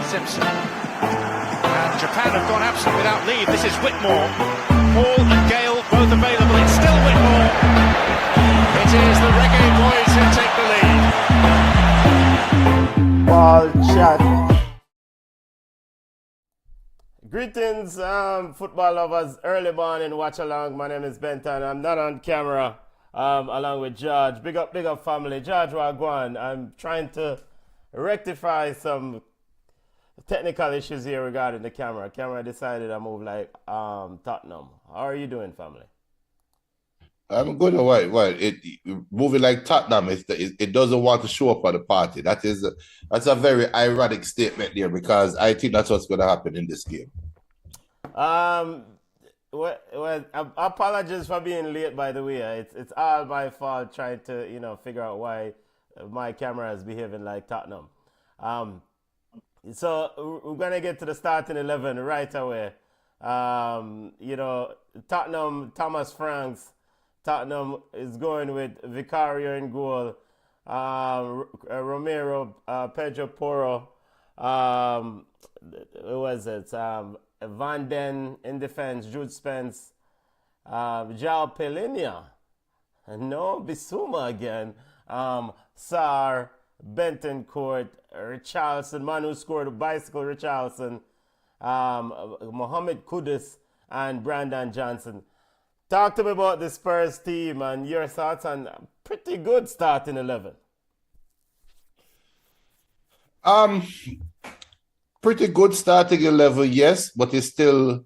Simpson. And Japan have gone absent without leave. This is Whitmore. Hall and Gale both available. It's still Whitmore. It is the Reggae Boys who take the lead. Ball chat. Greetings, football lovers. Early morning watch along. My name is Benton. I'm not on camera. Along with George. Big up family. George Wagwan. I'm trying to rectify some technical issues here regarding the camera. Camera decided I move like Tottenham. How are you doing, family? I'm good. What? Moving like Tottenham, it doesn't want to show up at the party. That's a very ironic statement there, because I think that's what's going to happen in this game. Well, apologies for being late, by the way. It's all my fault trying to figure out why my camera is behaving like Tottenham. So we're gonna get to the starting 11 right away. Tottenham, Thomas Franks. Tottenham is going with Vicario in goal, Romero, Pedro Porro, who was it? Van Den in defense, Jude Spence, João Pelinha, no, Bissouma again, Sarr, Bentoncourt, Richarlison, man who scored a bicycle, Richarlison, Mohamed Kudus, and Brandon Johnson. Talk to me about the Spurs team and your thoughts on a pretty good starting 11. Pretty good starting 11, yes, but it's still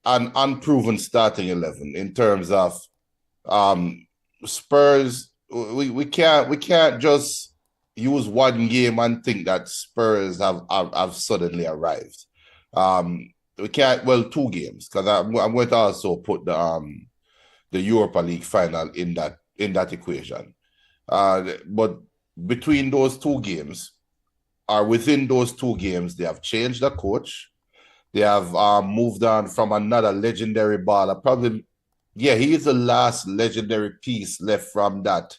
an unproven starting 11 in terms of Spurs. We can't just use one game and think that Spurs have suddenly arrived. We can't. Well, two games, because I'm going to also put the Europa League final in that equation. But between those two games, or within those two games, they have changed the coach. They have moved on from another legendary baller. Probably, yeah, he is the last legendary piece left from that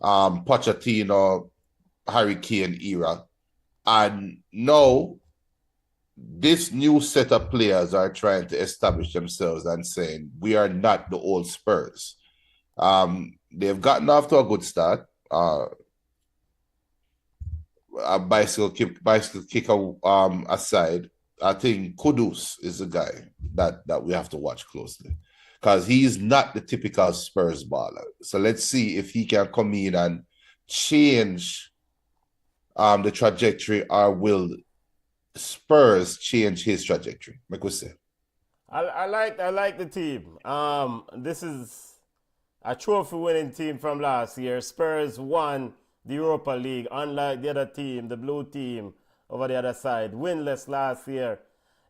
Pochettino, Harry Kane era. And now, this new set of players are trying to establish themselves and saying, we are not the old Spurs. They've gotten off to a good start. A bicycle kicker aside, I think Kudus is the guy that we have to watch closely, because he's not the typical Spurs baller. So let's see if he can come in and change the trajectory, or will Spurs change his trajectory? Like we say, I like the team. This is a trophy-winning team from last year. Spurs won the Europa League, unlike the other team, the blue team over the other side. Winless last year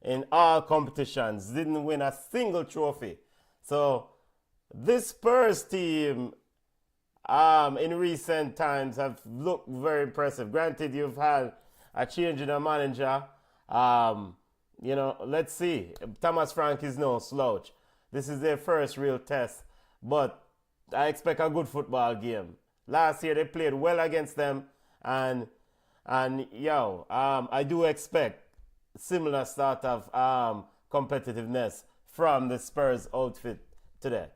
in all competitions. Didn't win a single trophy. So this Spurs team in recent times have looked very impressive. Granted, you've had a change in the manager. Let's see. Thomas Frank is no slouch. This is their first real test. But I expect a good football game. Last year they played well against them, and I do expect similar sort of competitiveness from the Spurs outfit today.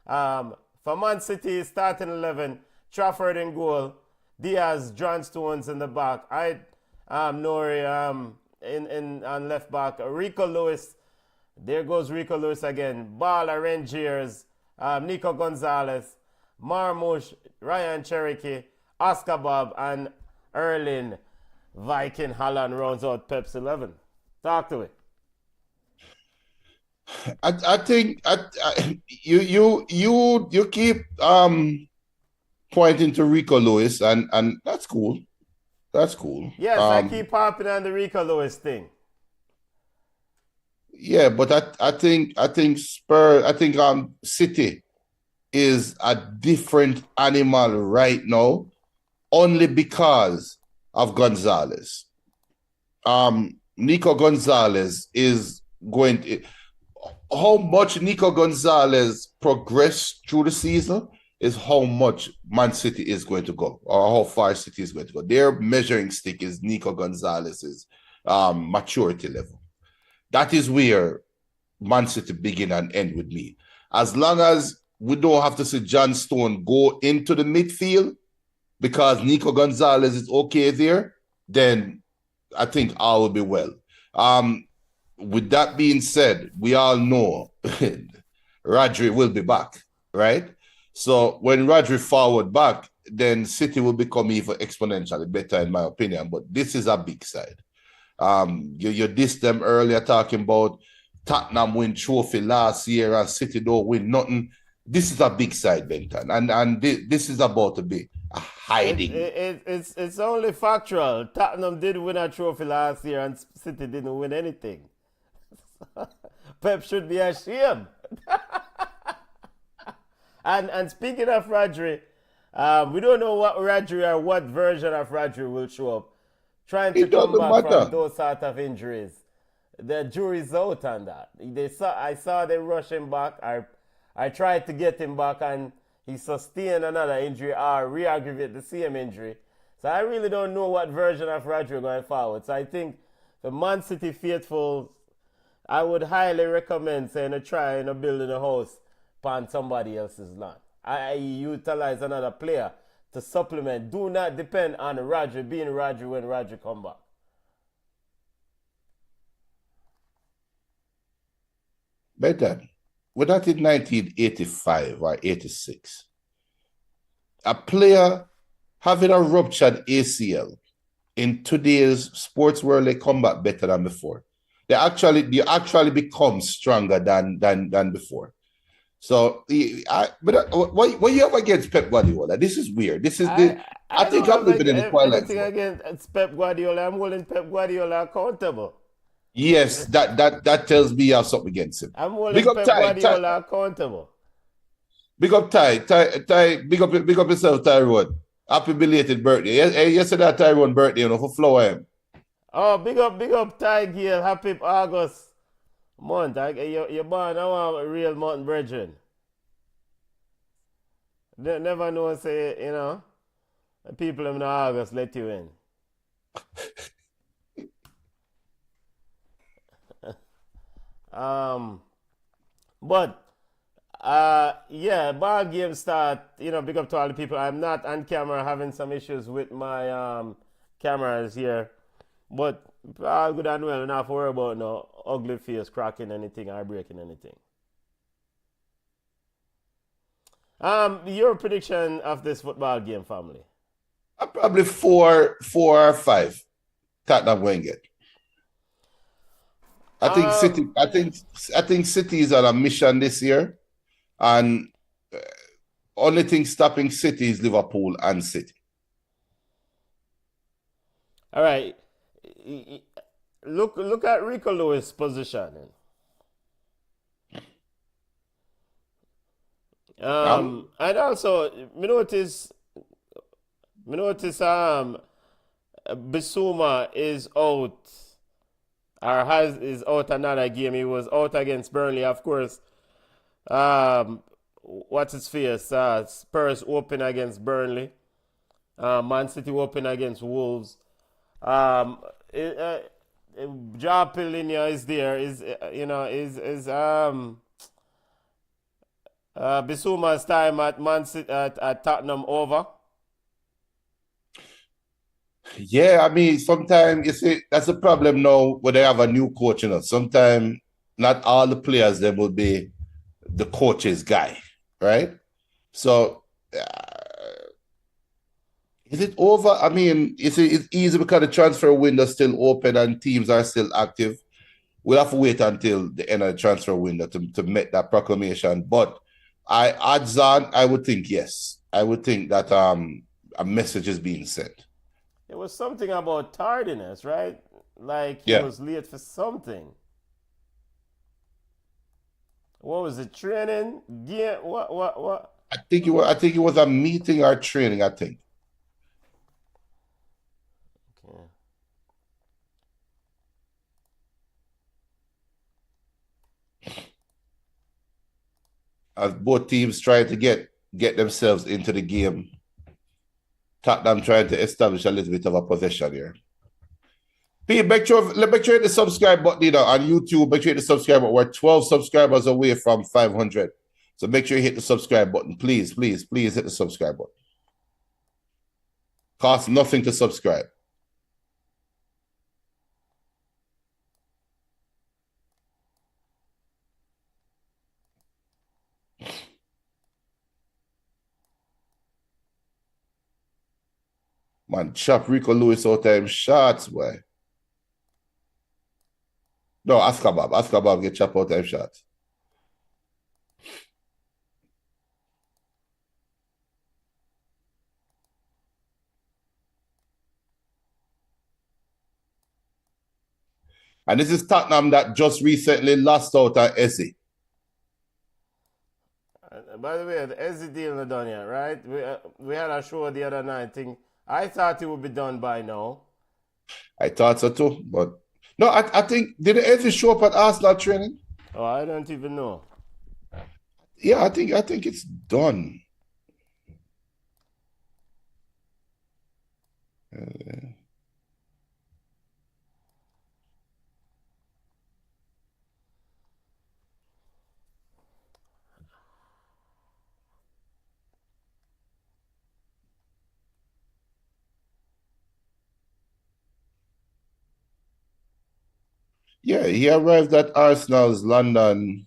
For Man City, starting 11, Trafford in goal, Diaz, John Stones in the back, Nori on left back, Rico Lewis, there goes Rico Lewis again, Bala Rangers, Nico Gonzalez, Marmoush, Ryan Cherokee, Oscar Bob, and Erling Viking Holland rounds out Pep's 11. Talk to it. I think you keep pointing to Rico Lewis, and that's cool. That's cool. Yes, I keep harping on the Rico Lewis thing. Yeah, but I think City is a different animal right now, only because of Gonzalez. Nico Gonzalez is going to... How much Nico Gonzalez progressed through the season is how much Man City is going to go, or how far City is going to go. Their measuring stick is Nico Gonzalez's maturity level. That is where Man City begin and end with me. As long as we don't have to see John Stone go into the midfield because Nico Gonzalez is okay there, then I think all will be well. With that being said, we all know Rodri will be back, right? So when Rodri forward back, then City will become even exponentially better, in my opinion. But this is a big side. You dissed them earlier talking about Tottenham win trophy last year and City don't win nothing. This is a big side, Benton, and this is about to be a hiding. It's only factual. Tottenham did win a trophy last year and City didn't win anything. Pep should be ashamed. and speaking of Rodri, we don't know what Rodri or what version of Rodri will show up. Trying to come back from those sort of injuries. The jury's out on that. I saw them rush him back. I tried to get him back and he sustained another injury or re-aggravate the same injury. So I really don't know what version of Rodri going forward. So I think the Man City faithful, I would highly recommend saying a try in a building a house upon somebody else's land. I utilize another player to supplement. Do not depend on Rodri being Rodri when Rodri come back. Better. We're not in 1985 or 86. A player having a ruptured ACL in today's sports world, they come back better than before. They actually become stronger than before. So, what you have against Pep Guardiola? This is weird. I think I'm living in the twilight zone. Anything against Pep Guardiola, I'm holding Pep Guardiola accountable. Yes, that tells me you have something against him. I'm holding Pep Guardiola accountable. Big up Ty, big up yourself, Tyrone. Happy belated birthday. Yesterday Tyrone birthday, for flower him. Oh, big up Ty Gale. Happy August month. You're born now a real mountain brethren. Never know, say, people in August let you in. But ball game start, big up to all the people. I'm not on camera, having some issues with my cameras here. But all good and well, not to worry about no ugly face cracking anything or breaking anything. Your prediction of this football game, family? Probably 4 or 5. Tottenham win it. I think City. I think City is on a mission this year, and only thing stopping City is Liverpool and City. All right, look at Rico Lewis' positioning. And also, me notice Bissouma is out. Is out another game. He was out against Burnley, of course. What's his face? Spurs open against Burnley. Man City open against Wolves. Joao Pillinha is there. Bissouma's time at Man City at Tottenham over. Yeah, I mean, sometimes you see that's the problem now when they have a new coach. Sometimes not all the players they will be the coach's guy, right? So is it over? I mean, it's easy because the transfer window is still open and teams are still active. We'll have to wait until the end of the transfer window to make that proclamation. But odds on, I would think yes. I would think that a message is being sent. It was something about tardiness, right? Like he was late for something. What was it? Training? Yeah. What? I think it was a meeting or training. I think. Okay. As both teams try to get themselves into the game. Tottenham trying to establish a little bit of a possession here. Pete, make sure you hit the subscribe button, on YouTube. Make sure you hit the subscribe button. We're 12 subscribers away from 500. So make sure you hit the subscribe button. Please, please, please hit the subscribe button. Costs nothing to subscribe. Man, chop Rico Lewis all time shots, boy. No, Askabab. Askabab get chop all time shots. And this is Tottenham that just recently lost out at Essie. By the way, the Ezzy deal not done yet, right? We had a show the other night. I thought it would be done by now. I thought so too, but no, I think did Essie show up at Arsenal training? Oh, I don't even know. Yeah, I think it's done. Yeah, he arrived at Arsenal's London.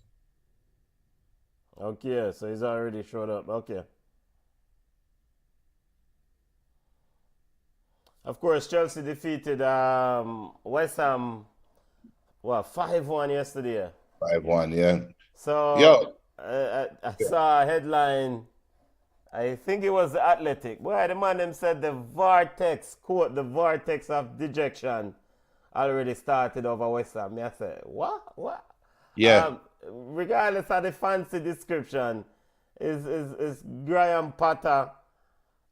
Okay, so he's already showed up. Okay. Of course, Chelsea defeated West Ham, 5-1 yesterday. 5-1, yeah. So Yo. I saw a headline. I think it was the Athletic. Boy, the man them said the vortex, quote, the vortex of dejection already started over West Ham. Me I said, what? Yeah. Regardless of the fancy description, is Graham Potter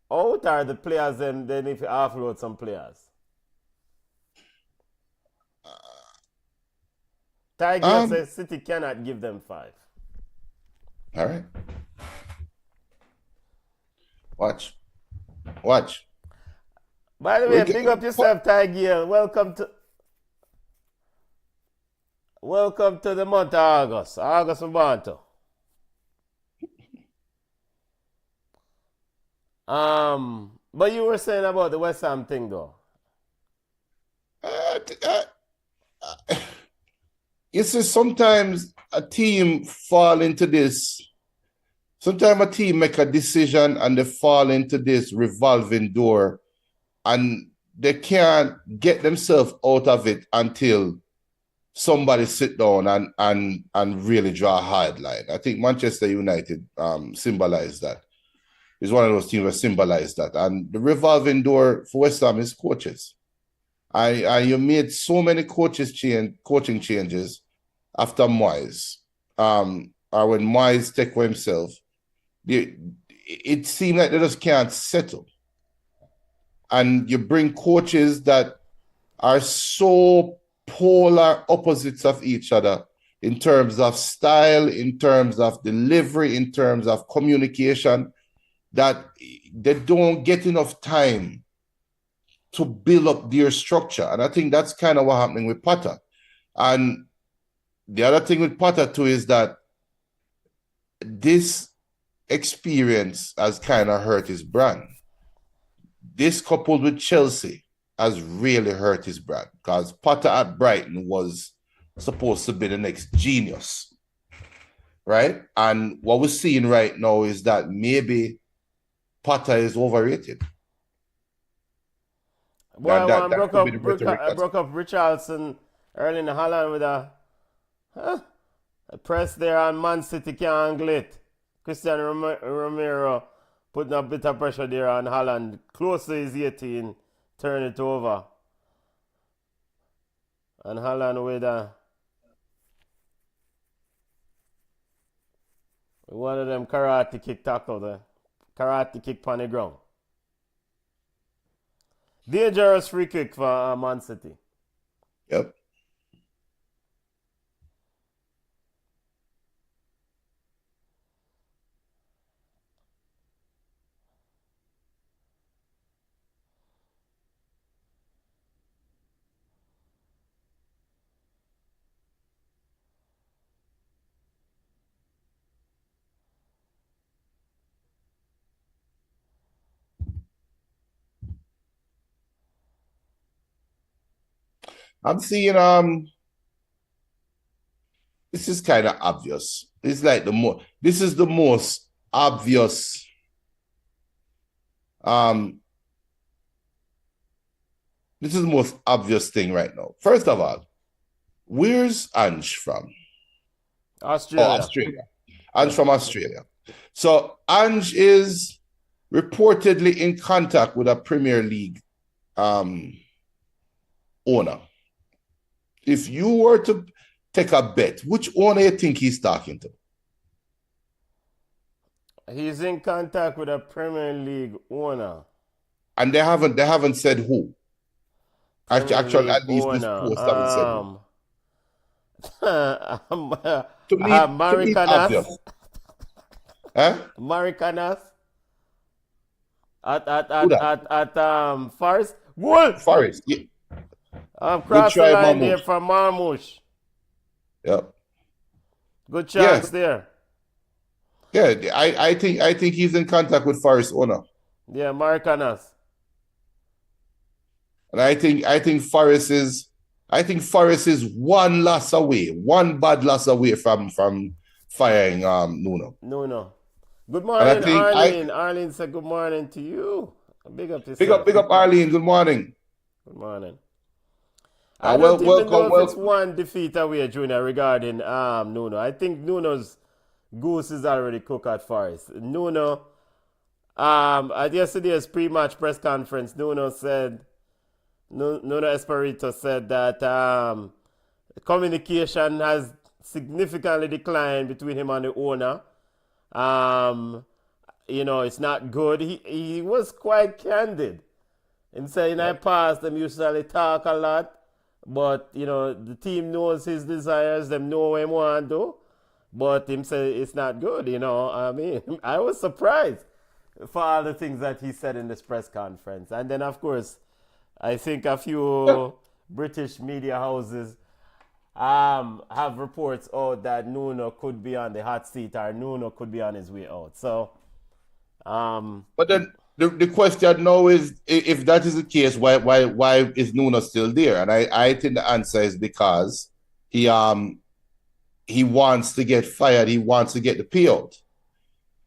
out, or the players then if you offload some players? Tiger says City cannot give them 5. All right. Watch. By the way, big up yourself, Tiger. Welcome to the month of August. August Mabanto. But you were saying about the West Ham thing, though. You see, sometimes a team fall into this. Sometimes a team make a decision and they fall into this revolving door, and they can't get themselves out of it until somebody sit down and really draw a hard line. I think Manchester United symbolized that. It's one of those teams that symbolize that. And the revolving door for West Ham is coaches. And you made so many coaching changes after Moyes. Or when Moyes took for himself, it seemed like they just can't settle. And you bring coaches that are so polar opposites of each other in terms of style, in terms of delivery, in terms of communication, that they don't get enough time to build up their structure. And I think that's kind of what's happening with Potter. And the other thing with Potter too is that this experience has kind of hurt his brand. This coupled with Chelsea has really hurt his brand, because Potter at Brighton was supposed to be the next genius, right? And what we're seeing right now is that maybe Potter is overrated. Well, I broke up Richarlison early in the Holland with a press there on Man City can't angle it. Cristiano Romero putting a bit of pressure there on Holland. Close to his 18, turn it over. And Holland with one of them karate kick tackle there. Karate kick on the ground. Dangerous free kick for Man City. Yep. I'm seeing this is kind of obvious. It's like this is the most obvious um this is the most obvious thing right now. First of all, where's Ange from? Oh, Australia. Australia. Ange from Australia. So Ange is reportedly in contact with a Premier League owner. If you were to take a bet, which owner you think he's talking to? He's in contact with a Premier League owner. And they haven't said who. Premier Actually, League at least this owner. post haven't said who. To me, it's Maricanas. obvious. Huh? Maricanas Who that? at Forest. Goal. Forest. Yeah. Good Cross the try, line there Mahmoud. from Marmoush. Yep. Good Yeah. chance there. Yeah. I think he's in contact with Forest owner. Yeah, Maricanas. And I think Forest is one loss away, one bad loss away from firing Nuno. No. Good And I morning, think Arlene. Arlene said good morning to you. Big up big yourself. up Arlene. Good morning. Good morning. I don't even know if it's one defeat away, Junior, regarding Nuno. I think Nuno's goose is already cooked at Forest. Nuno, at yesterday's pre-match press conference, Nuno Espirito said that communication has significantly declined between him and the owner. It's not good. He was quite candid in saying, in the past, them usually talk a lot. But, the team knows his desires. Them know what he want to do. But him say it's not good, I mean, I was surprised for all the things that he said in this press conference. And then, of course, I think a few British media houses have reports out that Nuno could be on the hot seat or Nuno could be on his way out. So, But then the question now is, if that is the case, why is Nuno still there? And I think the answer is because he wants to get fired. He wants to get the payout.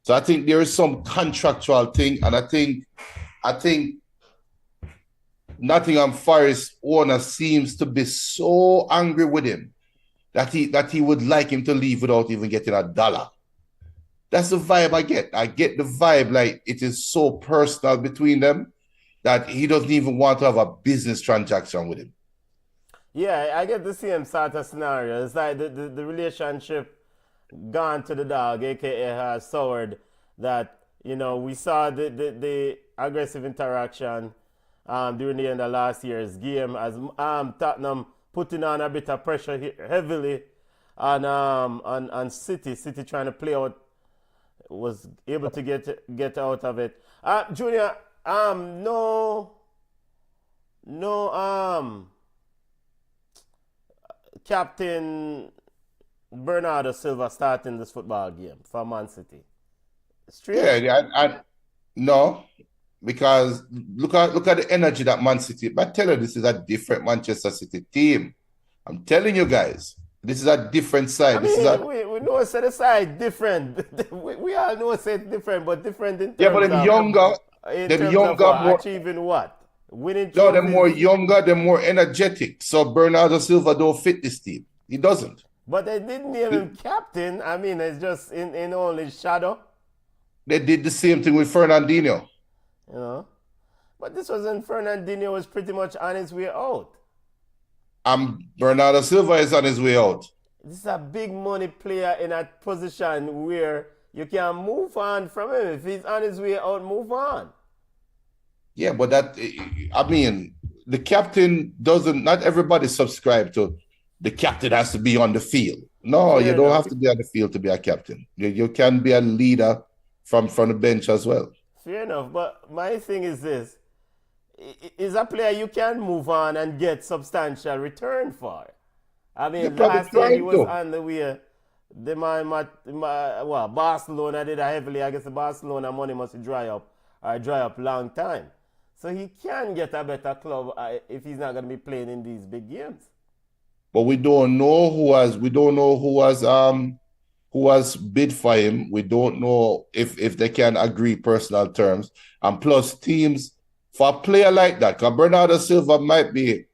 So I think there is some contractual thing, and I think Nottingham Forest owner seems to be so angry with him that he would like him to leave without even getting a dollar. That's the vibe I get. I get the vibe like it is so personal between them that he doesn't even want to have a business transaction with him. yeah, I get the same sort of scenario. It's like the relationship gone to the dog, aka has soured. That we saw the aggressive interaction during the end of last year's game as Tottenham putting on a bit of pressure heavily on City. City trying to play out, was able to get out of it. Junior, no Captain Bernardo Silva starting this football game for Man City. Straight? Yeah, no, because look at the energy that Man City. But I tell you, this is a different Manchester City team. I'm telling you guys, this is a different side. I mean, we know it's the side different. we all know it's different, but different in terms Yeah, but them of, younger, more. achieving what? Winning No, they're trophies. more younger, they're more energetic. So Bernardo Silva don't fit this team. He doesn't. But they didn't name him captain. I mean, it's just in only shadow, They did the same thing with Fernandinho. you know. But this was when Fernandinho was pretty much on his way out. Bernardo Silva is on his way out. This is a big money player in a position where you can move on from him. If he's on his way out, move on. Yeah, but the captain doesn't, not everybody subscribe to the captain has to be on the field. No, Fair you don't enough. have to be on the field to be a captain. You can be a leader from the bench as well. Fair enough. But my thing is this. Is a player you can move on and get substantial return for. I mean, You're probably last year he trying was to. on the way. Barcelona did a heavily. I guess the Barcelona money must dry up long time. So he can get a better club if he's not going to be playing in these big games. But we don't know who has bid for him. We don't know if they can agree personal terms. And plus teams for a player like that, because Bernardo Silva might be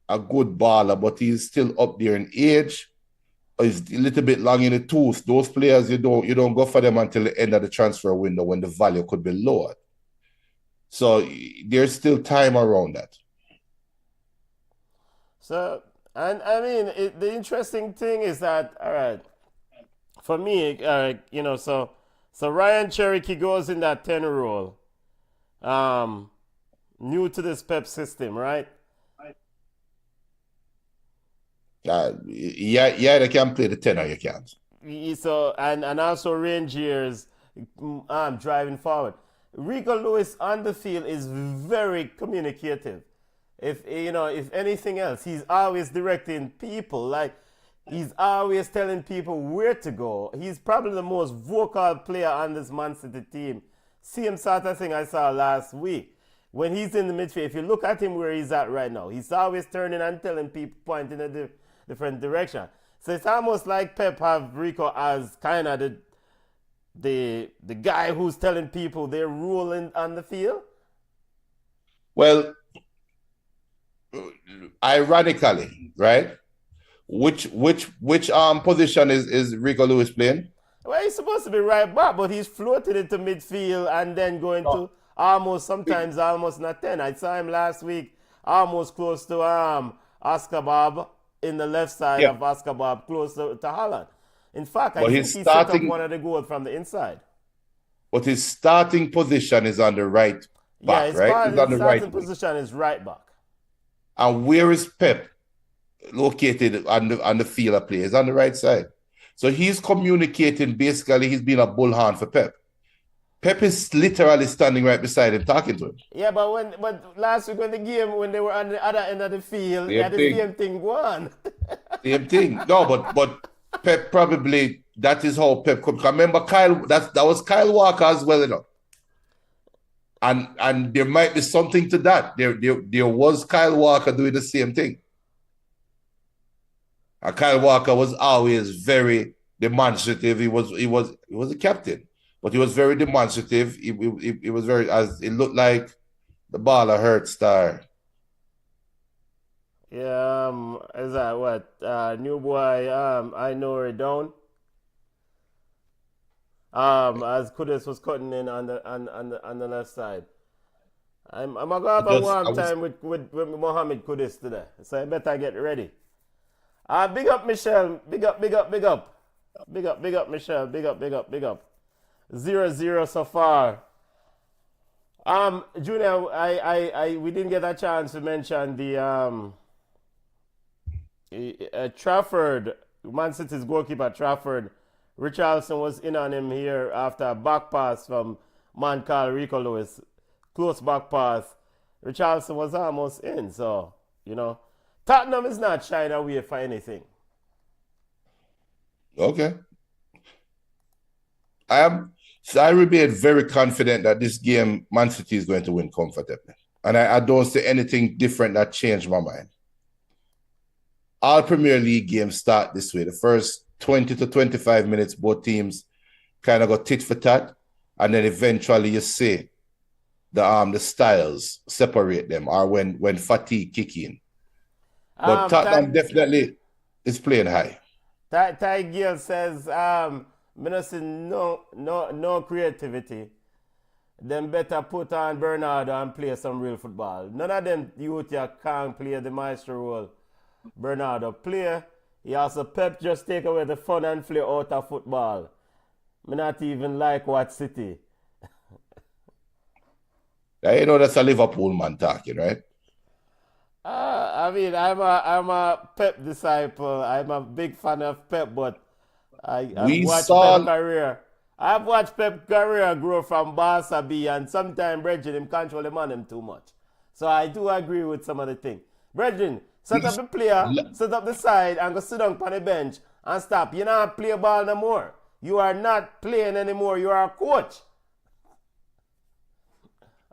a good baller, but he's still up there in age. He's a little bit long in the tooth. Those players you don't go for them until the end of the transfer window when the value could be lower. So there's still time around that. So, and I mean, the interesting thing is that, all right, for me, so Ryan Cherokee goes in that 10 role, new to this Pep system, right? Yeah, they can play the 10 or you can't. So, and also Rangers driving forward. Rico Lewis on the field is very communicative. If anything else, he's always directing people. Like, he's always telling people where to go. He's probably the most vocal player on this Man City team. Same sort of thing I saw last week. When he's in the midfield, if you look at him where he's at right now, he's always turning and telling people, pointing in a different direction. So it's almost like Pep have Rico as kind of the guy who's telling people their rule on the field. Well, ironically, right? Which position is Rico Lewis playing? Well, he's supposed to be right back, but he's floated into midfield and then going to sometimes almost not 10. I saw him last week almost close to Oscar Bob in the left side of Oscar Bob, close to Holland. In fact, I think he set up one of the goals from the inside. But his starting position is on the right back, right? His starting position is right back. And where is Pep located on the field of play? He's on the right side. So he's communicating, basically, he's been a bullhorn for Pep. Pep is literally standing right beside him, talking to him. Yeah, but last week when they were on the other end of the field, they had the same thing going. Same thing. No, but Pep probably, that is how Pep could. Remember Kyle, that was Kyle Walker as well, you know. And there might be something to that. There was Kyle Walker doing the same thing. And Kyle Walker was always very demonstrative. He was a captain, but he was very demonstrative. He was very, as it looked like the baller hurt star. Yeah, is that what? New boy, I know her down. As Kudus was cutting in on the left side. I'm gonna have a warm time with Mohamed Kudus today. So I better get ready. Big up Michelle. Big up. Big up Michelle. Big up. 0-0 so far. Junior, we didn't get a chance to mention the Trafford, Man City's goalkeeper Trafford. Richarlison was in on him here after a back pass from man called Rico Lewis. Close back pass. Richarlison was almost in, so, Tottenham is not shying away for anything. Okay. I remain very confident that this game, Man City is going to win comfortably. And I don't see anything different that changed my mind. All Premier League games start this way. The first 20 to 25 minutes, both teams kind of got tit for tat. And then eventually you see the styles separate them, or when fatigue kick in. But Tottenham definitely is playing high. Ty Gill says, no creativity. Them better put on Bernardo and play some real football. None of them youth here can't play the maestro role. Bernardo play. He also Pep just take away the fun and play out of football. Me not even like what City. Now, that's a Liverpool man talking, right? I mean, I'm a Pep disciple. I'm a big fan of Pep, but I've watched Pep career. I've watched Pep career grow from Barca B, and sometimes Bredgen him control him on him too much. So I do agree with some of the thing. Bredgen, set up the player, set up the side, and go sit down on the bench and stop. You not play ball no more. You are not playing anymore. You are a coach.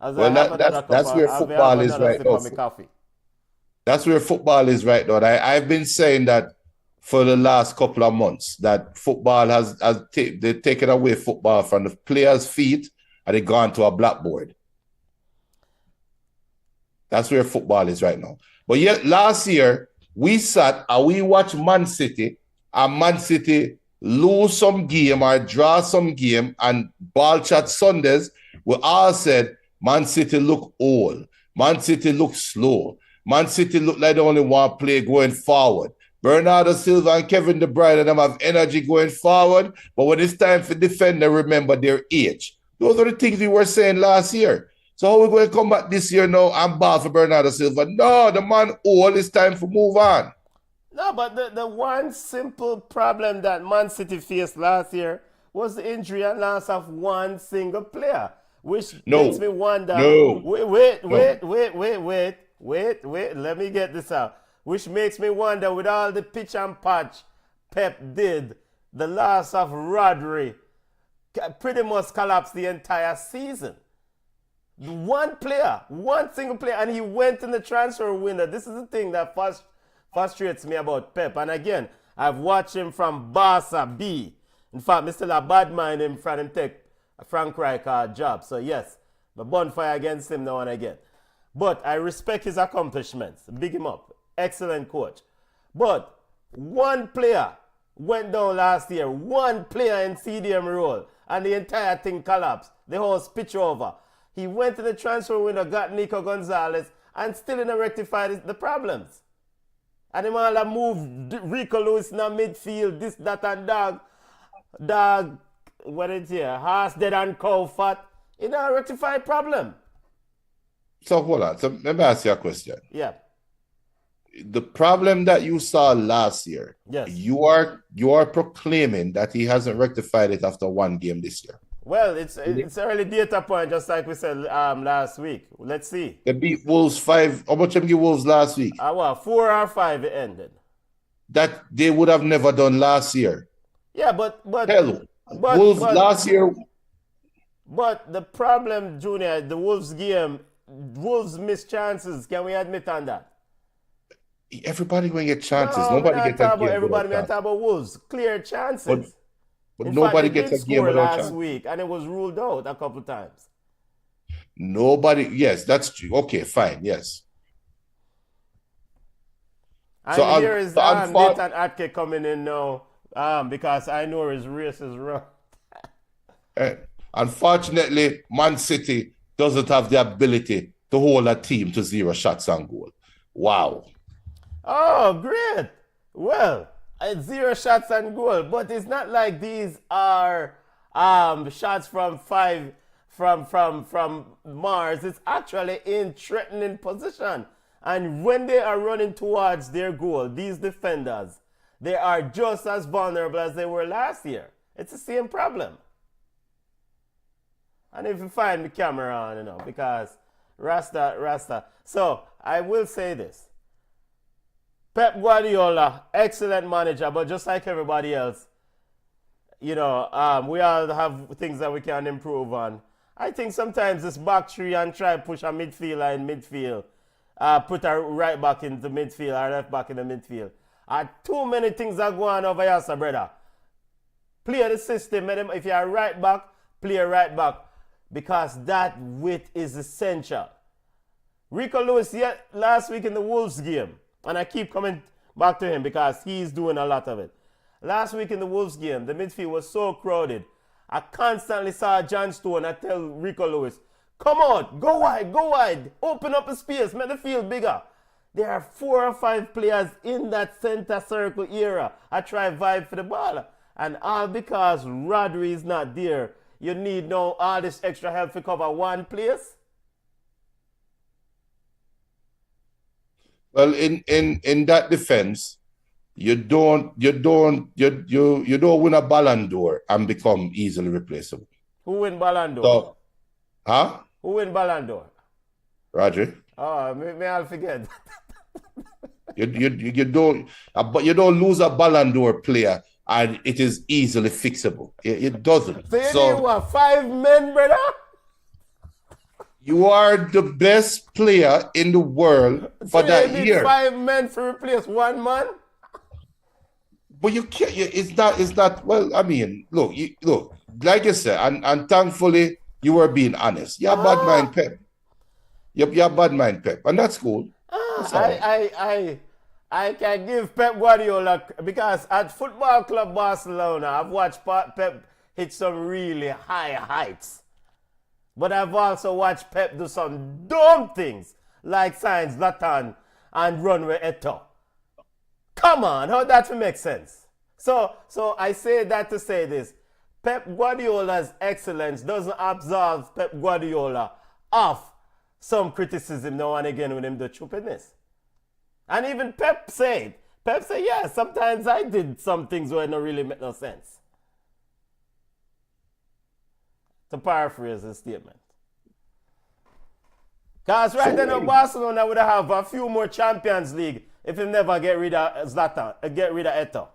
As I Well, have another cup, that's where I have football is another right sip now. of my coffee. That's where football is right now. I've been saying that for the last couple of months, that football they've taken away football from the players' feet and they gone to a blackboard. That's where football is right now. But yet last year, we sat and we watched Man City, and Man City lose some game or draw some game, and ball chat Sundays, we all said, Man City look old. Man City look slow. Man City look like they only want to play going forward. Bernardo Silva and Kevin De Bruyne and them have energy going forward, but when it's time for defend, they remember their age. Those are the things we were saying last year. So how are we going to come back this year now and ball for Bernardo Silva? No, the man old, it's time to move on. No, but the one simple problem that Man City faced last year was the injury and loss of one single player, which makes me wonder. Wait, let me get this out. Which makes me wonder, with all the pitch and patch Pep did, the loss of Rodri pretty much collapsed the entire season. One player, one single player, and he went in the transfer window. This is the thing that frustrates me about Pep. And again, I've watched him from Barca B. In fact, I still a bad mind him from him take a Frank Rijkaard job. So yes, the bonfire against him now and again. But I respect his accomplishments. Big him up. Excellent coach. But one player went down last year. One player in CDM role. And the entire thing collapsed. The whole pitch over. He went to the transfer window, got Nico Gonzalez, and still didn't rectify the problems. And the man that moved Rico Lewis in the midfield, this, that, and dog, what is here? Horse dead and cow fat. It don't rectify problem. So hold on. So let me ask you a question. Yeah. The problem that you saw last year, yes, you are proclaiming that he hasn't rectified it after one game this year. Well, it's early data point, just like we said last week. Let's see. They beat Wolves 5. How much did you give Wolves last week? 4 or 5 it ended. That they would have never done last year. Yeah, but Wolves last year. But the problem, Junior, the Wolves game, Wolves missed chances. Can we admit on that? Everybody going to get chances. No, Nobody gets a game. Everybody talk about Wolves. Clear chances. But nobody gets a game without chance. Last week, and it was ruled out a couple times. Nobody. Yes, that's true. Okay, fine. Yes. And so here is Nathan Atke coming in now because I know his race is wrong. Unfortunately, Man City doesn't have the ability to hold a team to 0 shots on goal. Wow. Oh, great. Well, 0 shots on goal, but it's not like these are shots from Mars. It's actually in threatening position. And when they are running towards their goal, these defenders, they are just as vulnerable as they were last year. It's the same problem. And if you find the camera on, because Rasta. So I will say this. Pep Guardiola, excellent manager, but just like everybody else, we all have things that we can improve on. I think sometimes this back three and try to push a midfielder in midfield, put a right back into midfield, or left back in the midfield. Too many things are going on over here, sir, brother. Play the system. If you're a right back, play a right back, because that width is essential. Rico Lewis, last week in the Wolves game, and I keep coming back to him because he's doing a lot of it. Last week in the Wolves game, the midfield was so crowded. I constantly saw John Stone. I tell Rico Lewis, come on, go wide, open up the space, make the field bigger. There are 4 or 5 players in that center circle area. I try vibe for the ball. And all because Rodri is not there, you need now all this extra help to cover one place. Well, in that defense, you don't win a Ballon d'Or and become easily replaceable. Who win Ballon d'Or? So, huh? Who win Ballon d'Or? Roger. Oh, may I forget. you don't lose a Ballon d'Or player and it is easily fixable. It doesn't. So you need what, 5 men, brother? You are the best player in the world for that you need year. 5 men to replace 1 man? But you can't. It's not. It's not. Well, I mean, look. Look. Like you said, and thankfully you were being honest. You're bad mind Pep. You're bad mind Pep, and that's cool. That's all right. I can give Pep Guardiola because at Football Club Barcelona, I've watched Pep hit some really high heights. But I've also watched Pep do some dumb things like sign Zlatan and run with Eto'o. Come on, how that make sense? So I say that to say this. Pep Guardiola's excellence doesn't absolve Pep Guardiola of some criticism now and again when him do stupidness. And even Pep said, yeah, sometimes I did some things where it don't really make no sense. To paraphrase his statement. Because right now Barcelona would have a few more Champions League if he never get rid of Zlatan, get rid of Eto'o.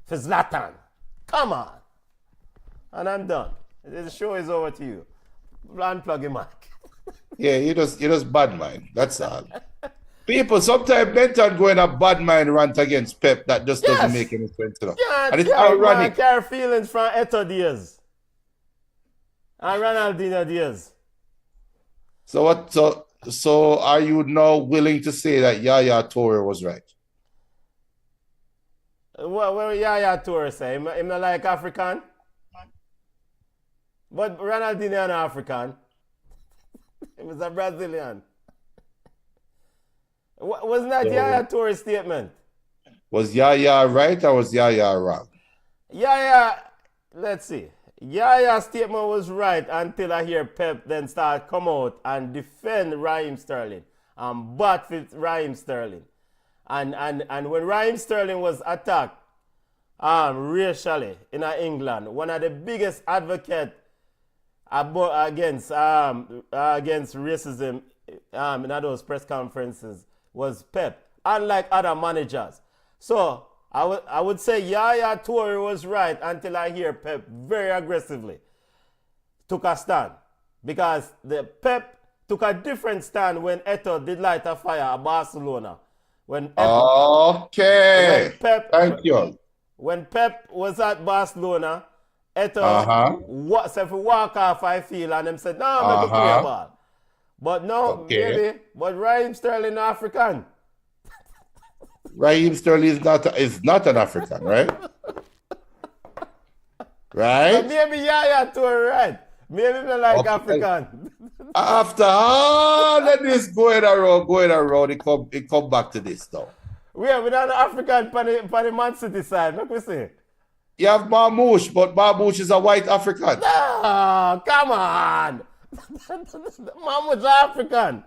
For Zlatan. Come on. And I'm done. The show is over to you. Unplug your mic. Yeah, you just bad mind. That's all. People sometimes Benton go in a bad mind rant against Pep that just doesn't make any sense. Yeah, and it's ironic. I carry feelings from Eto'o days. And Ronaldinho days. So what? So are you now willing to say that Yaya Toure was right? What Yaya Toure say? Him not like African? But Ronaldinho not African. He was a Brazilian. Wasn't that Yaya Toure's statement? Was Yaya right or was Yaya wrong? Let's see. Yaya's statement was right until I hear Pep then start come out and defend Raheem Sterling and bat with Raheem Sterling. And when Raheem Sterling was attacked racially in England, one of the biggest advocates against racism in those press conferences was Pep, unlike other managers. So I would say Yaya Toure was right until I hear Pep very aggressively took a stand. Because the Pep took a different stand when Eto'o did light a fire at Barcelona. Thank you. When Pep was at Barcelona, Eto'o said if we walk off I feel and them said, no, make a clear ball. But no, maybe, but Raheem Sterling African. Raheem Sterling is not an African, right? Right? But maybe Yaya Toure right. Maybe me like African. After all of this going around, it come back to this though. We don't have African for the Man City side. Look we see. You have Marmoush, but Marmoush is a white African. No, come on. Marmoush is African.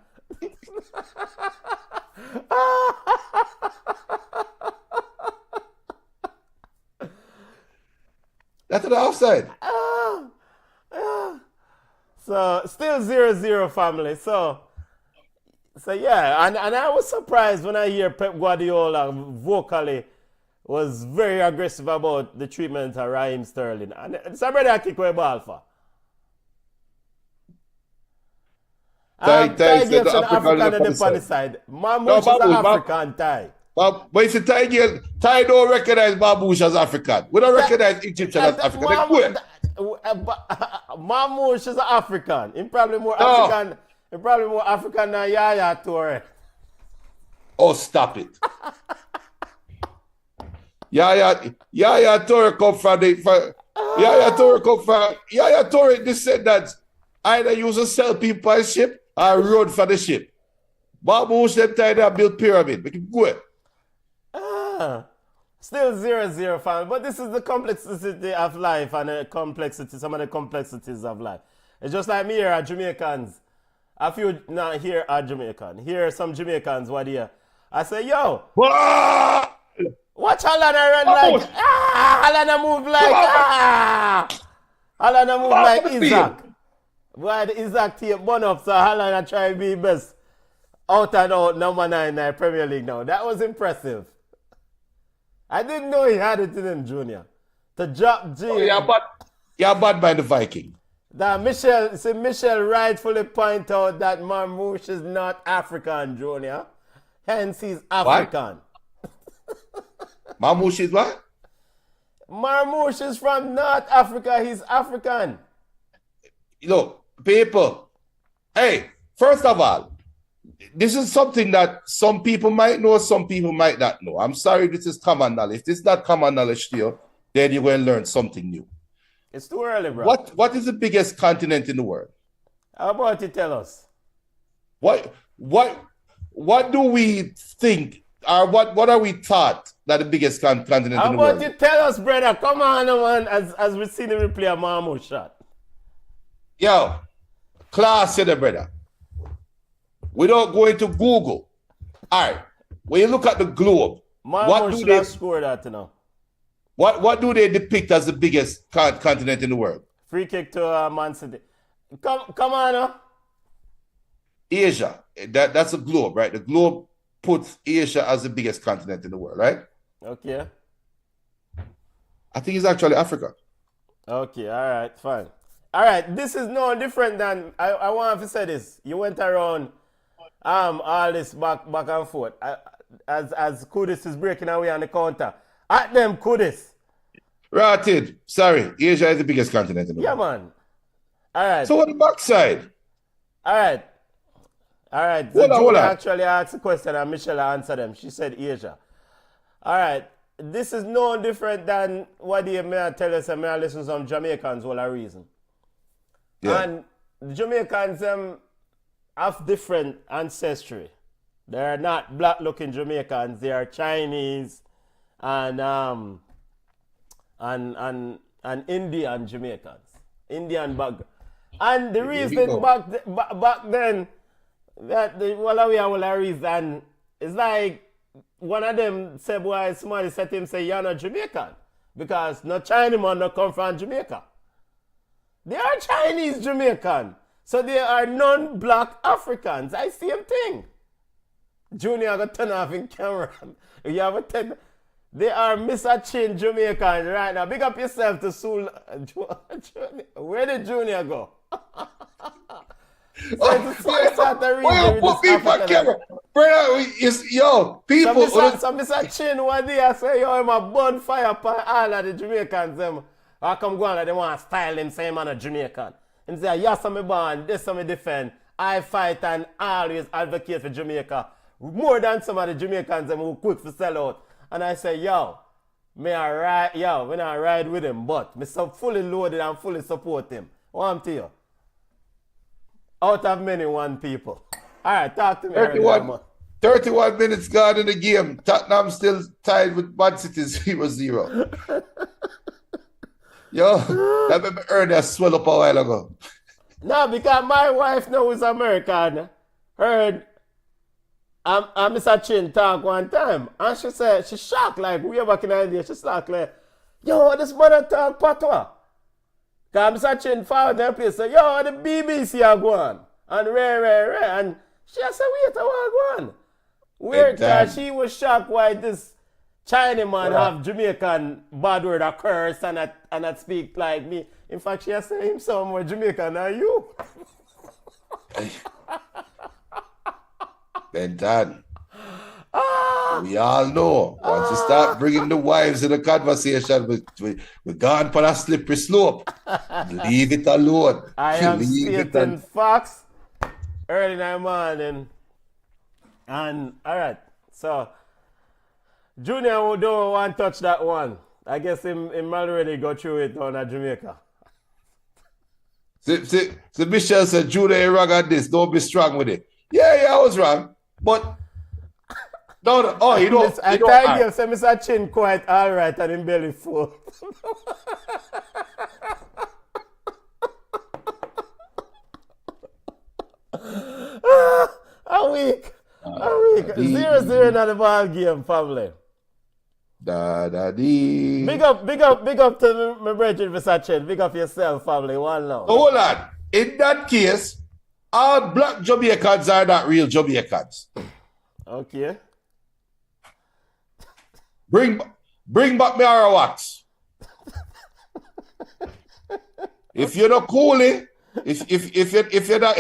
That's the offside. So still 0-0 family. So yeah, and I was surprised when I hear Pep Guardiola vocally was very aggressive about the treatment of Raheem Sterling. And somebody I kick away ball for. Ty Gibson African on the funny side. Mamouche is an African Ty. But if you Ty don't recognize Mamouche as African. We don't recognize Egyptian as African. Mamouche is African. He's probably more African. He's probably more African than Yaya Toure. Oh, stop it. Yaya Toure come from Yaya Toure descendants either use to sell people by ship or run for the ship. Mamouche them time they build pyramid. Make it go. Still 0-0 family, but this is the complexity of life and some of the complexities of life. It's just like me here at Jamaicans. A few not here are Jamaican. Here are some Jamaicans what here. I say, yo, watch Alana run like Alana move like Alana move like Isaac. Why the Isaac team burn up so Alana try to be best out and out number 9 in the Premier League now. That was impressive. I didn't know he had it in him, Junior. To drop G. Oh, yeah, bad by the Viking. That Michelle rightfully point out that Marmouche is not African, Junior. Hence he's African. Mamouche is what? Marmouche is from North Africa. He's African. Look, people. Hey, first of all, this is something that some people might know, some people might not know. I'm sorry, this is common knowledge. If this is not common knowledge to you, then you will learn something new. It's too early, bro. What is the biggest continent in the world? How about you tell us? What do we think, or what are we taught that the biggest continent How in the world? about you tell us, brother? Come on, man, as we see the replay of Marmouche shot. Yo, class said, brother. We don't go into Google. All right. When you look at the globe, Marmouche should have scored that, you know. What do they depict as the biggest continent in the world? Free kick to Man City. Come on, Asia. That's a globe, right? The globe puts Asia as the biggest continent in the world, right? Okay. I think it's actually Africa. Okay, all right, fine. All right, this is no different than, I want to say this. You went around all this back and forth. As Kudus is breaking away on the counter. At them, Kudus. Rotted. Sorry, Asia is the biggest continent in the world. Yeah, man. All right. So what the backside? All right. So Julie actually asked a question and Michelle answered them. She said Asia. All right. This is no different than what you may tell us and may I listen to some Jamaicans all a reason. Yeah. And the Jamaicans have different ancestry. They're not black looking Jamaicans, they are Chinese and Indian Jamaicans. Indian background. And the reason back then that the Wallawi reason is like one of them said, boy, somebody said to him, say, you're not Jamaican. Because no Chinaman no come from Jamaica. They are Chinese Jamaican. So they are non-black Africans. I see him thing. Junior got turn off in camera. You have a ten. They are Mr. Chin Jamaican right now. Big up yourself to Sul. Where did Junior go? People. So Mr. Chin one day I say, yo, I'm a bonfire upon all of the Jamaicans. I come go on and they want to style him, say I'm a Jamaican. And say, yes, I'm born, this I'm defend. I fight and always advocate for Jamaica. More than some of the Jamaicans who quick to sell out. And I say, yo, when I ride with him, but me so fully loaded and fully support him. What I'm to you? Out of many one people. All right, talk to me. 31 minutes gone in the game. Tottenham still tied with Man City 0-0. Yo, that made me earn a swell up a while ago. No, because my wife now is American. Heard Mr. Chin talk one time. And she said, she shocked like we back in India. She shocked like, yo, this mother talk patois. Because Mr. Chin found their place. Say, yo, the BBC are going. And rare. And she said, wait, I want go on. Weird, because she was shocked why this Chinaman have Jamaican bad word or curse and that speak like me. In fact, she has said him some more Jamaican than you. Ben Tan, we all know once you start bringing the wives in the conversation, we're gone for a slippery slope. Leave it alone. I am stating facts early in the morning. And all right, so Junior don't want to touch that one. I guess him already go through it down at Jamaica. So Michelle said, Junior, you're wrong at this. Don't be strong with it. Yeah, I was wrong. But no. Oh, you don't. I tell you, say Mr. Chin quite all right and him belly full. A week. 0-0 in the ball game, family. Da-da-dee. Big up to my brother, Mr. Chin. Big up yourself, family. One love. Hold on. In that case, all black Jamaicans are not real Jamaicans. Okay. Bring back me Arawax. If you're not cooling, if you're not.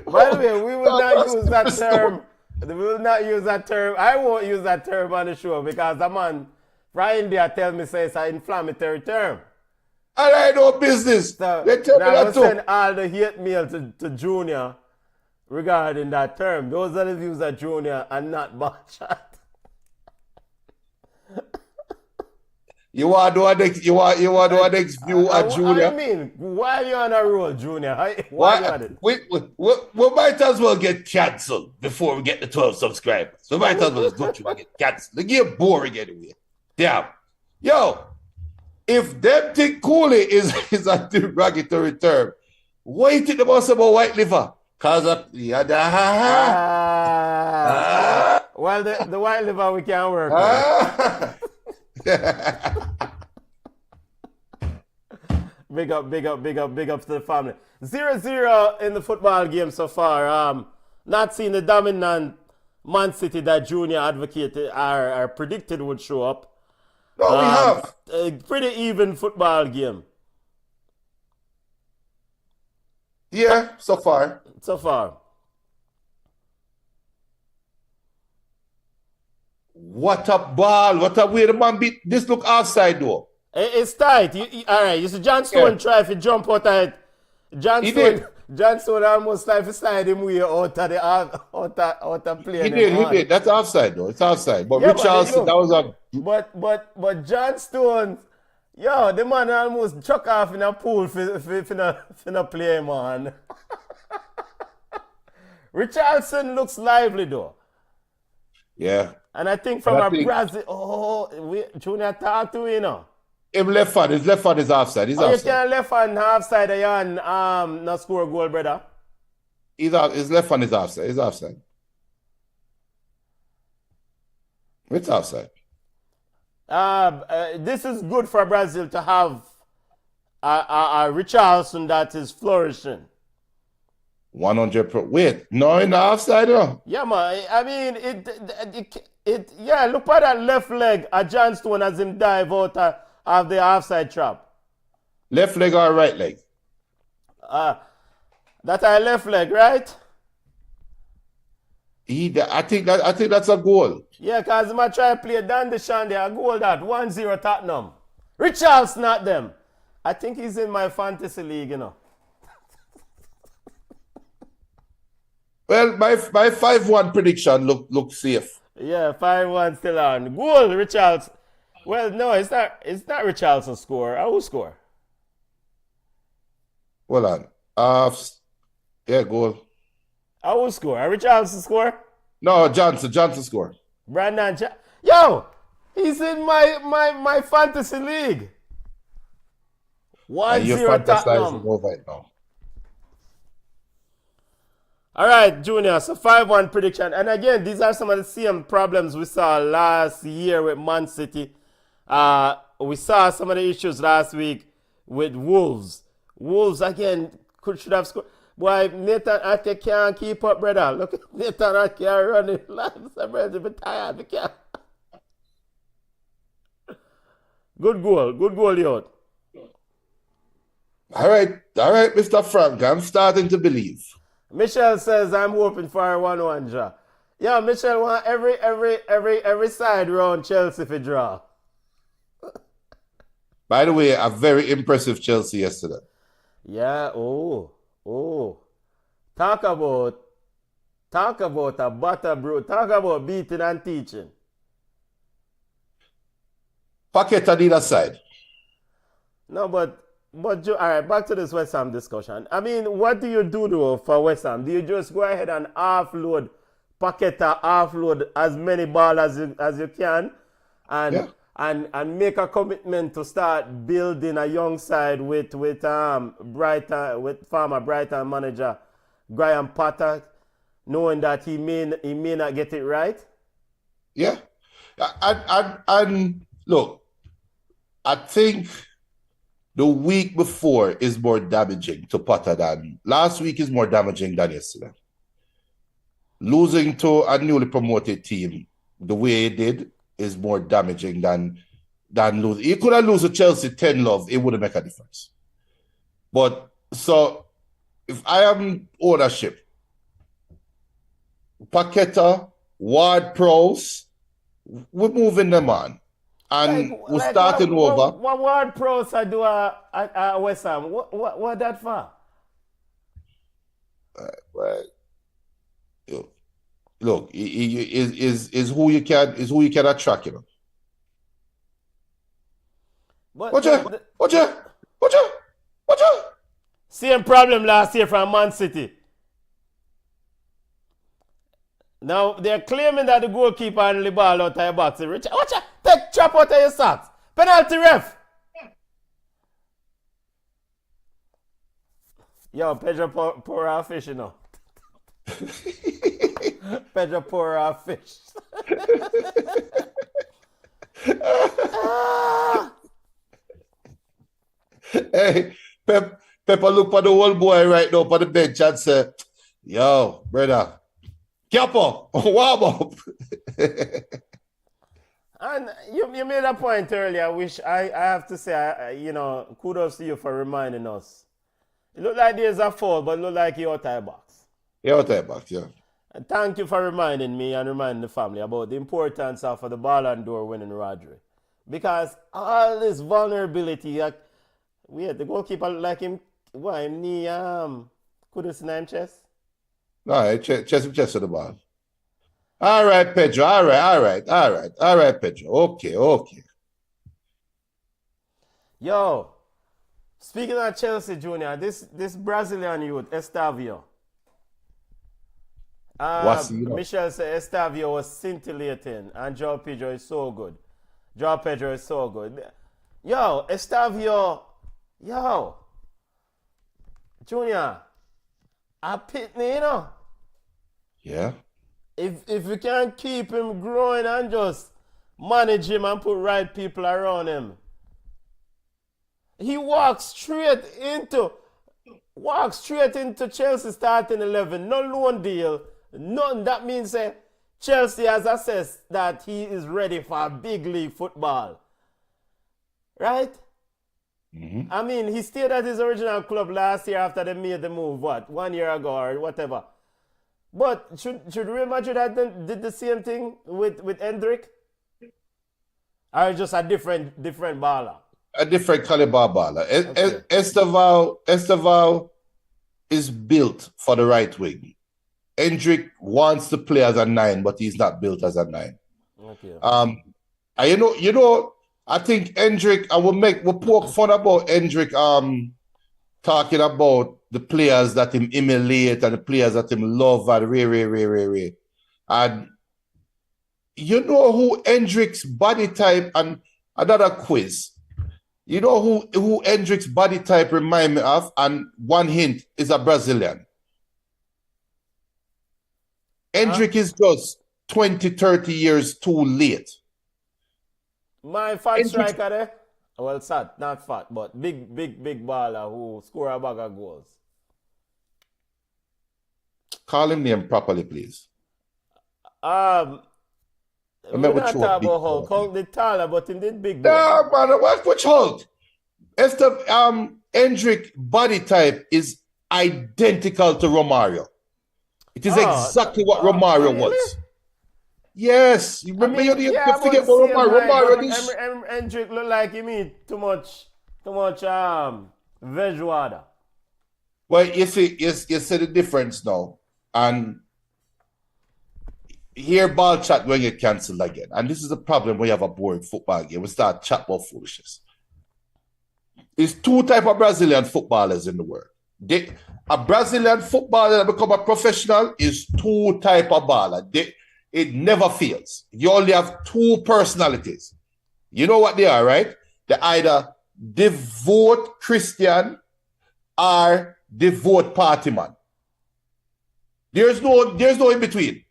By the way, we will not use that term. We will not use that term. I won't use that term on the show because the man from India tell me say it's an inflammatory term. And I know business. So They tell me now that we send too. all the hate mail to Junior regarding that term. Those are the views of Junior and not Barchat. You want to do a next, you want to do a next view at Junior? I mean, why are you on a roll, Junior? Why you on it? We might as well get cancelled before we get the 12 subscribers. We might as well just go through and get cancelled. The game boring anyway. Damn. Yo, if them think coolie is a derogatory term, what you think about white liver? Cause of well, the white liver we can't work with. Big up to the family. 0-0 in the football game so far. Not seeing the dominant Man City that Junior advocated are predicted would show up. No, we have. A pretty even football game. Yeah, so far. So far. What a ball. What a way the man beat. This look offside though. It's tight. All right, you see John Stone try to jump out of it. John Stone almost tried to slide him way out of play. He did. That's offside though. It's offside. But Yeah, Richarlison, that was a... But John Stone, the man almost chuck off in a pool for play, man. Richarlison looks lively though. Yeah. And I think Brazil, Junior talk to you know. His left hand is offside. He's You offside. can't left hand half side and not score a goal, brother. His left hand is offside. He's offside. It's offside. This is good for Brazil to have a Richarlison that is flourishing. 100%. Wait, no, in the offside, no? Yeah, man. I mean, look at that left leg at John Stone as him dive out of the offside trap. Left leg or right leg? That a left leg, right? I think that's a goal. Yeah, because he might try to play down the Shandy, a goal that 1-0 Tottenham. Richarlison, not them. I think he's in my fantasy league, you know. Well, my 5-1 prediction look safe. Yeah, 5-1 still on. Goal, Richarlison. Well, no, it's not Richarlison score. I will score. Hold on. Goal. I will score. Richarlison score? No, Johnson score. Brandon Yo! He's in my fantasy league. 1-0 Tottenham. Over it now. All right, Junior, so 5-1 prediction. And again, these are some of the same problems we saw last year with Man City. We saw some of the issues last week with Wolves. Wolves, again, should have scored. Boy, Nathan Ake can't keep up, brother. Look at Nathan Ake running. I'm ready to tired. I can't. Good goal, yo. All right, Mr. Frank. I'm starting to believe. Michelle says I'm hoping for a 1-1 draw. Yeah, Michelle want every side round Chelsea for draw. By the way, a very impressive Chelsea yesterday. Yeah, Talk about a butter brew. Talk about beating and teaching. Paqueta need a side. No, but all right, back to this West Ham discussion. I mean, what do you do though for West Ham? Do you just go ahead and offload Paqueta, offload as many balls as you can, and make a commitment to start building a young side with former Brighton manager Graham Potter, knowing that he may not get it right? Yeah, and look, I think the week before is more damaging to Potter than last week is more damaging than yesterday. Losing to a newly promoted team the way he did is more damaging than losing. He could have lost to Chelsea 10-0, it wouldn't make a difference. But so if I am ownership, Paqueta, Ward-Prowse, we're moving them on. And we're starting over. What Ward-Prowse I do at West Ham? What that for? Right. Look, is who you can attract, you know. Watch out. Same problem last year from Man City. Now they're claiming that the goalkeeper handled the ball out of your box. Watch out, take chop out of your socks. Penalty ref. Yo, Pedro pour our fish, you know. Pedro pour our fish. Hey, Pepper look for the old boy right now for the bench and say, yo, brother, cap up, warm up. And you made a point earlier, which I have to say, kudos to you for reminding us. It looked like there's a foul, but it looked like you're out of your box. You're out of your box, yeah. And thank you for reminding me and reminding the family about the importance of the Ballon d'Or winning Rodri. Because all this vulnerability, the goalkeeper looked like him, couldn't see him chest? No, chest of the ball. All right, Pedro. All right, Pedro. Okay. Yo, speaking of Chelsea, Junior, this Brazilian youth, Estavio. Michelle said Estavio was scintillating, and João Pedro is so good. Yo, Estavio, Junior, a pitney, you know. Yeah. If you can keep him growing and just manage him and put right people around him, he walks straight into Chelsea starting 11. No loan deal, none. That means Chelsea has assessed that he is ready for big league football, right? Mm-hmm. I mean, he stayed at his original club last year after they made the move. 1 year ago or whatever. But should Real Madrid have did the same thing with Hendrick? Or just a different baller? A different caliber baller. Okay. Esteval is built for the right wing. Hendrick wants to play as a 9, but he's not built as a 9. Okay. I think Hendrick, we'll poke fun about Hendrick talking about the players that him emulate and the players that him love and Ray. And you know who Hendrick's body type, and another quiz. You know who Hendrick's body type remind me of, and one hint is a Brazilian. Hendrick is just 20, 30 years too late. My fat striker there? Well, not fat, but big baller who score a bag of goals. Call him name properly, please. We're not talking about Hulk. Hulk did taller, but he did big. No, man, which Hulk? Hendrick body type is identical to Romario. It is exactly what Romario really? was. Yes, you remember you forget about Romario. Hendrick look like he eat too much veg water. Well, you see the difference now, and here ball chat when get cancelled again, and this is the problem when you have a boring football game. We start chat about foolishness. There's two type of Brazilian footballers in the world. A Brazilian footballer that become a professional is two type of baller. It never fails. You only have two personalities. You know what they are, right? They're either devout Christian or devout party man. There's no in between.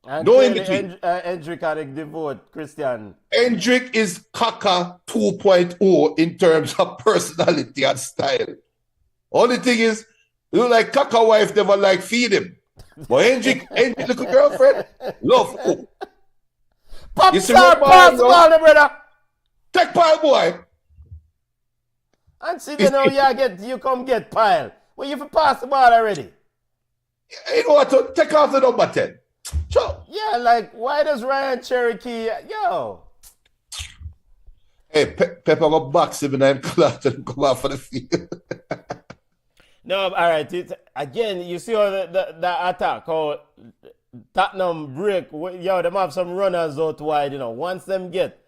And no in between. Hendrick are a devout Christian. Hendrick is Kaka 2.0 in terms of personality and style. Only thing is, you know, like Kaka wife never like feed him. But Hendrick little girlfriend, love cook. Pop star, pass the ball, brother. Take ball, boy. And see, then now you come get pile. Well, you have pass the ball already. You know what? To take off the number 10. Sure. Yeah, like, why does Ryan Cherokee, yo? Hey, Pepper got box him and I'm glad to come out for the field. No, all right. Again, you see how the attack, how Tottenham break. Yo, them have some runners out wide, once them get.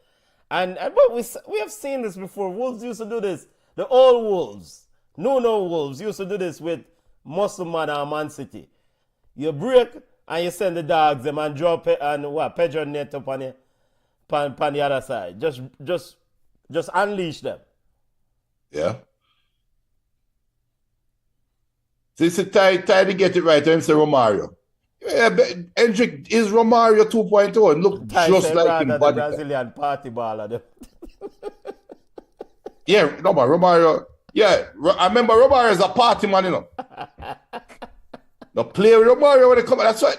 But we have seen this before. Wolves used to do this. The old Wolves, no Wolves used to do this with Musselman and Man City. You break and you send the dogs them and drop it and Pedro net up on the other side. Just unleash them. Yeah. So it's a time to get it right. I'm saying Romario. Yeah, Hendrick is Romario 2.0 and look just like him. The Brazilian party baller. Yeah, no, but Romario. Yeah, I remember Romario is a party man, No, play with Romario when they come. That's why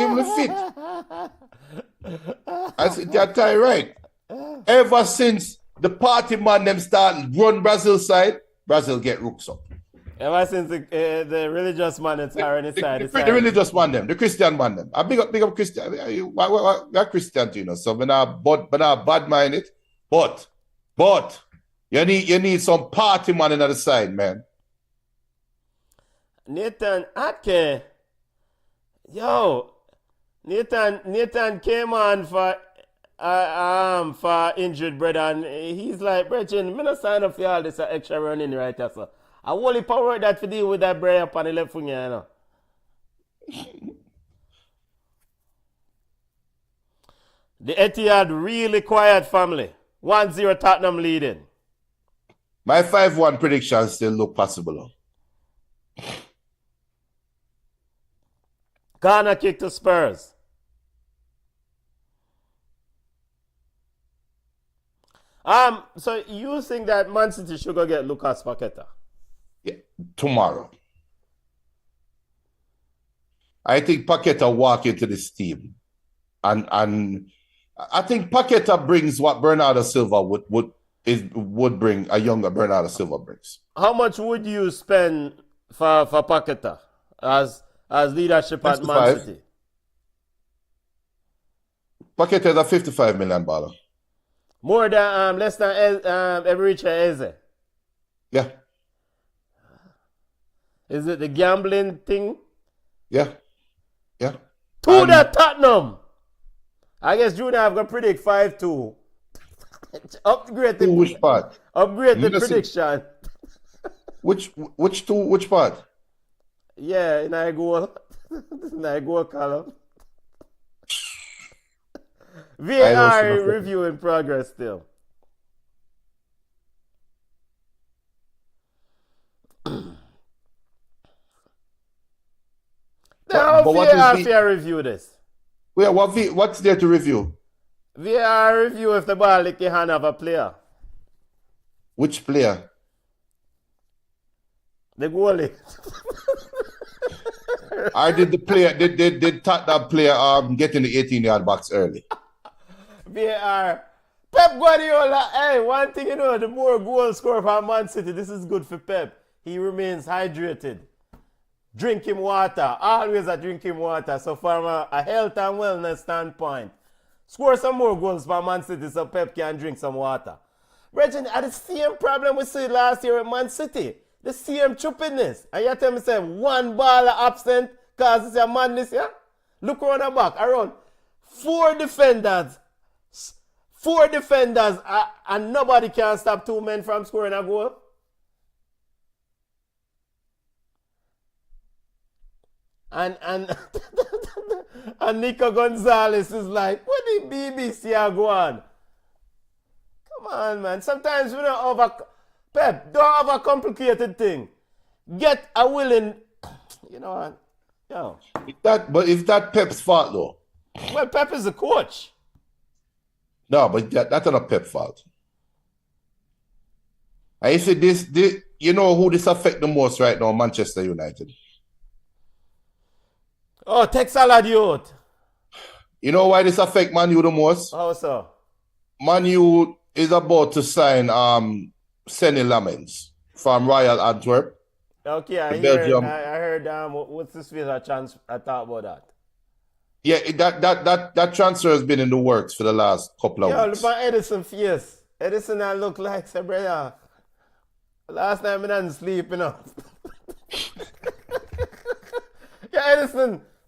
even fit. I said that time right. Ever since the party man them start run Brazil side, Brazil get rooks up. Ever since the religious man is on the side. The religious man them, the Christian man them. I big up Christian. We're Christian, so we're not bad mind it. But you need some party man on the side, man. Nathan Atke, Nathan came on for injured brother, and he's like, Brethren, I'm not sign up for all this extra running right there, so I only power that to deal with that brain up on the left wing, The Etihad really quiet, family. 1-0 Tottenham leading. My 5-1 prediction still look possible. Corner kick to Spurs. So you think that Man City should go get Lucas Paqueta? Yeah, tomorrow. I think Paqueta walk into this team, and I think Paqueta brings what Bernardo Silva would bring. A younger Bernardo Silva brings. How much would you spend for Paqueta as leadership at Man City? Paqueta is a $55 million. More than less than Ebericha Eze. Yeah. Is it the gambling thing? Yeah. Yeah. To the Tottenham. I guess Junior have got predict 5-2. Upgrade the which part? Upgrade the prediction. Which part? Yeah, in I goal. In I goal column. VAR review in progress still. Now VAR review this. Wait, what's there to review? VAR review if the ball lick your hand of a player. Which player? The goalie. I did the player did Tottenham player get in the 18-yard box early. VAR. Pep Guardiola, hey, one thing the more goals scored for Man City, this is good for Pep. He remains hydrated. Drink him water. Always drink him water. So from a health and wellness standpoint, score some more goals for Man City so Pep can drink some water. Brethren, at the same problem we see last year at Man City. The same stupidness. And you tell me, say, one baller absent causes a madness, yeah? Look around the back. Around four defenders, and nobody can stop two men from scoring a goal. And and Nico Gonzalez is like, what the BBC are going? Come on, man. Sometimes we don't Pep, don't have a complicated thing. Get a willing, you know what? Yo. Is that Pep's fault though? Well, Pep is the coach. No, but that's not Pep's fault. I say this, you know who this affect the most right now? Manchester United. Oh, take Salad youth. You know why this affect Man U the most? How so? Man U is about to sign Senny Lamens from Royal Antwerp. Okay, I The hear. Belgium. I heard. What's this face? A chance. I thought about that. Yeah, that transfer has been in the works for the last couple of Yo, look weeks. at Edison face. Edison, I look like say, brother. Last time I didn't sleep, you know. Yeah,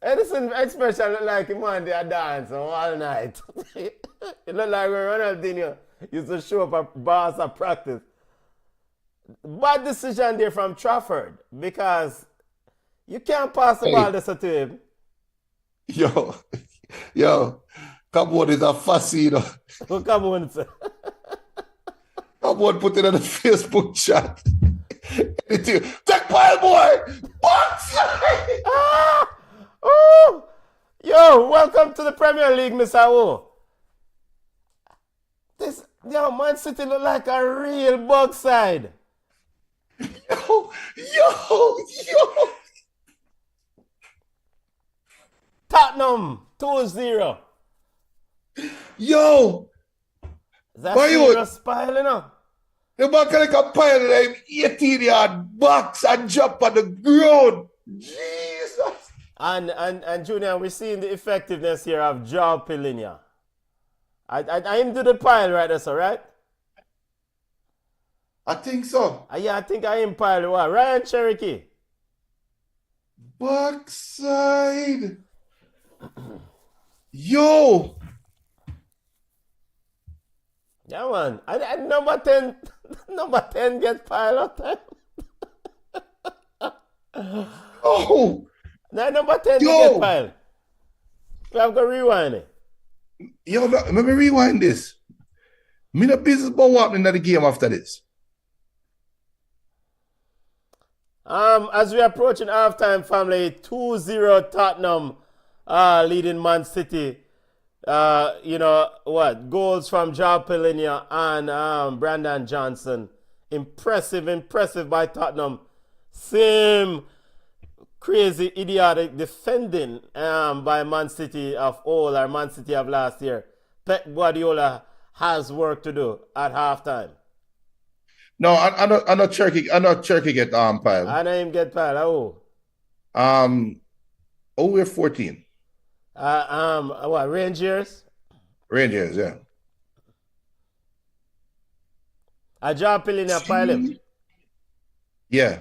Edison expression look like him on there dance all night. It look like when Ronaldinho used to show up at bars at practice. Bad decision there from Trafford because you can't pass the Hey. ball this to him. Yo, come on, is a fussy, you know. Oh, come on, sir. Come on, put it on the Facebook chat. Take pile, boy! Box! Ah! Oh! Yo, welcome to the Premier League, Mr. O. Man City look like a real bug side. Yo! Tottenham, 2-0. Yo! That's Why you- serious spile, you know? The man can like a pile of them 18-yard box and jump on the ground. Jesus! And Junior, we're seeing the effectiveness here of Joao Pilinia. I him do the pile right there, so right? I think so. Yeah, I think I am pile what? Ryan Cherokee. Backside. Yo! Yeah, man. I number 10, number 10 get pile all time. Oh! Now number 10 Yo! get pile. We have to rewind it. Yo, let me rewind this. Me no business about what happening in the game after this. As we approaching halftime, family, 2-0 Tottenham leading Man City. You know what? Goals from Joao Pilinia and Brandon Johnson. Impressive by Tottenham. Same crazy, idiotic defending by Man City of old or Man City of last year. Pep Guardiola has work to do at halftime. No, I know Cherokee get pile. I know him get pile. We're 14. What, Rangers? Rangers, yeah. I Joao Pilinia pile him. Yeah.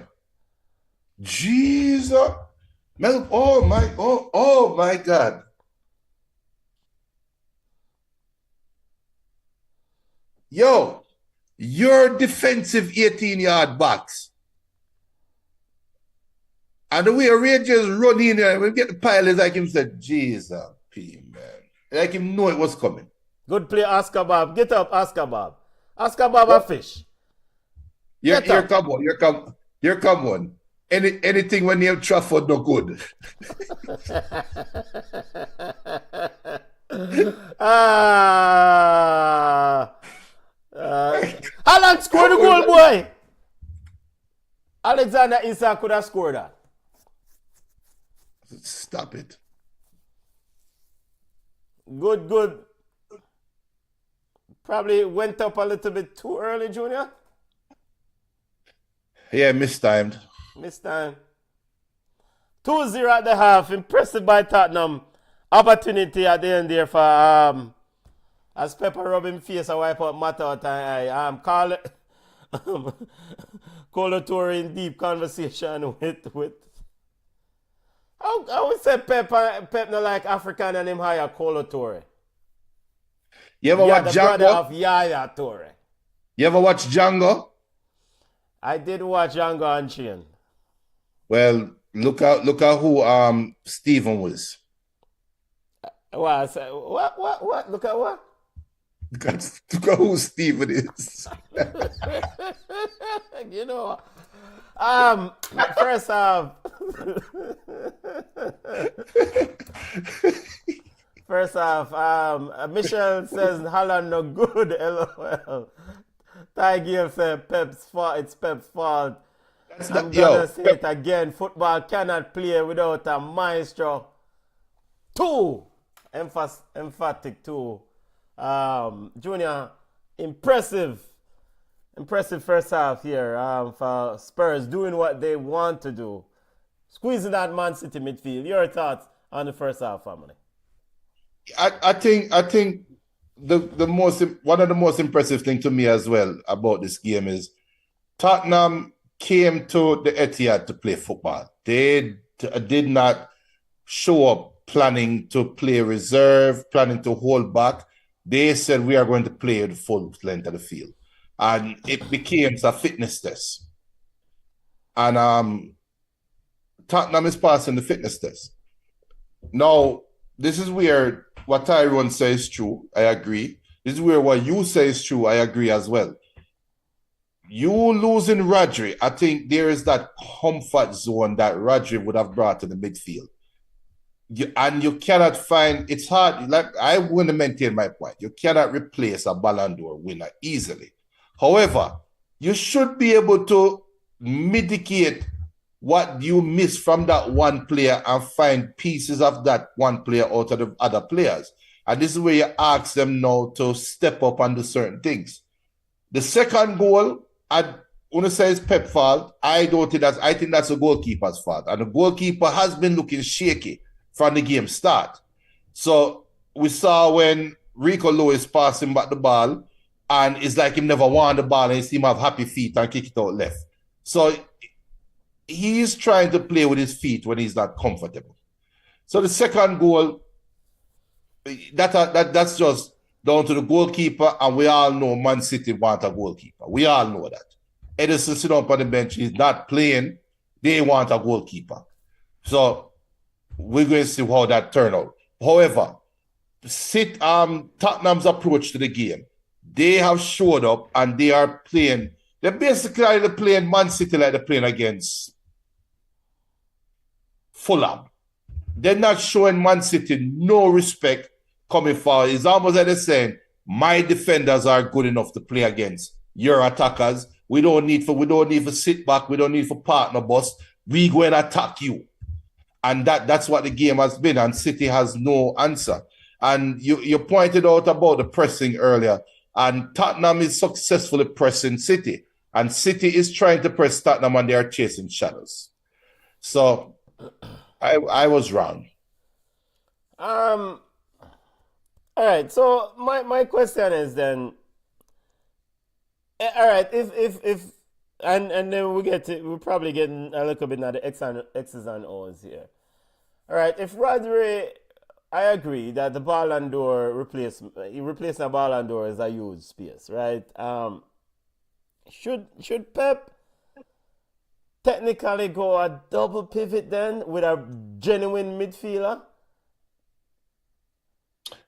Jesus. Man, oh my God. Yo, your defensive 18-yard box. And the way Rangers run in there, we get the pile is like him said, Jesus, P, man. Like him know it was coming. Good play, Oscar Bob. Get up, Oscar Bob. Oscar Bob a fish. Here Get up. come on. Anything when you Trafford no good. Haaland scored the goal, boy. Alexander Isak could have scored that. Stop it. Good. Probably went up a little bit too early, Junior. Yeah, mistimed. Missed time. 2-0 at the half. Impressive by Tottenham. Opportunity at the end there for as Pepper rub him face and wipe out Mata out and Colo Toure in deep conversation with I would say Pep not like African and him hire Colo Toure. You ever watch The brother Django? of Yaya Toure. You ever watch Django? I did watch Django Unchained. Well, look at who Stephen was. What? Look at what? Look at who Stephen is. You know, first off, Michelle says Haaland no good. LOL. Ty Gill said Pep's fault. It's Pep's fault. I'm gonna say it again. Football cannot play without a maestro. Two. Emphatic two. Junior, impressive Impressive first half here for Spurs doing what they want to do. Squeezing that Man City midfield. Your thoughts on the first half, family? I think the most one of the most impressive thing to me as well about this game is Tottenham came to the Etihad to play football. They did not show up planning to play reserve, planning to hold back. They said we are going to play the full length of the field, and it became a fitness test. And Tottenham is passing the fitness test. Now, this is where what Tyrone says is true. I agree. This is where what you say is true. I agree as well. You losing Rodri, I think there is that comfort zone that Rodri would have brought to the midfield. You cannot find, it's hard. Like I want to maintain my point. You cannot replace a Ballon d'Or winner easily. However, you should be able to mitigate what you miss from that one player and find pieces of that one player out of the other players. And this is where you ask them now to step up and do certain things. The second goal, I want to say it's Pep's fault. I think that's the goalkeeper's fault. And the goalkeeper has been looking shaky from the game start. So we saw when Rico Lewis passed him back the ball, and it's like he never won the ball and he seemed to have happy feet and kick it out left. So he's trying to play with his feet when he's not comfortable. So the second goal, that's just down to the goalkeeper, and we all know Man City want a goalkeeper. We all know that. Edison sit up on the bench, he's not playing, they want a goalkeeper. So we're going to see how that turns out. However, Tottenham's approach to the game, they have showed up and they are playing. They're basically playing Man City like they're playing against Fulham. They're not showing Man City no respect coming forward. It's almost like they're saying, my defenders are good enough to play against your attackers. We don't need to sit back. We don't need for partner bus. We go and attack you. And that's what the game has been. And City has no answer. And you pointed out about the pressing earlier. And Tottenham is successfully pressing City. And City is trying to press Tottenham and they are chasing shadows. So I was wrong. All right. So my question is then, all right, if and then we're probably getting a little bit of the X's and O's here. All right, if Rodri, I agree that the Ballon d'Or replacing a Ballon d'Or is a huge space, right? Should Pep technically go a double pivot then with a genuine midfielder?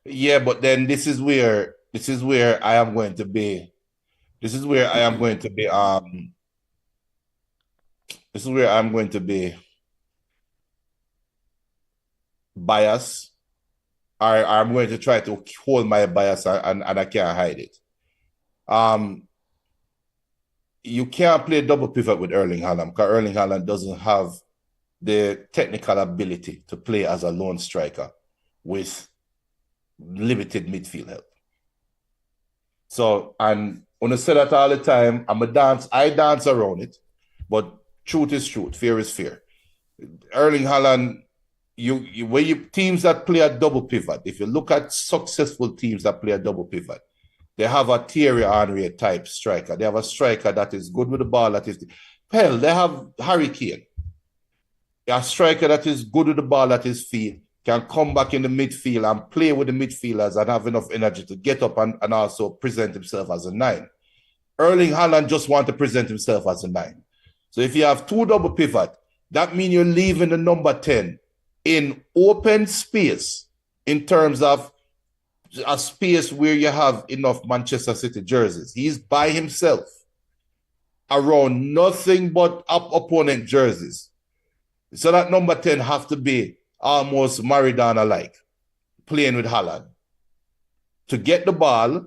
Yeah, but then this is where I am going to be. This is where I'm going to be biased. I'm going to try to hold my bias and I can't hide it. You can't play double pivot with Erling Haaland because Erling Haaland doesn't have the technical ability to play as a lone striker with limited midfield help. So, and when I say that all the time, I dance around it, but truth is truth, fear is fear. Erling Haaland, teams that play a double pivot, if you look at successful teams that play a double pivot, they have a Thierry Henry type striker. They have a striker that is good with the ball. They have Harry Kane, a striker that is good with the ball at his feet, can come back in the midfield and play with the midfielders and have enough energy to get up and also present himself as a 9. Erling Haaland just wants to present himself as a 9. So if you have two double pivot, that means you're leaving the number 10 in open space in terms of a space where you have enough Manchester City jerseys. He's by himself around nothing but opponent jerseys. So that number 10 have to be almost Maradona-like, playing with Haaland. To get the ball,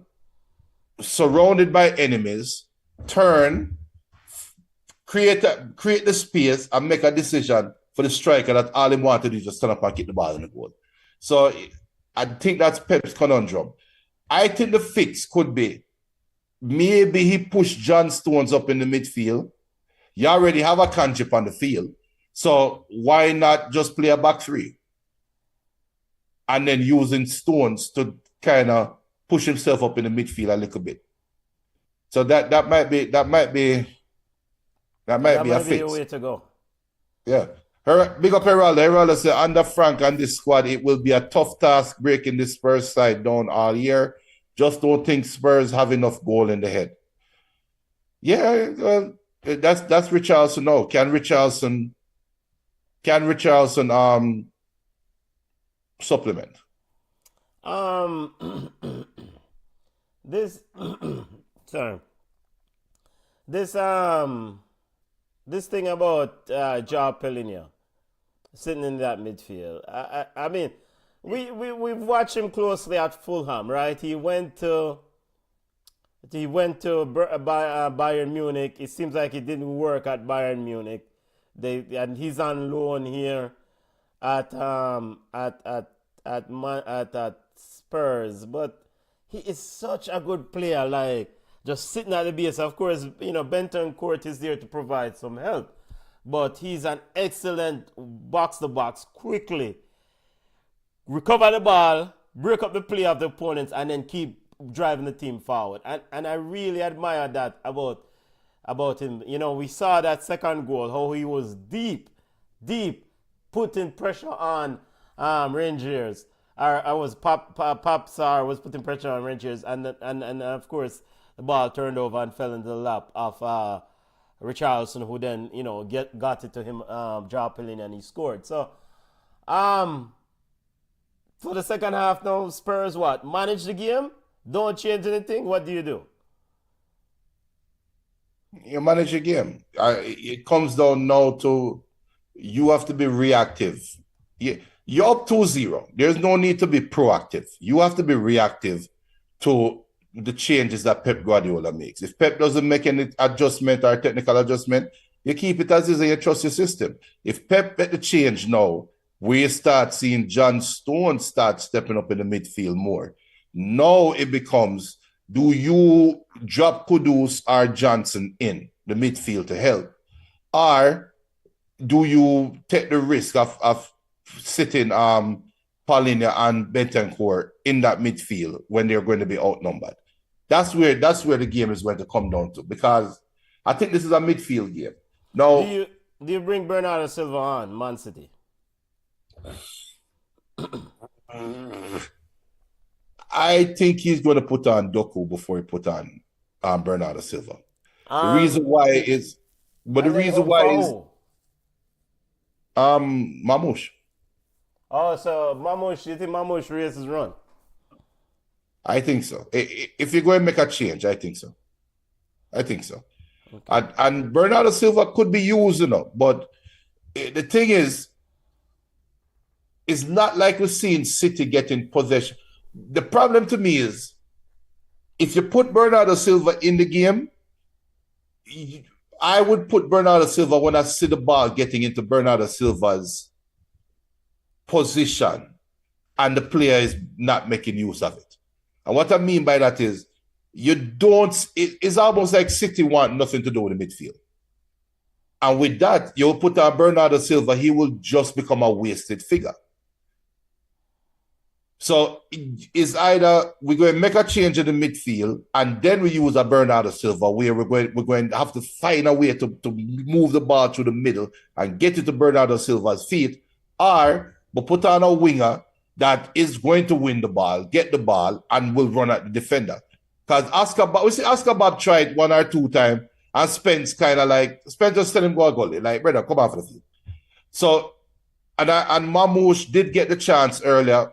surrounded by enemies, turn, create the space and make a decision for the striker that all he wanted to do is just stand up and kick the ball in the goal. So I think that's Pep's conundrum. I think the fix could be maybe he pushed John Stones up in the midfield. You already have a Kanjip on the field. So why not just play a back three? And then using Stones to kind of push himself up in the midfield a little bit. So that might be a fix. The way to go. Yeah. Big up Heraldo. Heraldo said under Frank and this squad, it will be a tough task breaking the Spurs side down all year. Just don't think Spurs have enough goal in the head. Yeah, well, that's Richarlison now. Can Richarlison supplement? This sorry. This thing about Joao Pellegrini sitting in that midfield. I mean, we've watched him closely at Fulham, right? He went to Bayern Munich. It seems like it didn't work at Bayern Munich. And he's on loan here at Spurs, but he is such a good player. Like just sitting at the base. Of course, Benton Court is there to provide some help, but he's an excellent box to box, quickly recover the ball, break up the play of the opponents, and then keep driving the team forward. And I really admire that about him. We saw that second goal, how he was deep, putting pressure on Rangers. I was Popsar was putting pressure on Rangers, and of course the ball turned over and fell into the lap of Richarlison, who then got it to him, Joao Pellegrini, and he scored. So for the second half now, Spurs manage the game, don't change anything. What do you do? You manage a game. It comes down now to you have to be reactive. You're up 2-0. There's no need to be proactive. You have to be reactive to the changes that Pep Guardiola makes. If Pep doesn't make any adjustment or technical adjustment, you keep it as is and you trust your system. If Pep make the change now, we start seeing John Stones start stepping up in the midfield more. Now it becomes, do you drop Kudus or Johnson in the midfield to help? Or do you take the risk of sitting Paulinho and Bentancur in that midfield when they're going to be outnumbered? That's where the game is going to come down to, because I think this is a midfield game. Now, do you bring Bernardo Silva on Man City? I think he's going to put on Doku before he put on Bernardo Silva. The reason why is Mamouche. Oh, so Mamouche, you think Mamouche races his run? I think so. If you're going to make a change, I think so. Okay. And Bernardo Silva could be used, but the thing is, it's not like we're seeing City getting possession. The problem to me is, if you put Bernardo Silva in the game, I would put Bernardo Silva when I see the ball getting into Bernardo Silva's position and the player is not making use of it. And what I mean by that is, it's almost like City want nothing to do with the midfield. And with that, you'll put on Bernardo Silva, he will just become a wasted figure. So it's either we're going to make a change in the midfield and then we use a Bernardo Silva where we're going to have to find a way to move the ball through the middle and get it to Bernardo Silva's feet, or we put on a winger that is going to win the ball, get the ball, and will run at the defender. Because Oscar Bob tried 1 or 2 times, and Spence just tell him go goalie, like, brother, come on for the field. So, and Mamouche did get the chance earlier.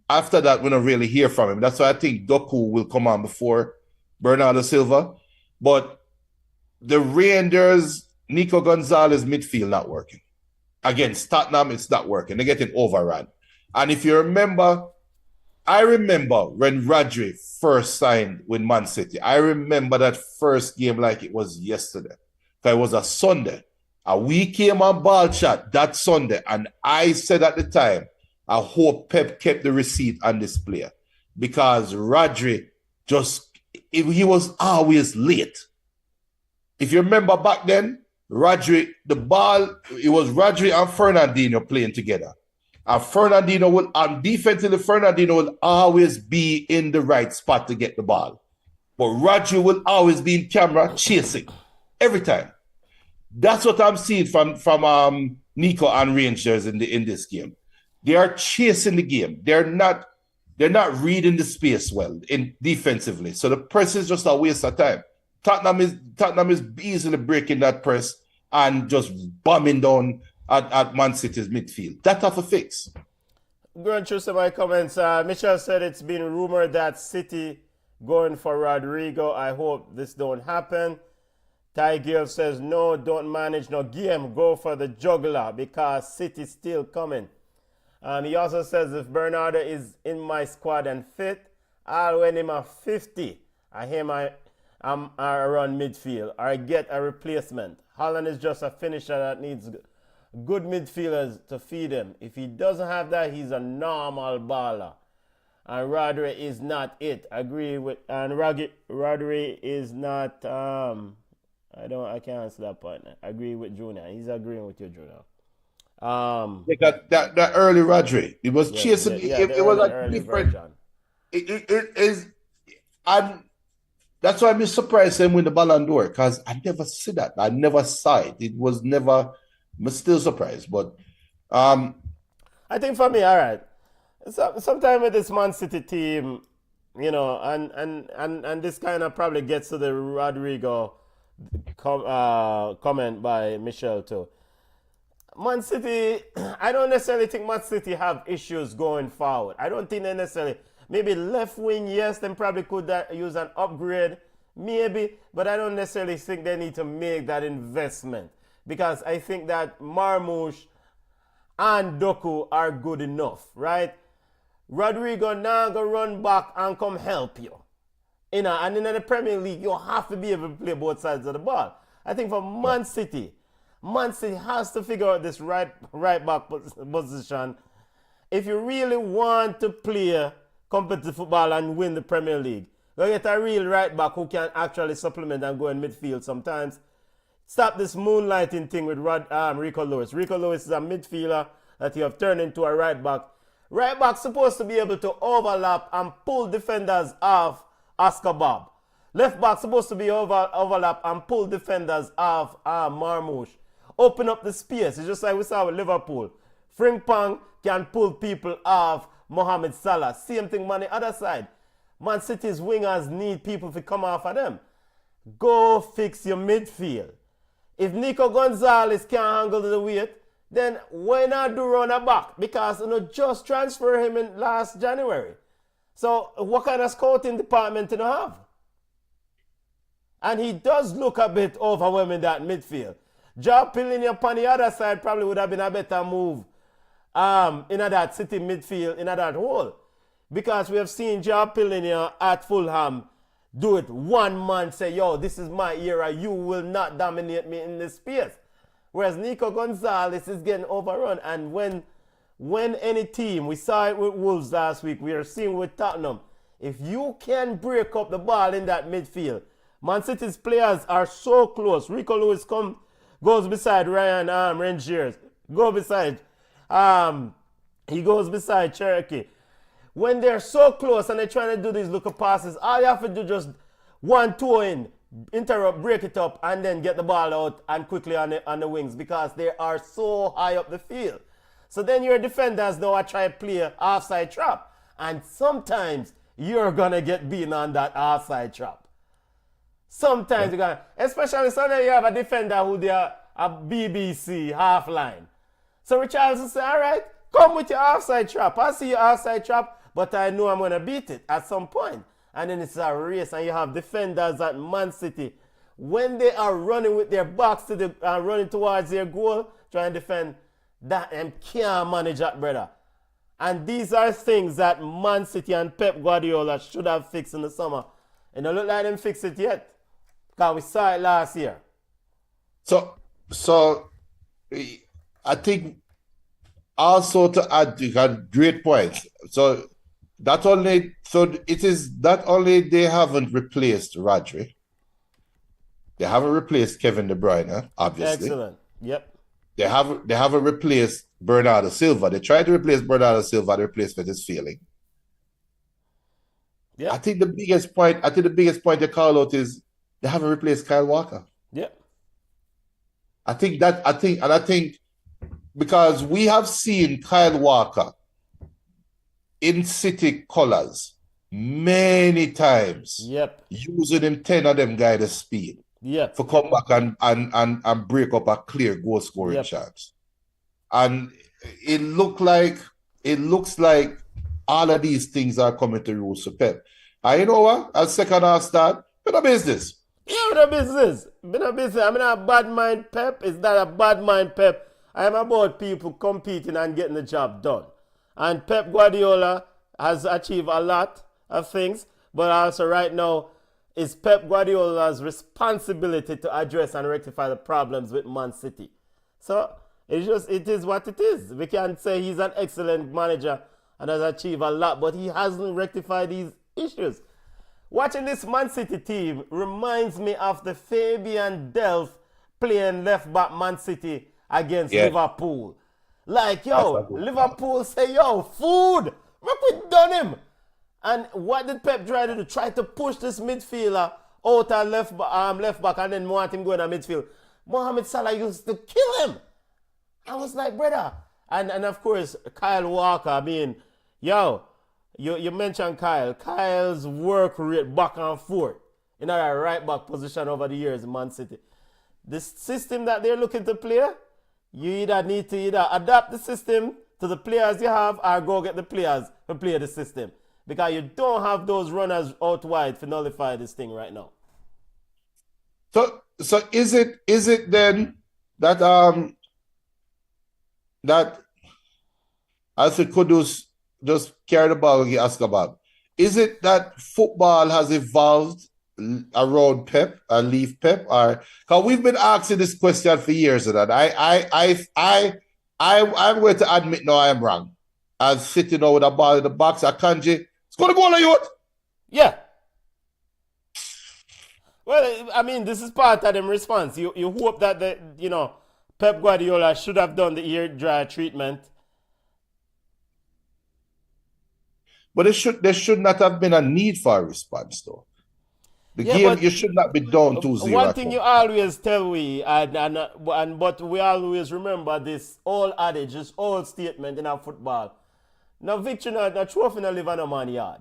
After that, we don't really hear from him. That's why I think Doku will come on before Bernardo Silva. But the Rangers, Nico Gonzalez midfield not working. Against Tottenham, it's not working. They're getting overrun. And if you remember, I remember when Rodri first signed with Man City. I remember that first game like it was yesterday. It was a Sunday. And we came on ball chat that Sunday. And I said at the time, I hope Pep kept the receipt on this player. Because Rodri he was always late. If you remember back then, Rodri, the ball, it was Rodri and Fernandinho playing together. And defensively, Fernandinho will always be in the right spot to get the ball. But Rodri will always be in camera chasing every time. That's what I'm seeing from Nico and Rangers in this game. They are chasing the game. They're not reading the space well defensively. So the press is just a waste of time. Tottenham is easily breaking that press and just bombing down at Man City's midfield. That have a fix. Going through some of my comments, Michelle said it's been rumored that City going for Rodrigo. I hope this don't happen. Ty Gill says, no, don't manage no game. Go for the juggler because City's still coming. He also says, if Bernardo is in my squad and fit, I'll win him a 50. I'm around midfield or get a replacement. Holland is just a finisher that needs good midfielders to feed him. If he doesn't have that, he's a normal baller. And Rodri is not it. Agree with, and Rodri is not, I can't answer that point. Agree with Junior. He's agreeing with you, Junior. They got that early Rodri. It was chasing. It was a different. Version. It is, and that's why I'm surprised him win the Ballon d'Or because I never see that. I never saw it. It was never. I'm still surprised, but I think for me, all right. Sometime with this Man City team, you know, and this kind of probably gets to the Rodrigo comment by Michelle too. Man City, I don't necessarily think Man City have issues going forward. I don't think they necessarily, maybe left wing, yes, they probably could use an upgrade, maybe, but I don't necessarily think they need to make that investment because I think that Marmoush and Doku are good enough, right? Rodrigo now go run back and come help you. You know, and in the Premier League, you have to be able to play both sides of the ball. I think for Man City has to figure out this right back position. If you really want to play competitive football and win the Premier League, go get a real right back who can actually supplement and go in midfield sometimes. Stop this moonlighting thing with Rico Lewis. Rico Lewis is a midfielder that you have turned into a right back. Right back supposed to be able to overlap and pull defenders off Oscar Bob. Left back supposed to be overlap and pull defenders off Marmoush. Open up the space. It's just like we saw with Liverpool. Frimpong can pull people off Mohamed Salah. Same thing on the other side. Man City's wingers need people to come off of them. Go fix your midfield. If Nico Gonzalez can't handle the weight, then why not do run a back? Because just transfer him in last January. So what kind of scouting department do you have? And he does look a bit overwhelming that midfield. Joe Pillinia upon the other side probably would have been a better move in that City midfield, in that hole. Because we have seen Joe Pillinia at Fulham do it. One man say, yo, this is my era. You will not dominate me in this space. Whereas Nico Gonzalez is getting overrun. And when any team, we saw it with Wolves last week, we are seeing with Tottenham, if you can break up the ball in that midfield, Man City's players are so close. Rico Lewis goes beside Ryan Rangers. He goes beside Cherokee. When they're so close and they're trying to do these little passes, all you have to do just 1-2 in, interrupt, break it up, and then get the ball out and quickly on the wings because they are so high up the field. So then your defenders now are trying to play offside trap. And sometimes you're going to get beaten on that offside trap. Sometimes you're going to, especially sometimes you have a defender who they are a BBC half line. So Richarlison say, all right, come with your offside trap. I see your offside trap, but I know I'm going to beat it at some point. And then it's a race, and you have defenders at Man City. When they are running with their backs to running towards their goal, trying to defend, that and can't manage that, brother. And these are things that Man City and Pep Guardiola should have fixed in the summer. And it don't look like them fixed it yet. Because we saw it last year. So I think also to add, you got great points. So it is not only they haven't replaced Rodri, they haven't replaced Kevin De Bruyne, obviously. Excellent. Yep. They haven't replaced Bernardo Silva. They tried to replace Bernardo Silva, the replacement is failing. Yep. I think the biggest point they call out is they haven't replaced Kyle Walker. Yep. I think because we have seen Kyle Walker in City colours many times. Yep. Using him 10 of them guys the speed. Yep. For come back and break up a clear goal scoring chance. And it looks like all of these things are coming to roost for Pep. And you know what? As second half start, bit of business. Yeah, bit of business. I'm not a bad mind Pep. It's not a bad mind Pep. I am about people competing and getting the job done. And Pep Guardiola has achieved a lot of things, but also right now it's Pep Guardiola's responsibility to address and rectify the problems with Man City. So it is what it is. We can say he's an excellent manager and has achieved a lot, but he hasn't rectified these issues. Watching this Man City team reminds me of the Fabian Delph playing left back Man City against Liverpool. Like, yo, Liverpool say, yo, food. Look, we done him. And what did Pep try to do? Try to push this midfielder out and left back and then want him going to midfield. Mohamed Salah used to kill him. I was like, brother. And of course, Kyle Walker, I mean, yo, you mentioned Kyle. Kyle's work rate back and forth in a right back position over the years in Man City. The system that they're looking to play, you either need to adapt the system to the players you have or go get the players to play the system. Because you don't have those runners out wide to nullify this thing right now. So is it then that that as the Kudus just carry the ball and ask about? Is it that football has evolved around Pep and leave Pep? Or because we've been asking this question for years, and I'm going to admit now I am wrong. I'm sitting over with a ball in the box, Akanji. It's going to go on you. Yeah. Well, I mean, this is part of them response. You hope that Pep Guardiola should have done the ear dry treatment. But there should not have been a need for a response, though. The game, you should not be down 2-0. One thing you always tell we, but we always remember this old adage, this old statement in our football. No victory, no trophy, no live on a man yard.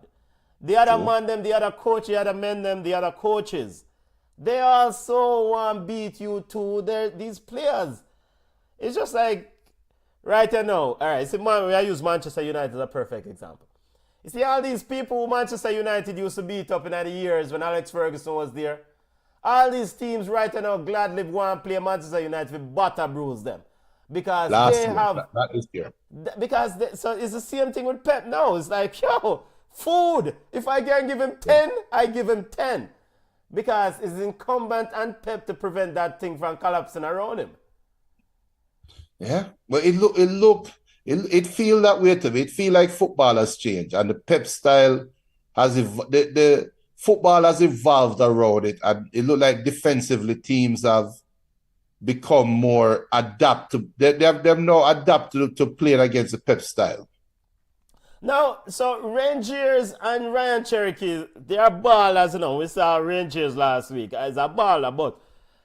The other man them, the other coach, the other men them, the other coaches. They also want to beat you too. These players. It's just like, right now, all right, see, I use Manchester United as a perfect example. You see all these people who Manchester United used to beat up in the years when Alex Ferguson was there. All these teams right now gladly want to play Manchester United with butter bruise them. Because that is here. So it's the same thing with Pep now. It's like, yo, food. If I can give him 10, I give him 10. Because it's incumbent on Pep to prevent that thing from collapsing around him. Yeah, but it feel that way to me. It feel like football has changed and the Pep style has the football has evolved around it, and it look like defensively teams have become more adaptable. They've now adapted to playing against the Pep style. Now, so Rangers and Ryan Cherokee, they are ballers, We saw Rangers last week as a baller, but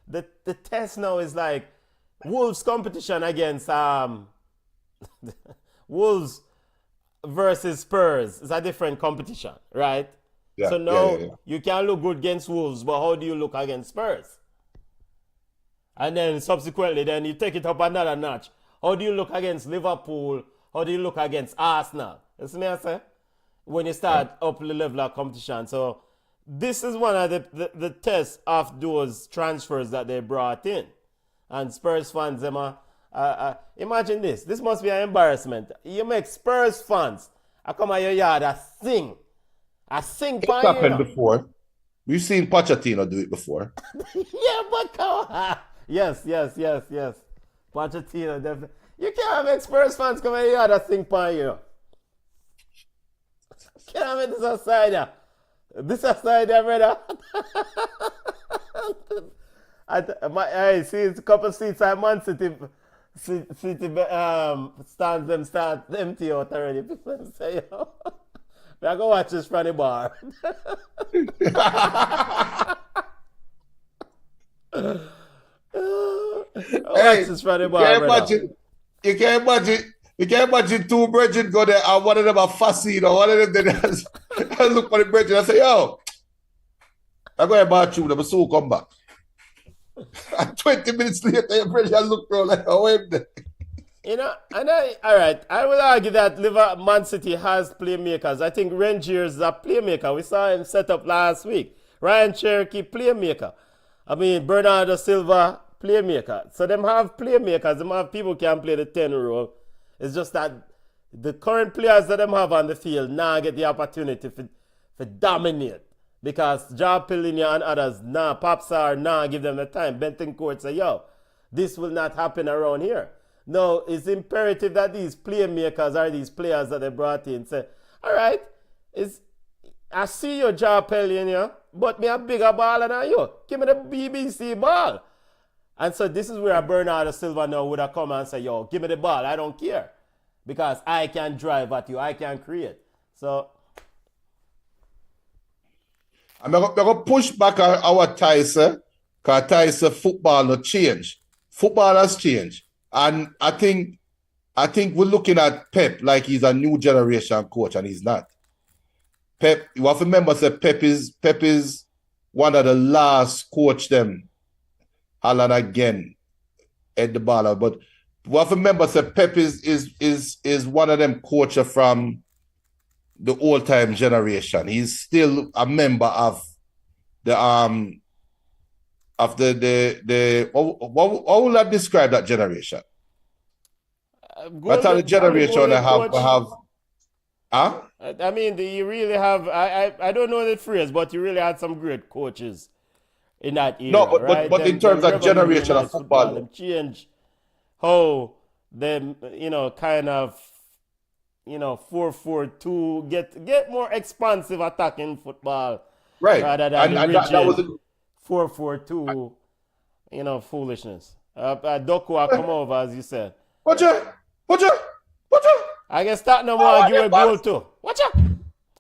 the test now is like Wolves competition against Wolves versus Spurs. It's a different competition, right? Yeah, so now you can look good against Wolves, but how do you look against Spurs? And then subsequently, then you take it up another notch. How do you look against Liverpool? How do you look against Arsenal? You see me I say? When you start up the level of competition. So this is one of the tests of those transfers that they brought in. And Spurs fans, imagine this. This must be an embarrassment. You make Spurs fans, I come at your yard, I sing. It's happened before. We've seen Pochettino do it before. Yeah, but come on. Yes. Pochettino, definitely. You can't make Spurs fans come at your yard, I sing by you. Can't make this aside, yeah. This aside, yeah, brother. I see it's a couple seats at Man City. City stands them start empty out already. People say, yo, I go watch this from the bar. Watch this from the bar, brother. You can't imagine. You can't imagine two brethren go there and one of them are fussy, one of them then has look for the brethren and say, yo, I'm going to bathroom, but soon come back. And 20 minutes later, your brethren look around like, oh, I'm there. You know, all right, I will argue that Man City has playmakers. I think Rangers is a playmaker. We saw him set up last week. Ryan Cherokee, playmaker. I mean, Bernardo Silva, playmaker. So them have playmakers. Them have people who can play the 10 role. It's just that the current players that them have on the field now get the opportunity to dominate. Because Joe Pillinia and others, Popsar, give them the time. Benton Court say, yo, this will not happen around here. No, it's imperative that these playmakers or these players that they brought in say, all right, I see you, Joe Pillinia, but me a bigger baller than you. Give me the BBC ball. And so this is where Bernardo Silva now would have come and say, yo, give me the ball. I don't care. Because I can drive at you. I can create. So I'm going to push back our Tyson, because Tyson football no change. Football has changed. And I think we're looking at Pep like he's a new generation coach, and he's not. Pep, you have to remember that Pep is one of the last coach them. Alan again at the ball. But we have to remember that Pep is one of them coaches from the old time generation. He's still a member of the how will I describe that generation? That's how the generation have I mean, you really have I don't know the phrase, but you really had some great coaches in that era. No, right? but in terms of generation of football, them change how them, kind of 4-4-2 get more expansive attacking football. Right. Rather than and rigid that was 4-4-2, foolishness. Doku will come over, as you said. Watch out! I guess Tottenham want to give a goal too. Watch out!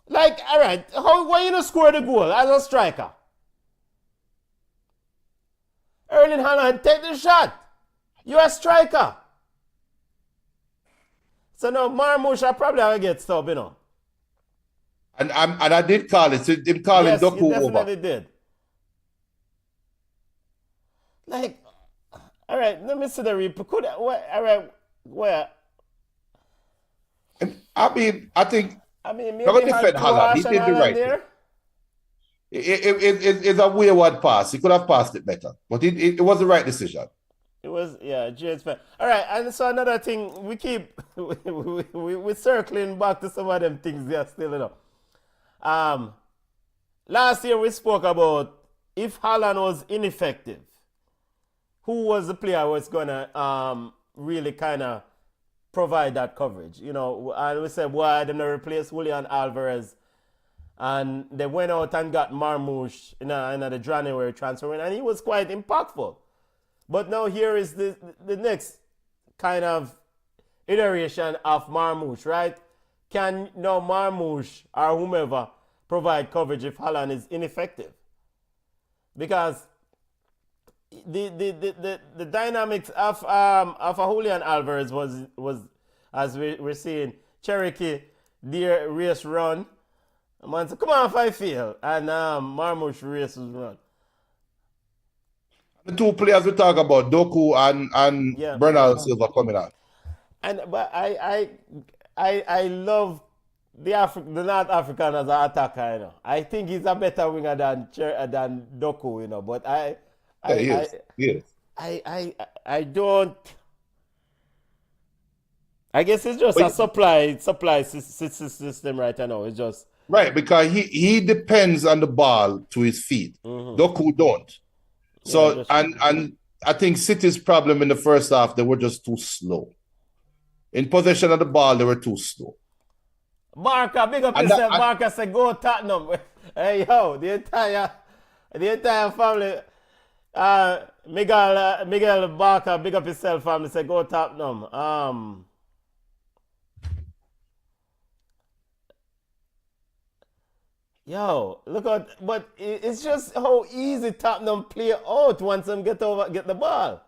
Like, all right, why you not score the goal as a striker? Erling Haaland, take the shot. You're a striker. So now Marmoush I probably have to get stopped, And I did call it. So him calling yes, Doku you definitely over. did. Like, all right, let me see the replay. All right, where? I mean, I think Maybe not gonna defend Haaland. He did the right thing. It's a wayward pass. He could have passed it better, but it was the right decision. It was, yeah, James. All right, and so another thing, we keep we're circling back to some of them things there still, Last year we spoke about if Haaland was ineffective, who was the player who was gonna really kind of provide that coverage, And we said, why didn't they replace Julian Alvarez? And they went out and got Marmoush in the January transfer, and he was quite impactful. But now here is the next kind of iteration of Marmoush, right? Can now Marmoush or whomever provide coverage if Haaland is ineffective? Because the dynamics of a Julian Alvarez was as we're seeing Cherokee, their race run. Man said, come on, if I feel. And Marmoush race was run. The two players we talk about, Doku and Bernardo Silva coming out. But I love the North African as an attacker, I think he's a better winger than Doku, but He is. I don't. I guess it's just a supply system right now. It's just right, because he depends on the ball to his feet. Doku don't. So and I think City's problem in the first half, they were just too slow. In possession of the ball, they were too slow. Barker, big up And yourself. Barker said, go Tottenham. Hey, yo, the entire family. Miguel Barker, big up yourself, family. Said, go Tottenham. Yo, look at, but it's just how easy Tottenham play out once them get the ball.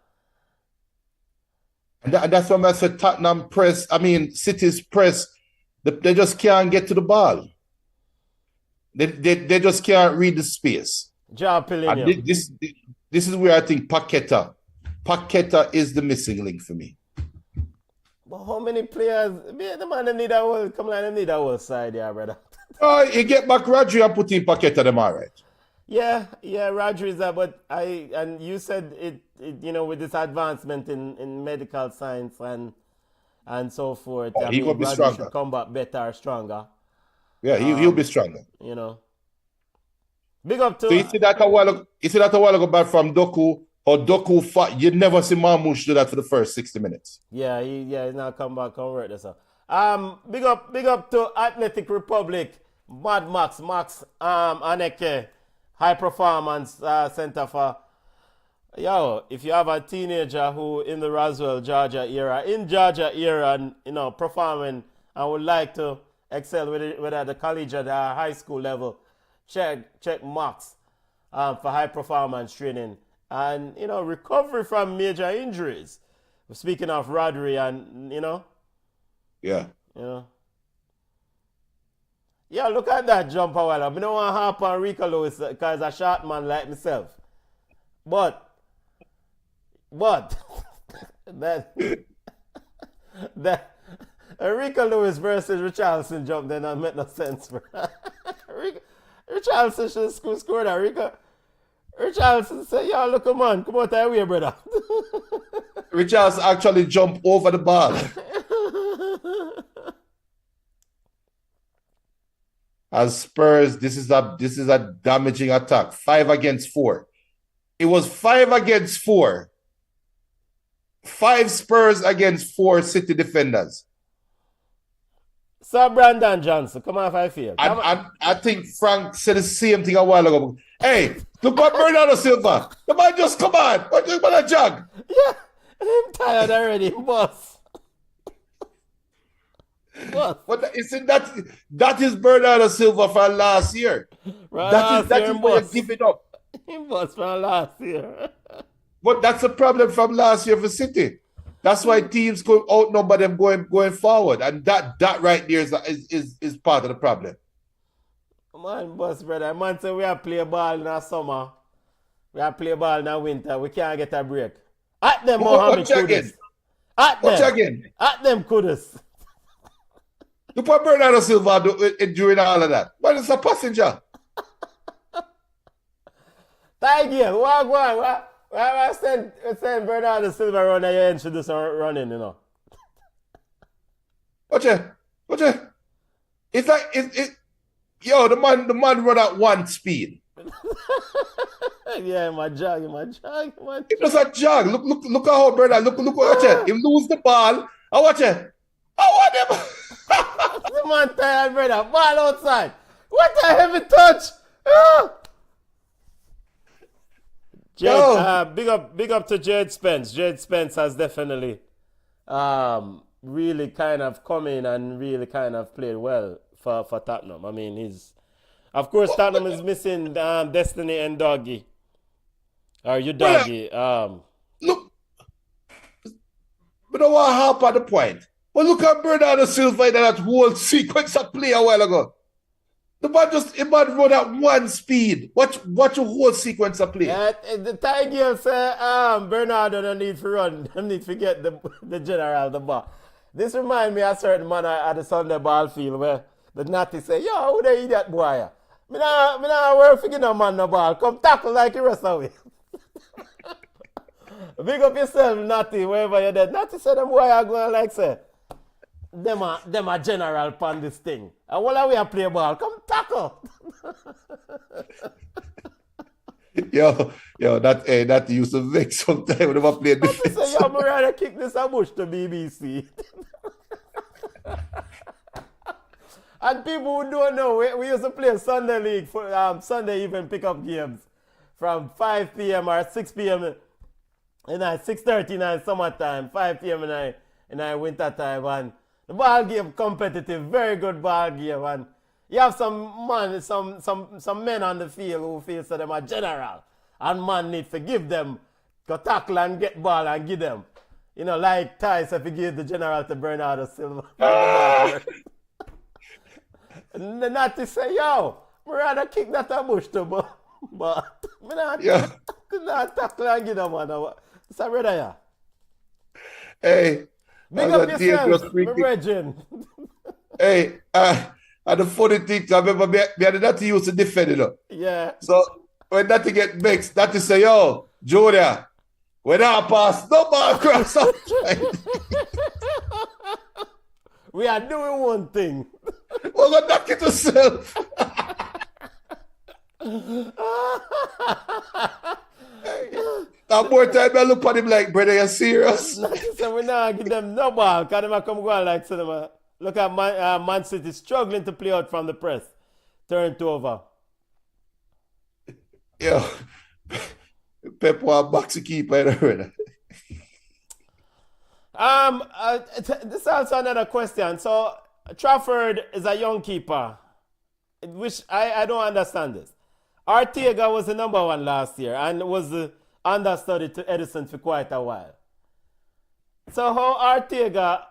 And that's why I said Tottenham press, City's press, they just can't get to the ball. They just can't read the space. And this is where I think Paqueta is the missing link for me. But how many players? The man them need a whole, come on, them need a whole side here, brother. You get back Rodri and put in Paqueta, them all right. Yeah, Rodri is that, but and you said it with this advancement in medical science and so forth. He could be Rodri stronger. should come back better, stronger. Yeah, he'll be stronger. Big up to. So you see that a while ago back from Doku, or Doku fought. You never see Marmoush do that for the first 60 minutes. Yeah, he's now come back and work this out. Big up to Athletic Republic, Mad Max Aneke, high performance center for. Yo, if you have a teenager who in the Roswell, Georgia era, and performing and would like to excel whether at the college or the high school level, check Max for high performance training and recovery from major injuries. Speaking of Rodri and Yeah. Yeah, look at that jump a while. I don't want to harp on Rico Lewis because a short man like myself. But that Rico Lewis versus Richarlison jump then that made no sense, bro. Richarlison should have scored that. Richarlison said, yo, look, come out that way, brother. Richarlison actually jumped over the ball. As Spurs, this is a damaging attack. 5 against 4. It was 5 against 4. 5 Spurs against 4 City defenders. Sir Brandon Johnson, come on, I feel. I think Frank said the same thing a while ago. Hey, look at Bernardo Silva. The man just come on. What you want to jog? Yeah, I'm tired already, boss. But isn't that is Bernardo Silva from last year? That is why you give it up. He was from last year. But that's a problem from last year for City. That's why teams could outnumber them going forward, and that right there is part of the problem. Man, boss, brother. Man, say we have play ball in the summer. We have play ball in the winter. We can't get a break. At them, Mohammed Kudus. At them, Kudus. You put Bernardo Silva during all of that. But it's a passenger. Thank you. What? I send Bernardo Silva run and you introduce running, Watch it. It's like yo, the man run at 1 speed. Yeah, my jog. It was a jog. Look at how Bernardo. Look watch it. He lose the ball. Watch it. What him? The man tired, brother. Ball outside. What a heavy touch. Big up to Jade Spence. Jade Spence has definitely really kind of come in and really kind of played well for Tottenham. I mean, of course Tottenham is missing Destiny and Doggy. Or you Doggy. Look, we don't want to harp on the point. But look at Bernardo Silva in that whole sequence of play a while ago. The man run at 1 speed. Watch a whole sequence of play. The Tiger say, Bernardo don't need to run. Don't need to get the general the ball. This reminds me of a certain man at the Sunday ball field where the Natty say, yo, who the idiot boy? Me nah worry for no man no ball. Come tackle like you rest away. Big up yourself, Natty, wherever you're dead. Natty said them boy are going like say. Them a general pan this thing. And while we play ball, come tackle. yo, that used to vex sometimes when I play defense. So yo, me rather kick this a bush to BBC. And people who don't know, we used to play Sunday League for Sunday even pickup games from 5 p.m. or 6 p.m. in 6:30 in summertime, 5 p.m. in winter time, and the ball game competitive, very good ball game, and you have some men on the field who feel so them are general, and man need to give them go tackle and get ball and give them. You know, like Tyson, if you give the general to Bernardo Silva. Not to say, yo, we rather kick that a bush too, but me not tackle and give them one. It's a brother, yeah. Hey, big up yourself, my brethren. Hey, and the funny thing, I remember me had that used to defend it up. Yeah. So when that get vexed, that is say, yo, Junior, when I pass, no ball across outside. We are doing one thing. We're going to knock it yourself. Now more time I look at him like, brother, you serious? So we not give them no ball, because they come go on like cinema. Look at Man City struggling to play out from the press. Turned over. Yo, Pep want box keeper. This is also another question. So Trafford is a young keeper, which I don't understand this. Ortega was the number one last year and was the understudy to Edison for quite a while. So how Ortega,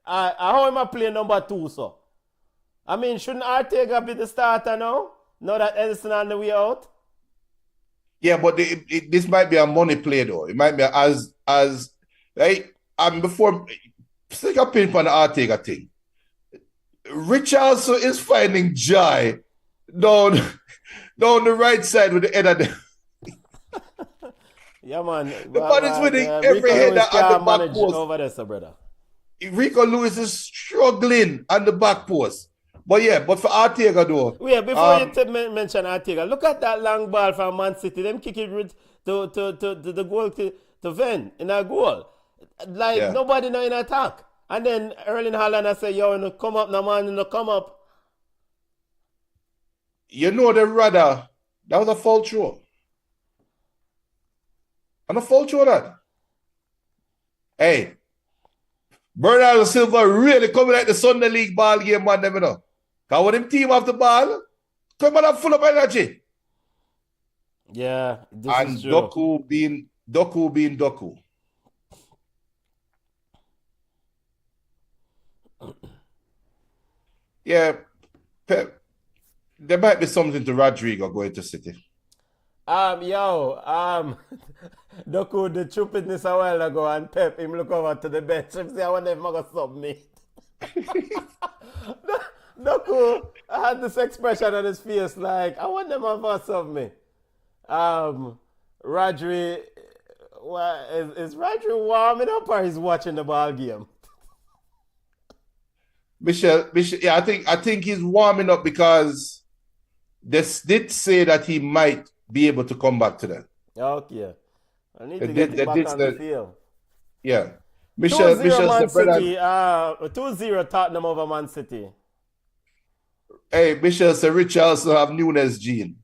how am I playing number two, so? I mean, shouldn't Ortega be the starter now? Now that Edison on the way out? Yeah, but this might be a money play though. It might be as right. And before, stick a pin on the Ortega thing. Richardson is finding joy down the right side with the head of the. Yeah, man. The man is winning every header at the back post. Over there, so brother. Rico Lewis is struggling on the back post. But yeah, but for Ortega though. Yeah, before you mention Ortega, look at that long ball from Man City. Them kick it to the goal to Ven in a goal. Like nobody now in attack. And then Erling Haaland I say, yo, no come up, no man, no come up. You know the rather that was a foul throw. And a foul throw that. Hey, Bernardo Silva really coming like the Sunday League ball game, man, them, you know. Because when him team off the ball, come on, full of energy. Yeah, this and is true. Doku being Doku. Yeah, Pep, there might be something to Rodrigo going to City. Doku the stupidness a while ago and Pep him look over to the bench and say I wonder if I'm gonna sub me. Doku had this expression on his face like I wonder if I'm gonna sub me. Rodri, is Rodri warming up or is watching the ball game? Michelle, yeah, I think he's warming up because they did say that he might be able to come back to them. Okay. I need to get him back on the field. Yeah. Michelle Man said, City, 2-0 Tottenham over Man City. Hey, Michelle said Rich also have Nunes gene.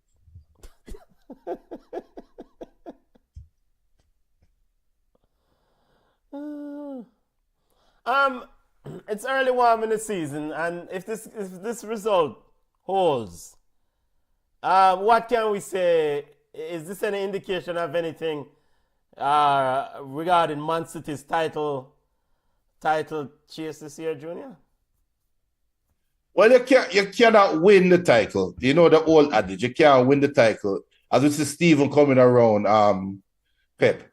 It's early warm in the season, and if this result holds, what can we say? Is this any indication of anything regarding Man City's title chase this year, Junior? Well, you cannot win the title. You know the old adage, you can't win the title. As we see Stephen coming around, Pep,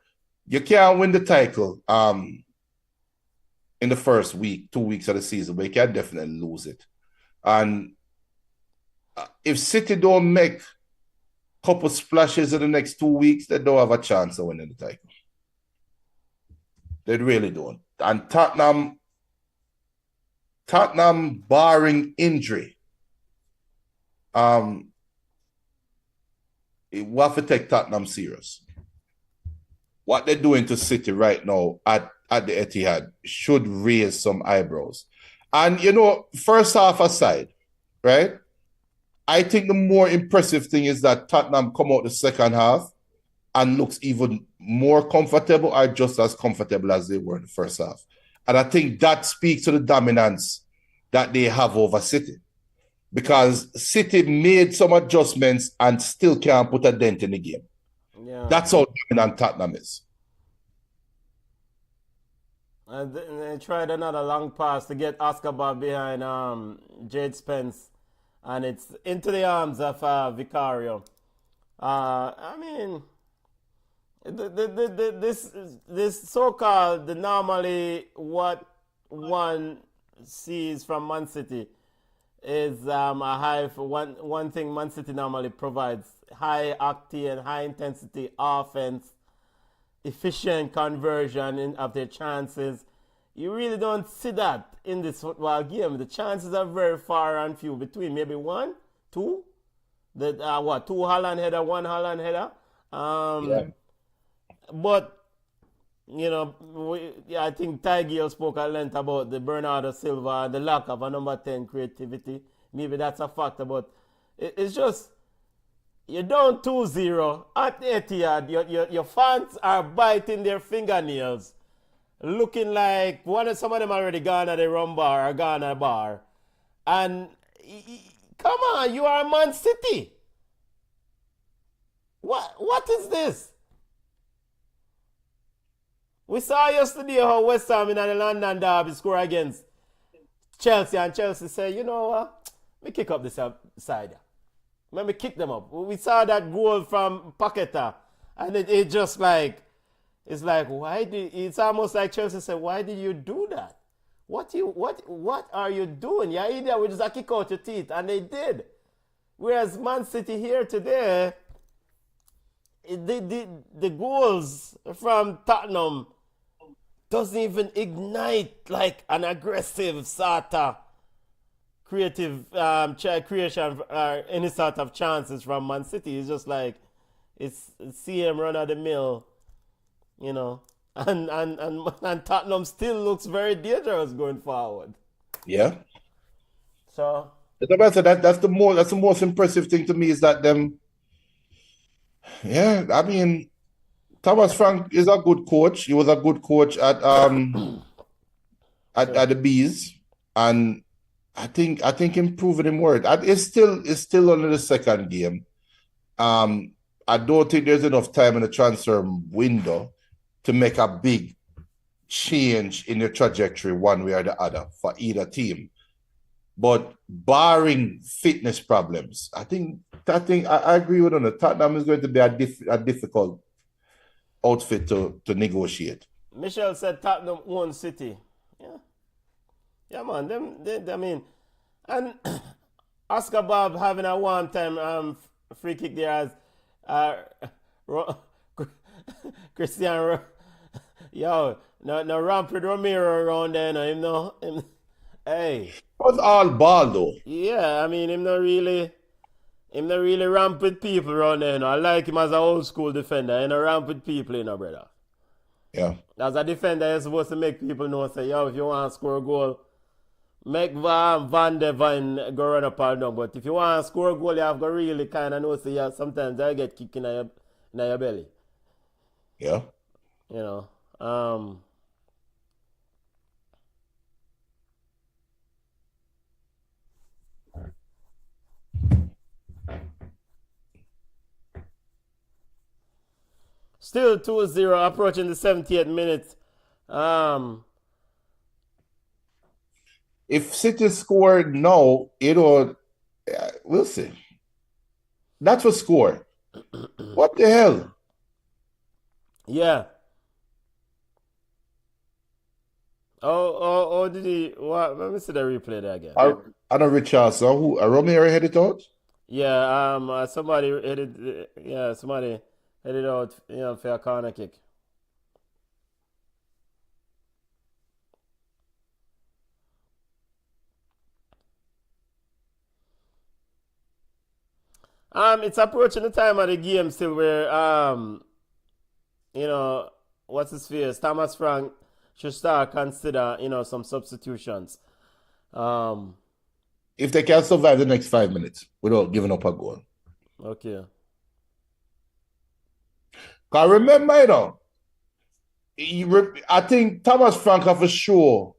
you can't win the title in the first week, 2 weeks of the season, but you can definitely lose it. And if City don't make a couple splashes in the next 2 weeks, they don't have a chance of winning the title. They really don't. And Tottenham barring injury, it will have to take Tottenham serious. What they're doing to City right now at the Etihad should raise some eyebrows. And, you know, first half aside, right? I think the more impressive thing is that Tottenham come out the second half and looks even more comfortable or just as comfortable as they were in the first half. And I think that speaks to the dominance that they have over City. Because City made some adjustments and still can't put a dent in the game. Yeah. That's how dominant Tottenham is. And they tried another long pass to get Oscar Bob behind Jade Spence. And it's into the arms of Vicario. I mean, this so-called normally what one sees from Man City is a high for one thing Man City normally provides: high octane, high intensity offense, efficient conversion of their chances. You really don't see that in this football game. The chances are very far and few between. Maybe one, two. Two Holland header, one Holland header. Yeah. But I think Ty Gill spoke at length about the Bernardo Silva and the lack of a number 10 creativity. Maybe that's a factor, but it's just you're down 2-0 at Etihad. Your fans are biting their fingernails, looking like some of them already gone at the rum bar or gone at a bar. And come on, you are Man City. What is this? We saw yesterday how West Ham in the London derby score against Chelsea, and Chelsea say, you know what? Me kick up this side. Let me kick them up. We saw that goal from Paqueta, and it just like, it's like, it's almost like Chelsea said, why did you do that? What are you doing? Yeah, either we just kick out your teeth, and they did. Whereas Man City here today, the goals from Tottenham doesn't even ignite like an aggressive sort of creative creation any sort of chances from Man City. It's just like it's CM run of the mill, you know, and Tottenham still looks very dangerous going forward. Yeah. So that's the most impressive thing to me is that them. Yeah, I mean, Thomas Frank is a good coach. He was a good coach at the Bees, and I think improving him word. It's still only the second game. I don't think there's enough time in the transfer window to make a big change in the trajectory one way or the other for either team. But barring fitness problems, I agree with him. Tottenham is going to be a difficult outfit to negotiate. Michelle said Tottenham won City. Yeah, man. I mean, and Oscar Bob having a one-time free kick there as Cristiano. Yo, no rampant Romero around there. No, him, hey. It was all ball though. Yeah, I mean, him not really ramp with people around there. I like him as an old school defender. He not ramp with people, brother. Yeah. As a defender, you're supposed to make people know, say, yo, if you want to score a goal, make Van de Ven go run up and down. But if you want to score a goal, you have to really kind of know, say, yeah, sometimes I get kicked in your belly. Yeah. You know. Still 2-0, approaching the 70th minute. If City scored no, we'll see. That's a score. What the hell? Yeah. Oh, did he? What? Let me see the replay there again. I know Richardson. Who? Romero headed out? Yeah. Somebody headed. Somebody headed out. For a corner kick. It's approaching the time of the game still where what's his face? Thomas Frank should start consider, some substitutions. If they can survive the next 5 minutes without giving up a goal. Okay. Because remember, I think Thomas Frank have a show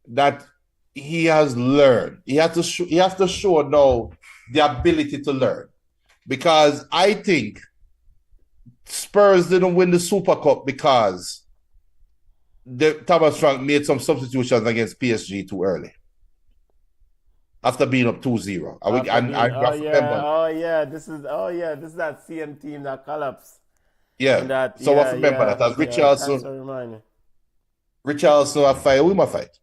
that he has learned. He has to show now the ability to learn. Because I think Spurs didn't win the Super Cup because Thomas Frank made some substitutions against PSG too early. After being up 2-0. This is that CM team that collapsed. Yeah. That, so I remember that as Richarlison a fight, we might fight.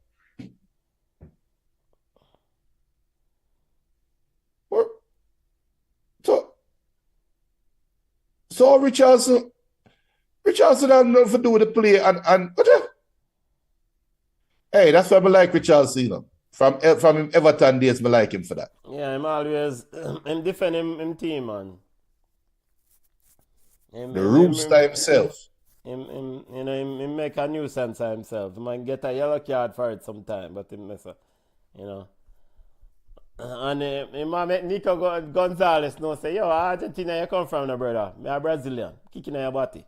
So Richarlison had nothing to do with the play and hey, that's why I like Richarlison, From him Everton days, I like him for that. Yeah, I'm always him defend him team, man. The Rooster himself. Him make a nuisance of himself. He might get a yellow card for it sometime, but him mess up, And he might make Nico Gonzalez say, yo, Argentina you come from, no, brother. Me a Brazilian. Kicking in your body.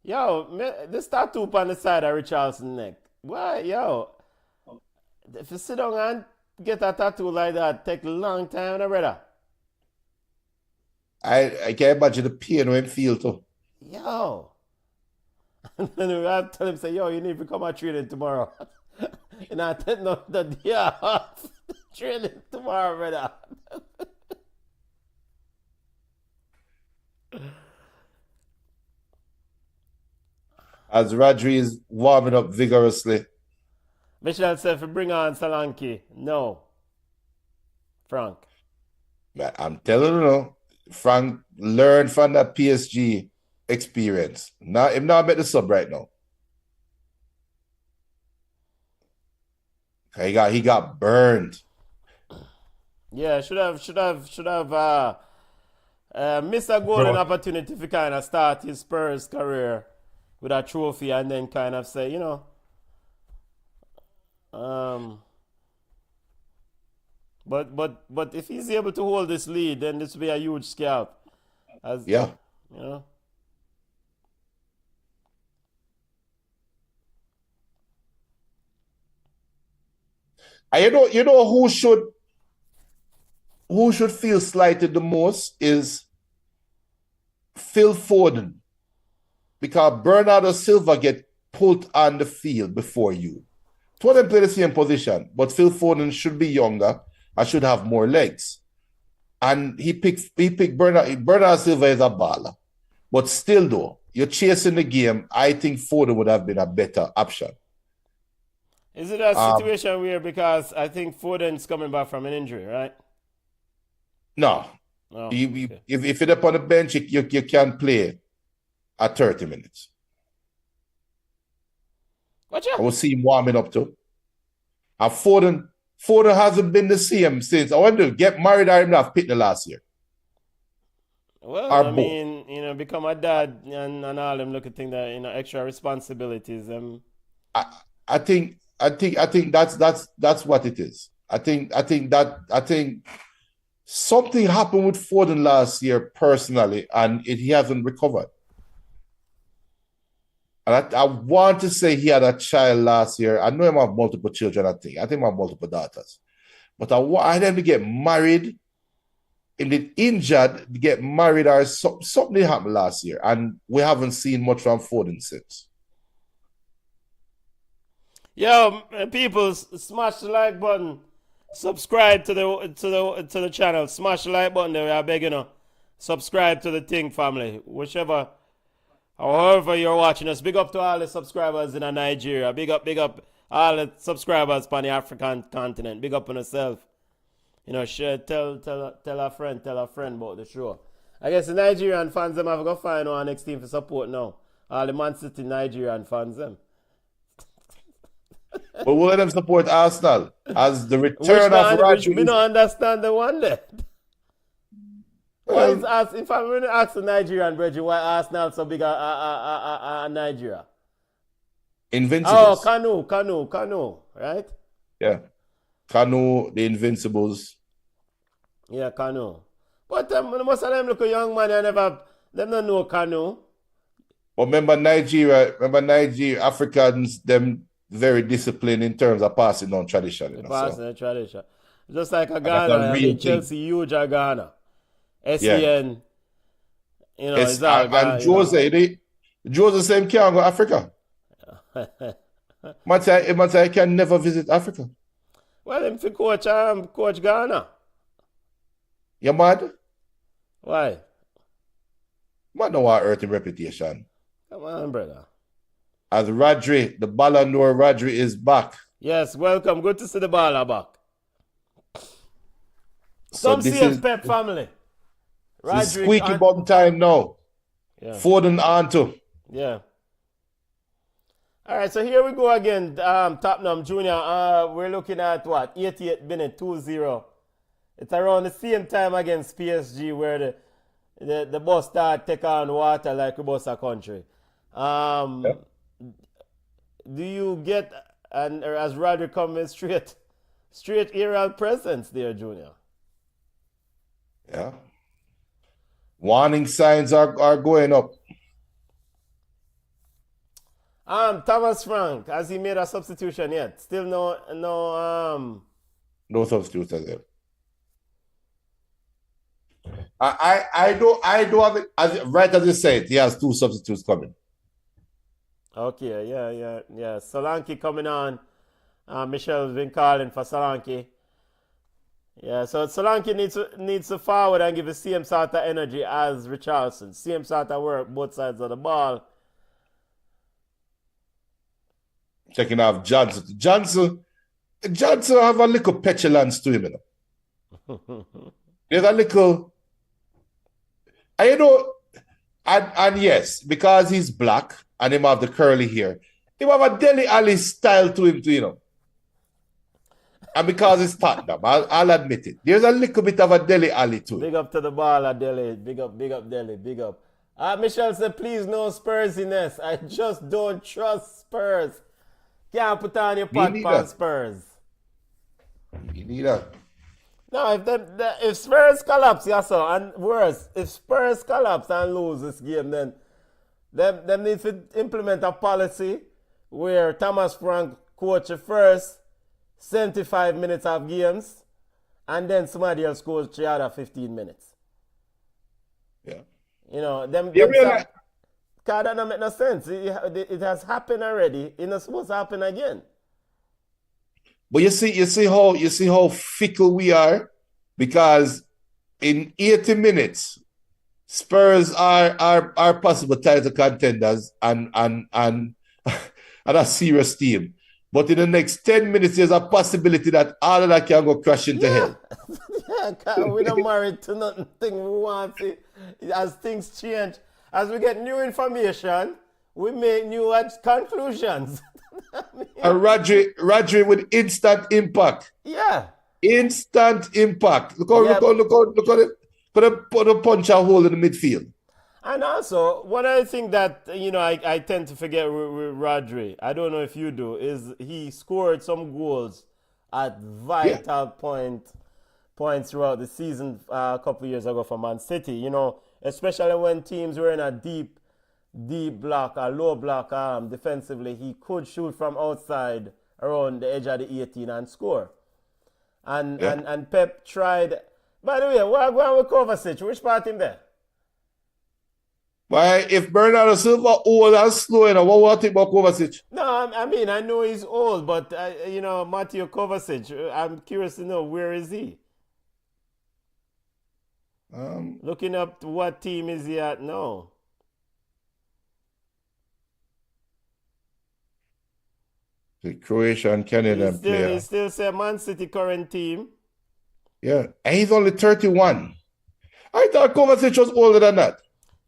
Yo, this tattoo on the side of Richarlison's neck. Why, yo? If you sit down and get a tattoo like that, take a long time, no, brother. I can't imagine the pain when feel too. Yo. And then we have to tell him, say, yo, you need to come out training tomorrow. And I take no the day off. Training tomorrow, brother. As Rodri is warming up vigorously. Michelle said, if you bring on Solanke, no. Frank. Man, I'm telling you, Frank learned from that PSG experience. Now, him not make the sub right now. He got burned. Yeah, should have missed a golden opportunity to kind of start his Spurs career with a trophy and then kind of say, but if he's able to hold this lead, then this will be a huge scalp. Yeah. And who should feel slighted the most is Phil Foden. Because Bernardo Silva get put on the field before you. Two of them play the same position, but Phil Foden should be younger and should have more legs. And he picked Bernardo Silva is a baller. But still though, you're chasing the game, I think Foden would have been a better option. Is it a situation where, because I think Foden's coming back from an injury, right? No. Okay. If you're up on the bench, you can play at 30 minutes. Gotcha. I will see him warming up too. And Foden hasn't been the same since. I wonder to get married or him have picked the last year. Well, become a dad and all them look at things that extra responsibilities. I think that's what it is. I think something happened with Foden last year personally, and he hasn't recovered. And I want to say he had a child last year. I know him have multiple children, I think. I think he have multiple daughters. But I want them to get married, and get injured, to get married, or something happened last year. And we haven't seen much from Foden since. Yo, people, smash the like button. Subscribe to the channel. Smash the like button there. We are begging subscribe to the thing, family. However you're watching us, big up to all the subscribers in Nigeria. Big up all the subscribers on the African continent. Big up on yourself. Share, tell a friend about the show. I guess the Nigerian fans them have to go find our next team for support now. All the Man City Nigerian fans them. But we'll let them support Arsenal as the return of Rodri. We don't understand the one there. Why is if I'm going to ask the Nigerian brethren, why Arsenal so big Nigeria? Invincibles. Oh, Canoe, right? Yeah. Kanu, the Invincibles. Yeah, Canoe. But most of them look a young man, them don't know Canoe. But remember Nigeria, Africans, them very disciplined in terms of passing on tradition. You know, Passing the tradition. Just like a and that's a Ghana, I real mean, thing. Chelsea huge at Ghana. Yeah. SEN, you know, It's, it's all and Ghana. Jose same can't go Africa. Matai can never visit Africa. Well, him for coach Ghana. You mad? Why? Man don't want to hurt him reputation. Come on, brother. As Rodri, the Ballon d'Or Rodri is back. Yes, welcome. Good to see the baller back. So Come this see is us, Pep family. the squeaky bum time now. Yeah. Foden on to. Yeah. All right, so here we go again. Tottenham Junior. We're looking at what? 88 minute 2-0. It's around the same time against PSG where the bus start take on water like a bus a country. Yeah. Do you get, and as Rodri coming straight aerial presence there, Junior? Yeah. Warning signs are going up. Thomas Frank, has he made a substitution yet? Still no. No substitutes are there. I do have it right as you said. He has 2 substitutes coming. Okay, yeah. Solanke coming on. Michel's been calling for Solanke. Yeah, so Solanke needs to forward and give the same sort of energy as Richarlison. Same sort of work, both sides of the ball. Checking off Johnson. Johnson have a little petulance to him, you know. There's a little, and yes, because he's black and him have the curly hair, he have a Dele Alli style to him too, you know. And because it's Tottenham, I'll admit it. There's a little bit of a Dele Alli to it. Big up to the baller, Dele. Big up, Dele. Big up. Michelle said, please no Spursiness. I just don't trust Spurs. Can't put on your pot on Spurs. You need that. No, if Spurs collapse, and worse, if Spurs collapse and lose this game, then them need to implement a policy where Thomas Frank coach the first 75 minutes of games, and then somebody else coach the other 15 minutes. Yeah. You know, them really? that don't make no sense. It has happened already. It's not supposed to happen again. But you see how fickle we are, because in 80 minutes, Spurs are possible title contenders and a serious team. But in the next 10 minutes, there's a possibility that all of that can go crash into hell. Yeah, we don't married to nothing we want to. As things change, as we get new information, we make new conclusions. And Rodri with instant impact. Yeah. Instant impact. Look how the punch a hole in the midfield. And also, one other thing that I tend to forget with Rodri, I don't know if you do, is he scored some goals at vital points throughout the season a couple of years ago for Man City. You know, especially when teams were in a deep block, a low block defensively, he could shoot from outside around the edge of the 18 and score. And Pep tried. By the way, what going with Kovacic? Which part him there? Why, if Bernardo Silva old and slow, what do you think about Kovacic? No, I know he's old, but Mateo Kovacic, I'm curious to know, where is he? Looking up what team is he at now? The Croatian Canadian player. He still say Man City current team. Yeah, and he's only 31. I thought Kovacic was older than that.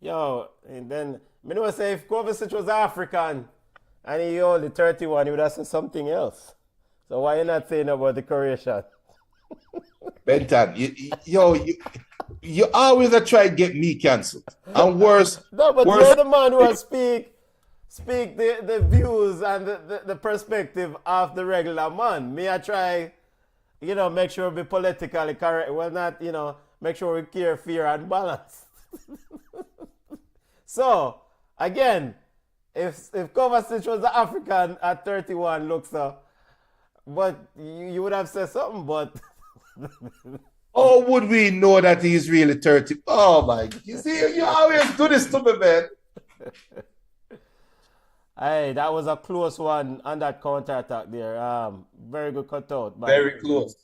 Yo, and then I know say if Kovacic was African and he only 31, he would have said something else. So why you not saying about the Croatian? Benton, You always try to get me cancelled. And worse. No, but worse, you're the man who will speak the views and the perspective of the regular man. Me, I try, make sure we be politically correct. Well, not, make sure we care, fear, and balance. So, again, if Kovacic was the African at 31 looks so, but you would have said something, but... How would we know that he's really 30? Oh, my God. You see, you always do this to me, man. Hey, that was a close one on that counter attack there. Very good cutout. Very close.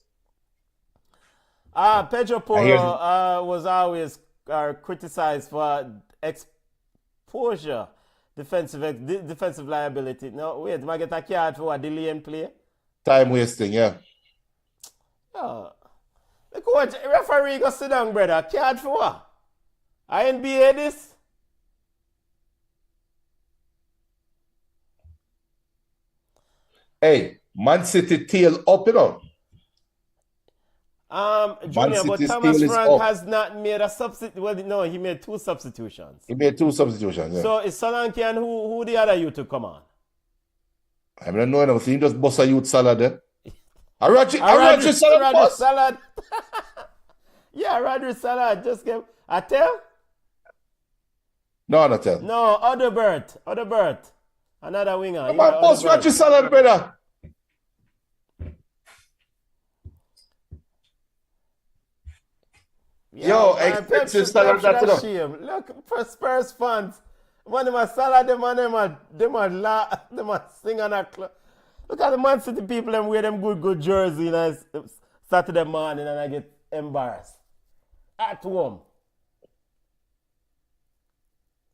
Pedro Porro was always criticized for exposure, defensive liability. No, wait, am I get a card for a delaying play? Time wasting, yeah. The coach, referee go sit down, brother. Card for what? NBA this? Hey, Man City tail up, Junior, but Thomas Frank has not made a substitution. Well, no, he made 2 substitutions. He made 2 substitutions, yeah. So is Solanke and who the other you to come on? I don't know anything. He just bust a youth salad then. Rodri Salad. Yeah, Rodri Salad just came. Atel? No, not tell. No, Odebert. Another winger. Come on, boss Rodri Salad, brother. Yeah, yo, expensive salad that's shame. Look, for Spurs fans, when them a salad, them a sing on a club. Look at the Man City people, them wear them good jersey Saturday morning and I get embarrassed. At home.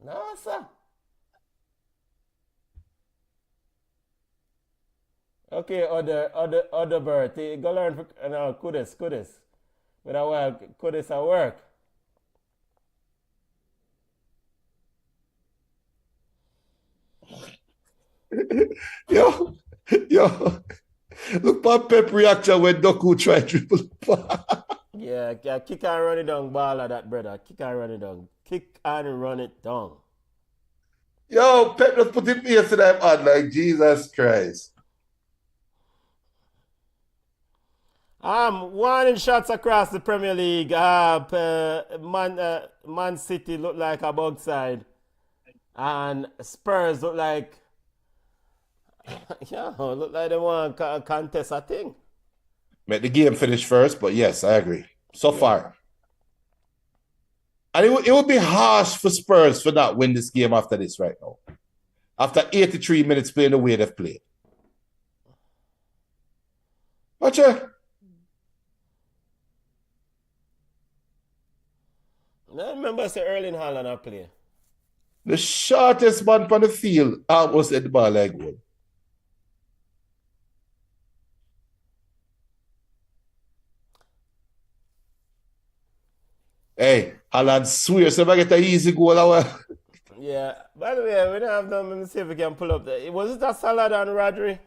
No, sir. Okay, other bird. Go learn for Kudus. With a while, Kudus at work. Yo. Look at Pep reaction when Doku try triple. Yeah, kick and run it down, ball of that, brother. Kick and run it down. Kick and run it down. Yo, Pep just put it yesterday on like Jesus Christ. Warning shots across the Premier League. Man City look like a bug side. And Spurs look like look like they want to contest a thing. Make the game finish first, but yes, I agree. So far. And it would be harsh for Spurs for not win this game after this right now. After 83 minutes playing the way they've played. Watch it. I remember say Erling Haaland I play. The shortest man on the field almost hit the ball like one. Hey, Haaland swears if I get an easy goal. Yeah. By the way, we don't have them. Let me see if we can pull up was it a salad on Rodri?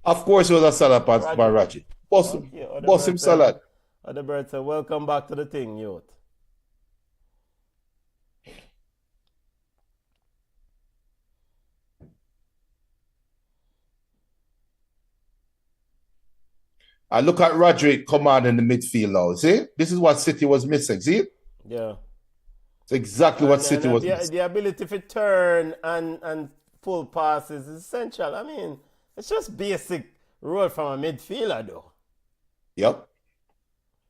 Of course it was a salad by Rodri. Boss him salad. Other bird said, welcome back to the thing, youth. I look at Rodri command in the midfield now. See? This is what City was missing. See? Yeah. It's exactly what City was missing. The ability to turn and pull passes is essential. I mean, it's just basic role from a midfielder, though. Yep.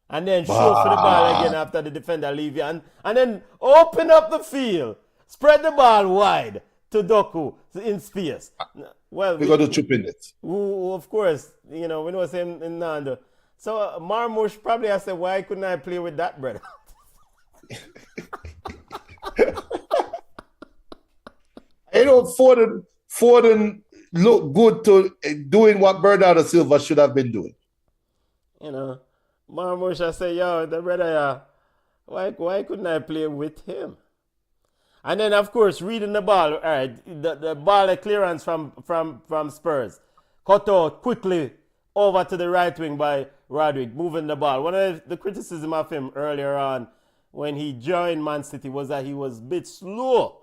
And then shoot for the ball again after the defender leave you. And then open up the field. Spread the ball wide to Doku in space. Well, we got to chip in it. Of course, we know him in Nando. So Marmoush probably has said, why couldn't I play with that, brother? Foden look good to doing what Bernardo Silva should have been doing. Marmoush I say, yo, the brother, why couldn't I play with him? And then, of course, reading the ball, all right, the ball clearance from Spurs. Cut out quickly over to the right wing by Rodrigue, moving the ball. One of the criticism of him earlier on when he joined Man City was that he was a bit slow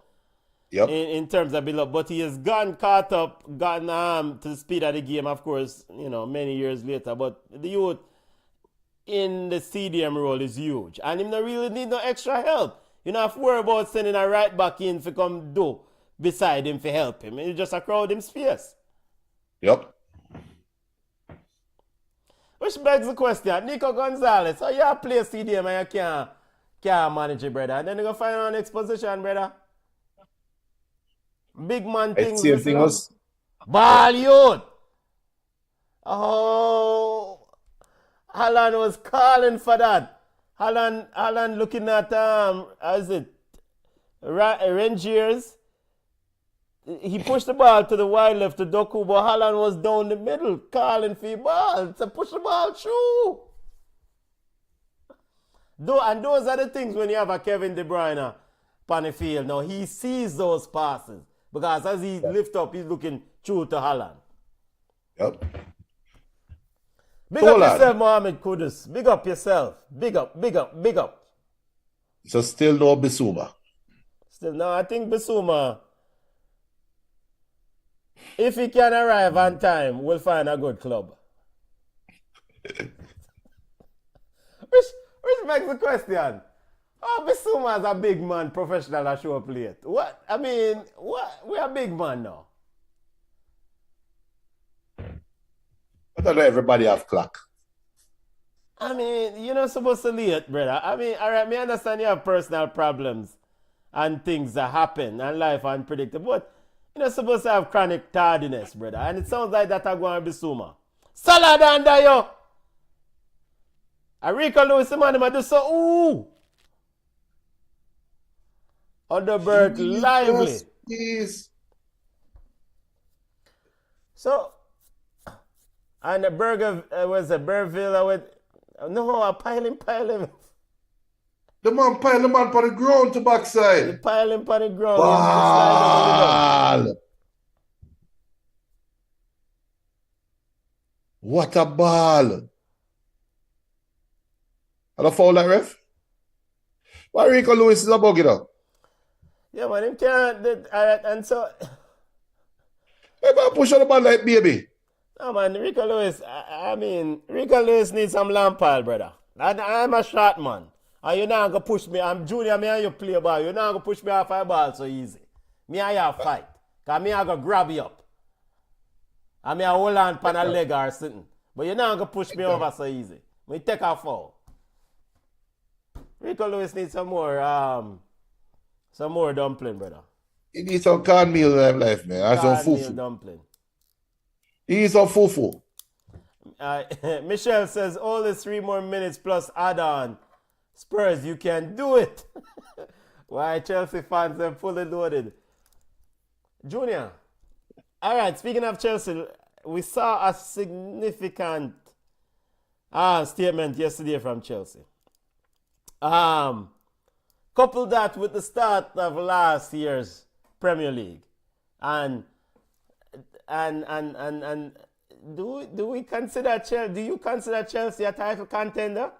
in terms of build up, but he has gotten caught up, gotten to the speed of the game, of course, many years later. But the youth in the CDM role is huge, and him not really need no extra help. You don't have to worry about sending a right back in to come do beside him to help him. It's just a crowd him space. Yep. Which begs the question, Nico Gonzalez, how you play CDM and you can't manage it, brother? And then you go find an next position, brother. Big man things. Same thing was ball youth. Oh, Haaland was calling for that. Haaland looking at Rangers. He pushed the ball to the wide left to Doku, but Haaland was down the middle calling for the ball to push the ball through. And those are the things when you have a Kevin De Bruyne on the field. Now he sees those passes because as he lifts up, he's looking through to Haaland. Yep. Big up yourself, Mohamed Kudus. Big up yourself. Big up, big up, big up. So still no Bissouma. Still no, I think Bissouma, if he can arrive on time, we'll find a good club. Which makes the question. Oh, Bissouma is a big man, professional that show up late. What? I mean, what? We're a big man now. I don't know everybody have clock. I mean, you're not supposed to late, brother. I mean, all right, me understand you have personal problems and things that happen and life unpredictable, but you're not supposed to have chronic tardiness, brother. And it sounds like that are going to be Bissouma. Salad under you. Rico Lewis, the man, he do so, ooh. Underberg, lively. Yes. So, and the burger was a Burville with no, I pile him. The man pile the man on the ground to backside. He pile him on the ground. Ball. What a ball. And a foul that ref? Why Rico Lewis is a bug it up? Yeah, man, him can't. And so. Hey, man, push on the ball like baby. No, man, Rico Lewis, I mean, Rico Lewis needs some Lampard, brother. I'm a shot man. And you're not going to push me. I'm junior, me and you play ball. You're not going to push me off a ball so easy. Me and you fight. Because me I going to grab you up. And me I hold on pan a leg or something. But you're not going to push me over so easy. We take a foul. Rico Lewis needs some more dumpling, brother. He needs some cornmeal in life, man. And some fufu. Dumpling. He needs some fufu. Michelle says, only 3 more minutes plus add-on. Spurs, you can do it. Why Chelsea fans are fully loaded. Junior. All right, speaking of Chelsea, we saw a significant statement yesterday from Chelsea. Couple that with the start of last year's Premier League. And do we consider Chelsea? Do you consider Chelsea a title contender?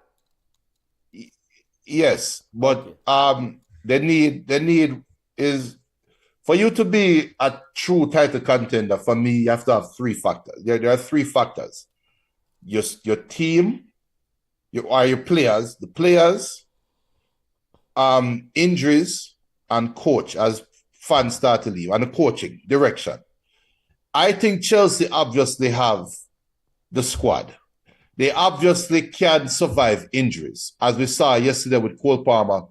Yes, but the need is for you to be a true title contender. For me, you have to have 3 factors. There are 3 factors: your team, your players, the players, injuries, and coach as fans start to leave, and the coaching direction. I think Chelsea obviously have the squad. They obviously can survive injuries, as we saw yesterday with Cole Palmer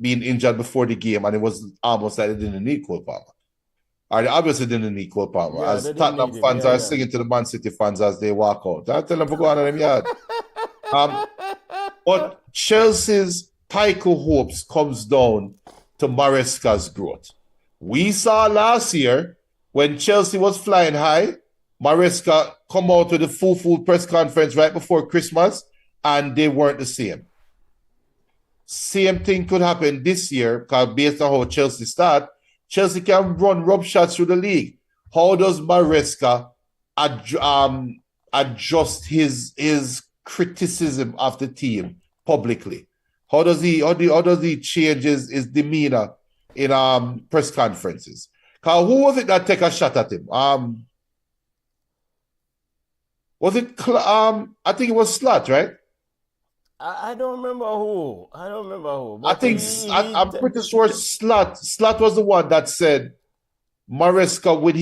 being injured before the game, and it was almost like they didn't need Cole Palmer. Or they obviously didn't need Cole Palmer. Yeah, as Tottenham fans are singing to the Man City fans as they walk out. I tell them to go on in them yard. But Chelsea's title hopes comes down to Maresca's growth. We saw last year when Chelsea was flying high, Maresca come out with a full press conference right before Christmas, and they weren't the same. Same thing could happen this year, because based on how Chelsea start, Chelsea can run rub shots through the league. How does Maresca adjust his criticism of the team publicly? How does he change his demeanor in press conferences? Cause who was it that take a shot at him? Was it I think it was Slat, right? I don't remember who. I But think I'm pretty sure Slat was the one that said Maresca with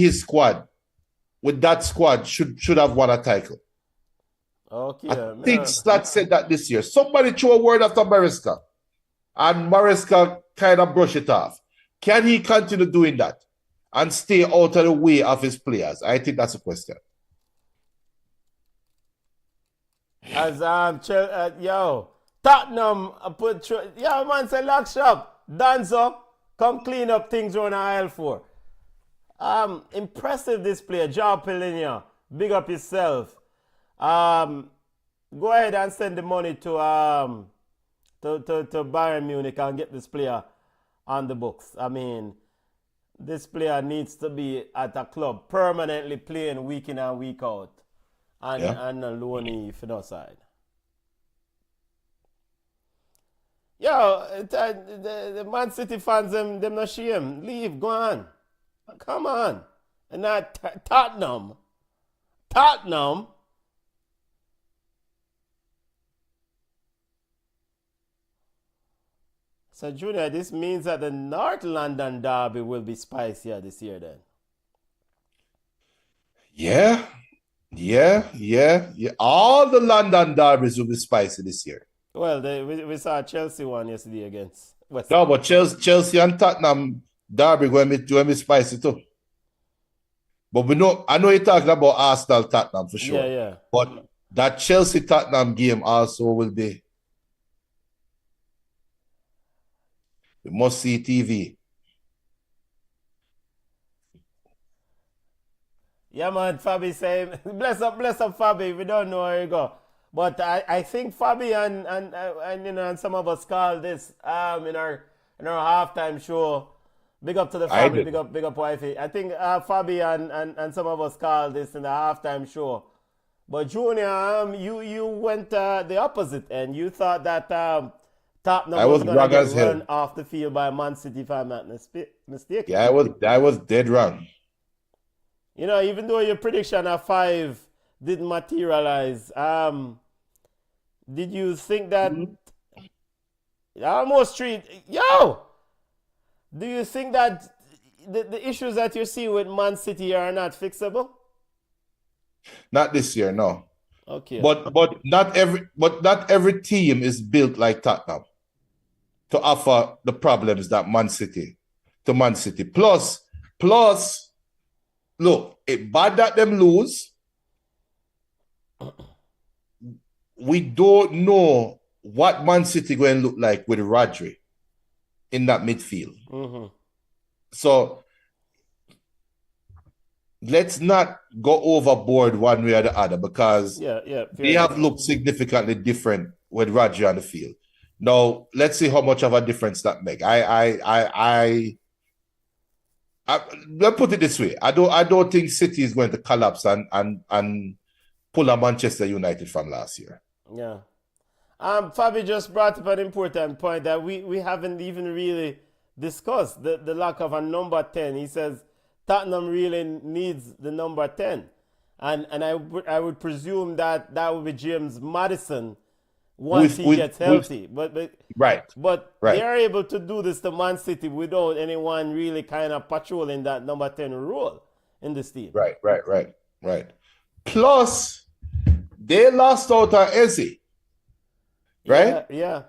that squad should have won a title. okay. I think Slat said that this year. Somebody threw a word after Maresca, and Maresca kind of brushed it off. Can he continue doing that and stay out of the way of his players? I think that's a question. As Tottenham man say lock shop. Danzo, come clean up things on aisle 4. Impressive this player, Joao Pellegrini. Big up yourself. Go ahead and send the money to Bayern Munich and get this player on the books. I mean, this player needs to be at a club permanently playing week in and week out. And a loanee for no side. Yo, the Man City fans, them not shame. Leave, go on. Come on. And not Tottenham. So, Junior, this means that the North London derby will be spicier this year then. Yeah. All the London derbies will be spicy this year. Well, we saw Chelsea one yesterday against West No, Ham. but Chelsea and Tottenham derby going to be spicy too. But I know you're talking about Arsenal Tottenham for sure. Yeah. But that Chelsea Tottenham game also will be must see TV. Yeah, man, Fabi saying, bless up, Fabi. We don't know where you go. But I think Fabi and some of us call this in our halftime show. Big up to the Fabi, big up wifey. I think Fabi and some of us call this in the halftime show. But Junior, you went the opposite end. You thought that Tottenham was going to get run off the field by Man City, if I'm not mistaken. Yeah, I was dead wrong. You know, even though your prediction of 5 didn't materialize, did you think that almost 3? Do you think that the issues that you see with Man City are not fixable? Not this year, no. Okay. But not every team is built like Tottenham to offer the problems that Man City. Plus, look, it's bad that them lose. We don't know what Man City going to look like with Rodri in that midfield. Mm-hmm. So let's not go overboard one way or the other because they have looked significantly different with Rodri on the field. Now, let's see how much of a difference that make. Let's put it this way. I don't think City is going to collapse and pull a Manchester United from last year. Yeah. Fabi just brought up an important point that we haven't even really discussed, the lack of a number 10. He says Tottenham really needs the number 10. And I would presume that would be James Maddison once he gets healthy. But they are able to do this to Man City without anyone really kind of patrolling that number 10 role in this team. Right. Plus, they lost out on Eze. Right? Yeah.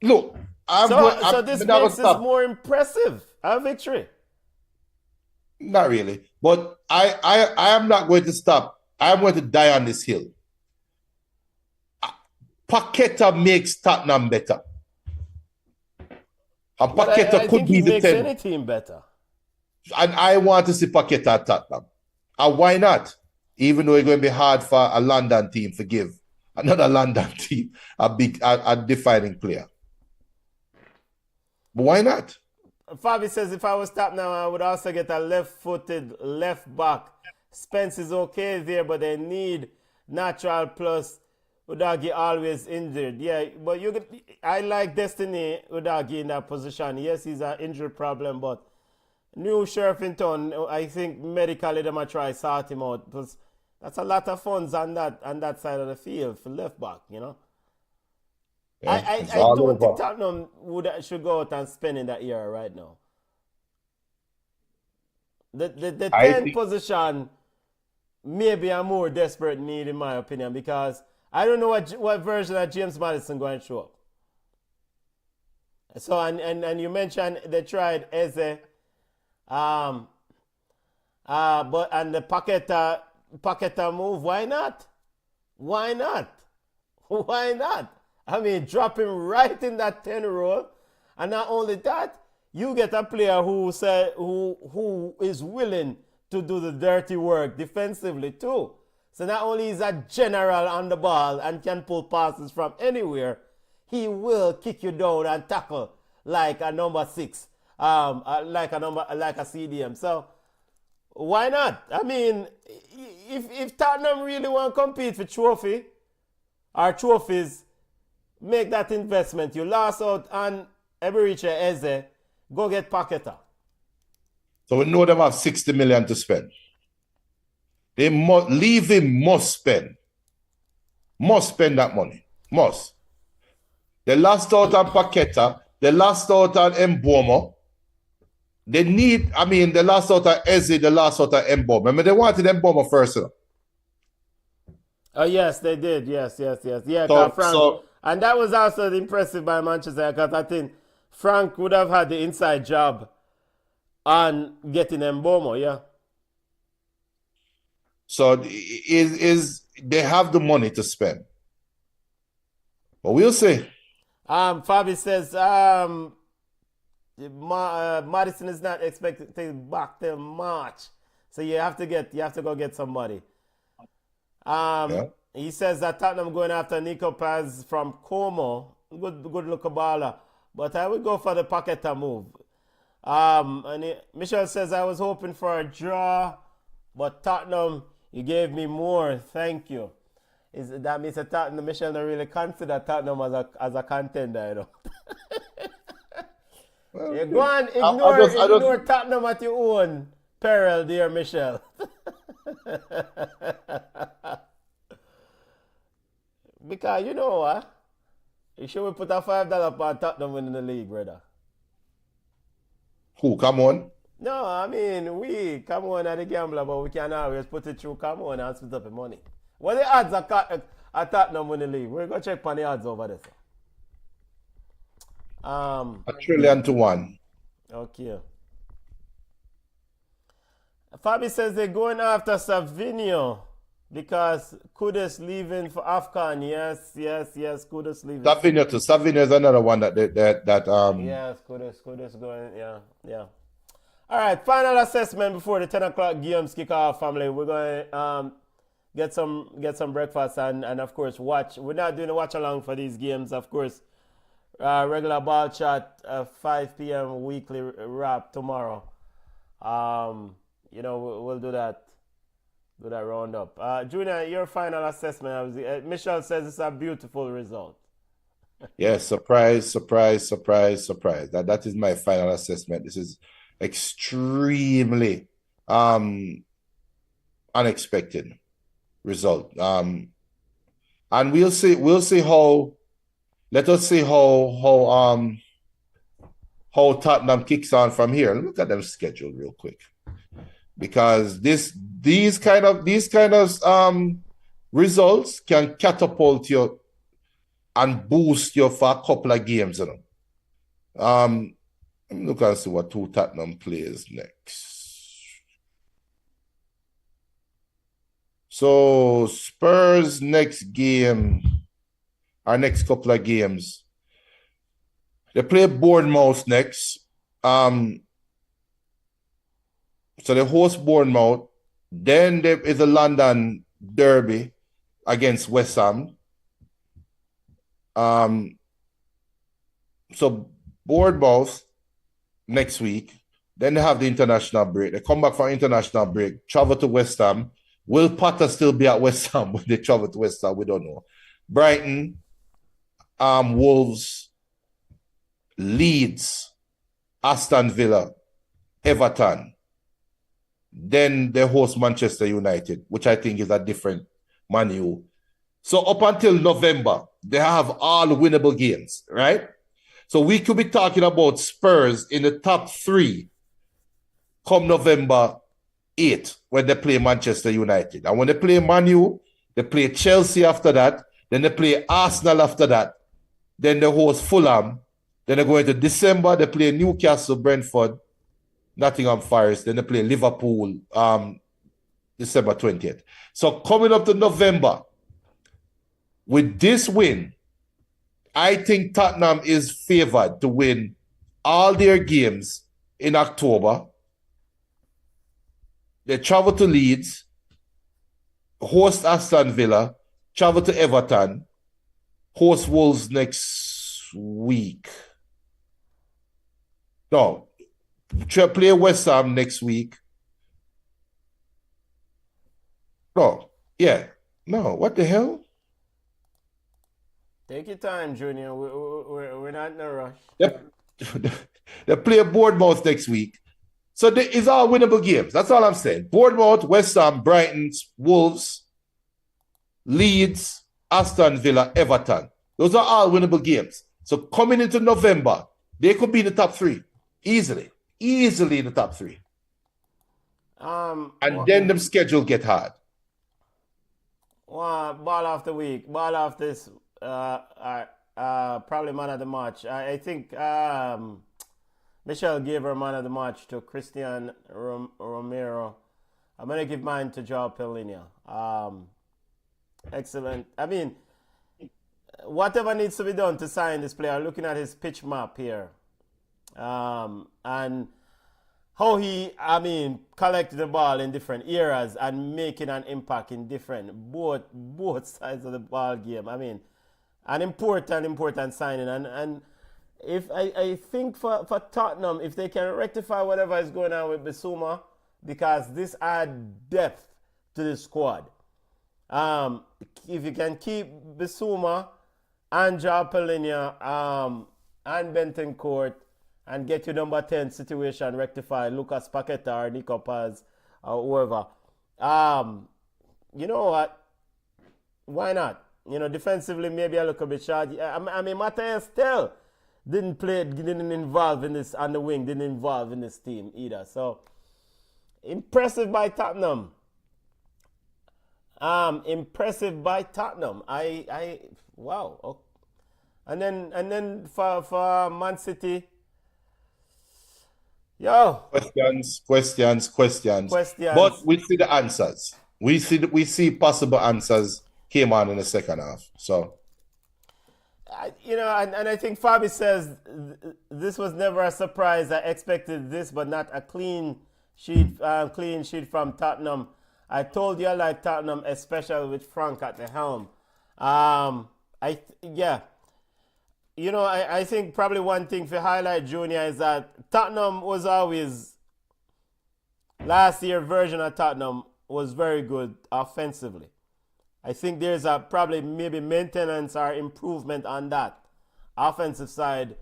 Look, so this makes this more impressive. A victory. Not really. But I am not going to stop. I am going to die on this hill. Paqueta makes Tottenham better. And Paqueta could be the 10. Makes any team better. And I want to see Paqueta at Tottenham. And why not? Even though it's going to be hard for a London team to give another London team a defining player. But why not? Fabi says if I was Tottenham, I would also get a left-footed left back. Spence is okay there, but they need natural plus. Udagi always injured. Yeah, but I like Destiny Udagi in that position. Yes, he's an injury problem, but new sheriff in town, I think medically they might try sort him out. Because that's a lot of funds on that side of the field for left back, you know. Yeah, I don't think Tottenham should go out and spend in that era right now. The 10th position maybe a more desperate need in my opinion, because I don't know what version of James Madison going to show up. So and you mentioned they tried Eze, but and the Paqueta move. Why not? Why not? Why not? I mean, drop him right in that 10 role, and not only that, you get a player who is willing to do the dirty work defensively too. So not only is a general on the ball and can pull passes from anywhere, he will kick you down and tackle like a number 6, like a CDM. So why not? I mean, if Tottenham really want to compete for trophy or trophies, make that investment. You lost out on Eberiche Eze, go get Paqueta. So we know them have 60 million to spend. They must spend that money. Must. They lost out on Paqueta. They lost out on Mbomo. They lost out on Eze. They lost out on Mbomo. Remember, they wanted Mbomo first. Oh, yes, they did. Yes. Yeah, Frank. And that was also impressive by Manchester, because I think Frank would have had the inside job on getting Mbomo, yeah. So they have the money to spend. But we'll see. Fabi says Madison is not expected to back till March. So you have to go get somebody. Yeah. He says that Tottenham going after Nico Paz from Como. Good looking baller. But I would go for the Paqueta move. Michelle says, I was hoping for a draw, but Tottenham, you gave me more. Thank you. That means that Tottenham, Michelle don't really consider Tottenham as a contender, you know. Well, you go and ignore Tottenham at your own peril, dear Michelle. Because you know what? You should put a $5 on Tottenham winning the league, brother. Who? Come on. No, I mean, we come on at the gambler, but we can always put it through come on and split up the money. What the odds are Tottenham winning the league? We're going to check on the odds over there. $1 trillion to 1. Okay. Fabi says they're going after Savinho because Kudus leaving for AFCON. Yes, Kudus leaving. Savinho is another one that Yes, Kudus going, yeah. All right, final assessment before the 10 o'clock games kick off, family. We're going to get some breakfast and of course watch. We're not doing a watch along for these games, of course. Regular ball chat 5 p.m. weekly wrap tomorrow. We'll do that roundup. Junior, your final assessment. Michelle says it's a beautiful result. Yes, surprise. That is my final assessment. This is extremely unexpected result. And we'll see how. Let us see how Tottenham kicks on from here. Look at their schedule real quick, because these kind of results can catapult you and boost you for a couple of games. Let me look and see what Tottenham plays next. So Spurs next game. Our next couple of games. They play Bournemouth next. So they host Bournemouth. Then there is a London derby against West Ham. So Bournemouth next week. Then they have the international break. They come back from international break, travel to West Ham. Will Potter still be at West Ham when they travel to West Ham? We don't know. Brighton, Wolves, Leeds, Aston Villa, Everton. Then they host Manchester United, which I think is a different Man U. So up until November, they have all winnable games, right? So we could be talking about Spurs in the top 3 come November 8 when they play Manchester United. And when they play Man U, they play Chelsea after that. Then they play Arsenal after that. Then they host Fulham. Then they go into December. They play Newcastle, Brentford, Nottingham Forest. Then they play Liverpool December 20th. So coming up to November, with this win, I think Tottenham is favored to win all their games in October. They travel to Leeds, host Aston Villa, travel to Everton, host Wolves next week. No, play West Ham next week. No, yeah. No, what the hell? Take your time, Junior. We're not in a rush. They play Bournemouth next week. So it's all winnable games. That's all I'm saying. Bournemouth, West Ham, Brighton, Wolves, Leeds, Aston Villa, Everton. Those are all winnable games. So coming into November, they could be in the top 3. Easily. Easily in the top 3. And then them schedule get hard. Ball off the week. Ball off this probably man of the match. I think Michelle gave her man of the match to Christian Romero. I'm going to give mine to Joao Pellinia. Excellent. I mean, whatever needs to be done to sign this player, looking at his pitch map here, and how he, collected the ball in different eras and making an impact in different, both sides of the ball game. I mean, an important signing. And if I think for Tottenham, if they can rectify whatever is going on with Bissouma, because this adds depth to the squad. If you can keep Bissouma and Joao Pellinia and Bentoncourt and get your number 10 situation rectified, Lucas Paqueta or Nico Paz or whoever, you know what? Why not? Defensively maybe a little bit short. Mateus still didn't involve in this on the wing, didn't involve in this team either. So impressive by Tottenham. Impressive by Tottenham. Wow. Oh. And then for Man City. Yo. Questions. But we see the answers. We see possible answers came on in the second half. So and I think Fabi says this was never a surprise. I expected this, but not a clean sheet from Tottenham. I told you I like Tottenham, especially with Frank at the helm. I think probably one thing to highlight, Junior, is that Tottenham was always, last year version of Tottenham was very good offensively. I think there's probably maybe maintenance or improvement on that offensive side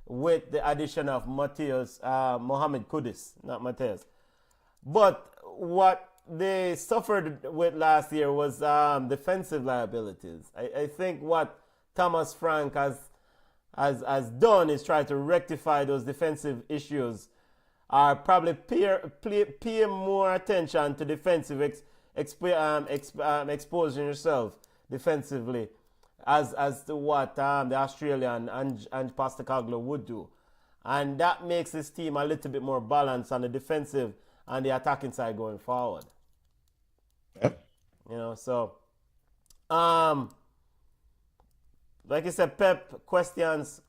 with the addition of Mohamed Kudus, not Mateus. But what they suffered with last year was defensive liabilities. I think what Thomas Frank has done is try to rectify those defensive issues, or probably pay more attention to defensive exposing yourself defensively as to what the Australian and Postecoglou would do. And that makes this team a little bit more balanced on the defensive and the attacking side going forward. Yeah. So like I said, Pep, questions.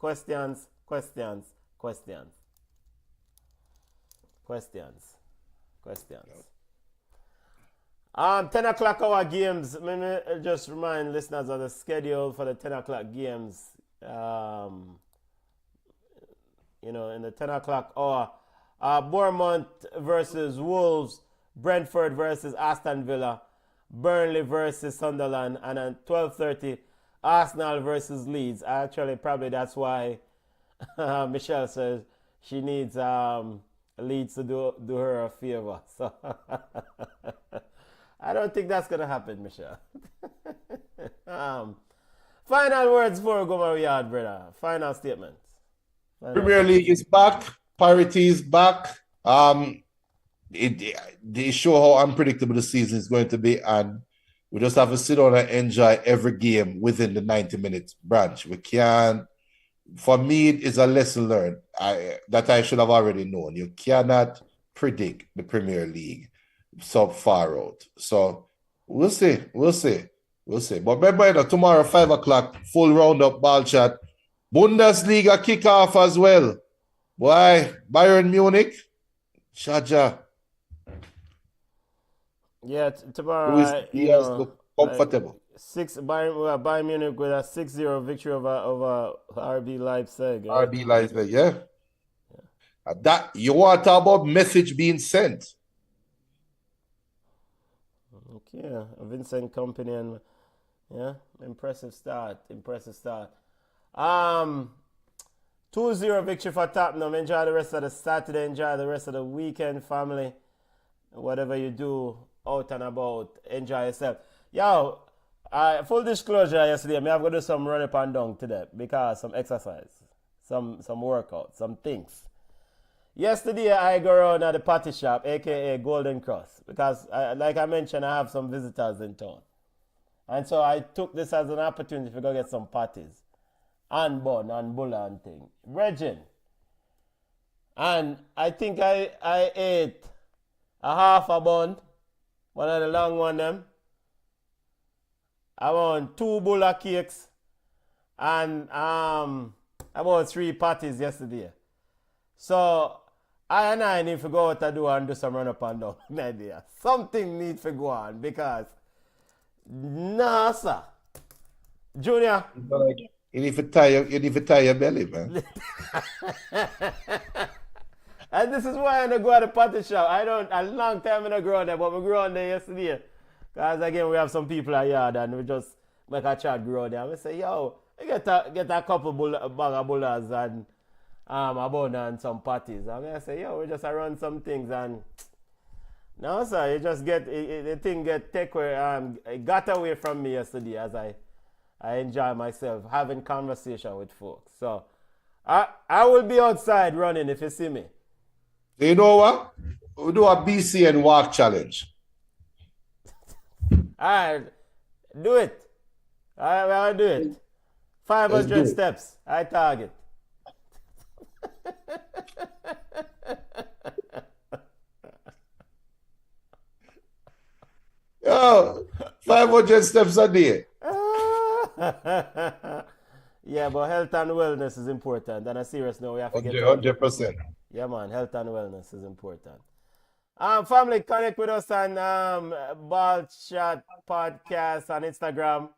10 o'clock hour games. Let me just remind listeners of the schedule for the 10 o'clock games. In the 10 o'clock hour, Bournemouth versus Wolves, Brentford versus Aston Villa, Burnley versus Sunderland, and at 12:30, Arsenal versus Leeds. Actually, probably that's why Michelle says she needs Leeds to do her a favor. So I don't think that's gonna happen, Michelle. Final words before we go my yard, brother. Final statements. Premier League is back. Parity is back. They show how unpredictable the season is going to be, and we just have to sit down and enjoy every game within the 90-minute branch. We can't. For me, it's a lesson learned that I should have already known. You cannot predict the Premier League so far out. So we'll see. But remember, tomorrow 5 o'clock, full roundup ball chat. Bundesliga kickoff as well. Why? Bayern Munich, Shaja. Yeah, tomorrow. Look comfortable. Bayern Munich with a 6-0 victory over RB Leipzig. RB Leipzig, yeah. That you want to talk about message being sent. Okay, Vincent Company and impressive start. 2-0 victory for Tottenham. Enjoy the rest of the Saturday. Enjoy the rest of the weekend, family. Whatever you do out and about, enjoy yourself. Yo, full disclosure, yesterday, I have to do some run up and down today because some exercise, some workout, some things. Yesterday, I go around at the patty shop, aka Golden Cross, because, like I mentioned, I have some visitors in town. And so I took this as an opportunity to go get some patties. And bun and bulla and thing. Regin. And I think I ate a half a bun, one of the long one them. I want 2 bulla cakes and about 3 patties yesterday. So I need to go out to do and do some run up and down. Idea. Something need to go on because nah, sir. Junior. You need to tie your belly, man. And this is why I don't go to the patty shop. A long time I don't go on there, but we grew on there yesterday. Because again, we have some people at yard and we just make a chat grow there. And we say, yo, we get a couple bag of bullas and a bun and some patties. And I say, yo, we just run some things and no, sir, you just get the thing take away. It got away from me yesterday as I enjoy myself having conversation with folks. So I will be outside running if you see me. You know what? We'll do a BCN walk challenge. All right, do it. I'll do it. 500 steps. I target. Yo, 500 steps a day. Yeah, but health and wellness is important. On a serious note, we have to get 100%. Yeah, man, health and wellness is important. Family, connect with us on Ball Chat Podcast on Instagram.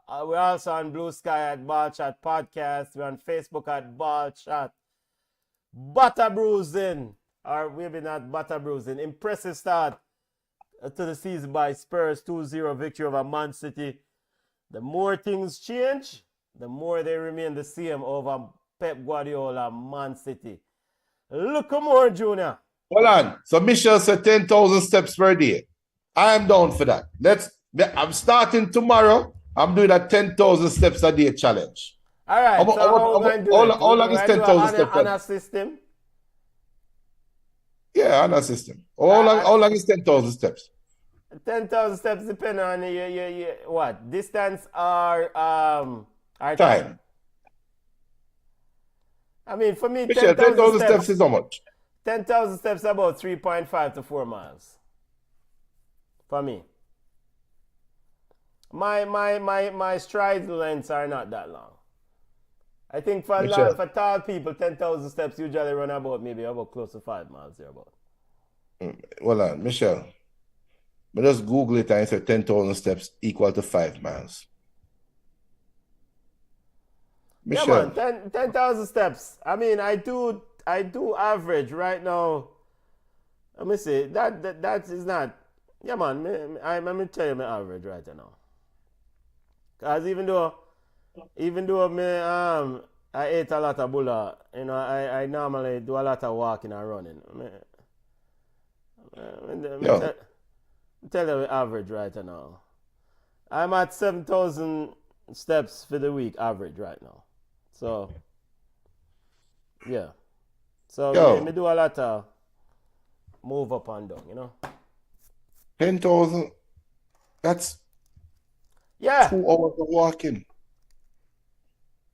We're also on Blue Sky at Ball Chat Podcast. We're on Facebook at Ball Chat. Butter bruising, or maybe not butter bruising. Impressive start to the season by Spurs. 2-0 victory over Man City. The more things change, the more they remain the same over Pep Guardiola, Man City. Look more, Junior. Hold on. So Michelle said 10,000 steps per day. I am down for that. I'm starting tomorrow. I'm doing a 10,000 steps a day challenge. All right. How long is 10,000 steps? On a system? Yeah, on a system. How long is 10,000 steps? 10,000 steps depending on your what? Distance or time. I mean, for me, Michelle, 10,000 steps is how much? 10,000 steps is about 3.5 to 4 miles. For me. My stride lengths are not that long. I think for tall people, 10,000 steps usually run about close to 5 miles there about. Well, Michelle, but just Google it and say 10,000 steps equal to 5 miles. Michelle. Yeah, man, 10,000 steps. I mean, I do average right now. Let me see. That is not. Yeah, man. I'm going to tell you my average right now. Because even though even though I ate a lot of bulla, I normally do a lot of walking and running. Yo. Tell you the average right now. I'm at 7,000 steps for the week average right now. So, yeah. So, Yo. me do a lot of move up and down, 10,000. That's Yeah. 2 hours of walking.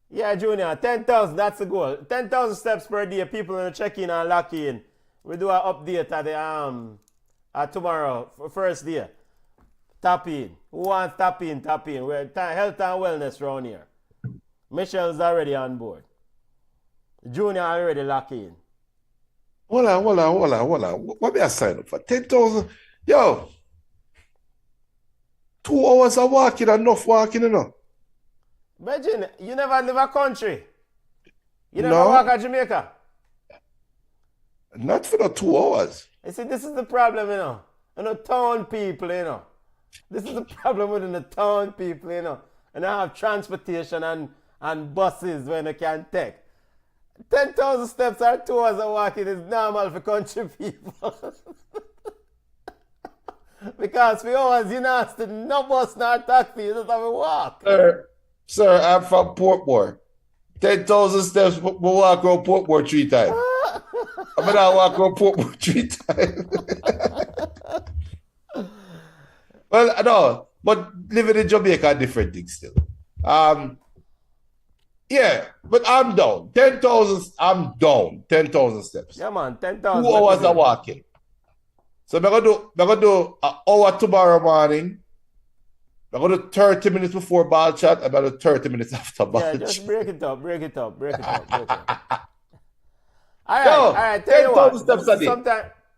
Yeah, Junior, 10,000, that's the goal. 10,000 steps per day, people in the check-in and lock-in. We do an update at the tomorrow, first day. Tap in. Who wants tap in, tap in. We're health and wellness around here. Michelle's already on board. Junior already locked in. Hold on. What may I sign up for? 10,000? Yo. 2 hours of walking, enough walking, Imagine, you never leave a country. You never No. walk at Jamaica. Not for the 2 hours. You see, this is the problem, town people, This is the problem with the town people, And I have transportation and buses when they can take. 10,000 steps or 2 hours of walking is normal for country people. Because for hours, no bus nor taxi, you just have to walk. Sir, I'm from Portmore. 10,000 steps, we walk around Portmore 3 times. I'm gonna walk around Portmore 3 times. Well, no, but living in Jamaica are different things still. Yeah, but I'm down. 10,000, I'm down. 10,000 steps. Yeah, man, 10,000. 2 hours of walking. So I'm gonna do an hour tomorrow morning. I'm gonna do 30 minutes before ball chat. I'm gonna do 30 minutes after ball chat. Yeah, just break it up. All Yo, right. Tell you what. 10,000 steps a day.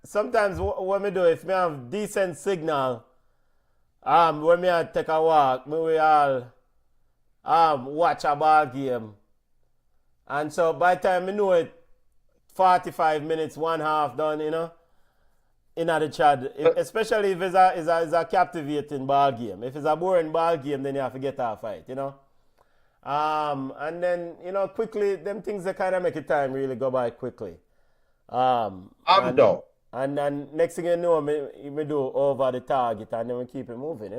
Sometimes what me do, if me have decent signal, when me take a walk, me we all watch a ball game. And so by the time me know it, 45 minutes, one half done, in the chat, especially if it's a captivating ball game. If it's a boring ball game, then you have to get off fight, And then, quickly, them things that kind of make it time really go by quickly. I'm down. And then next thing you know, me do over the target and then we keep it moving,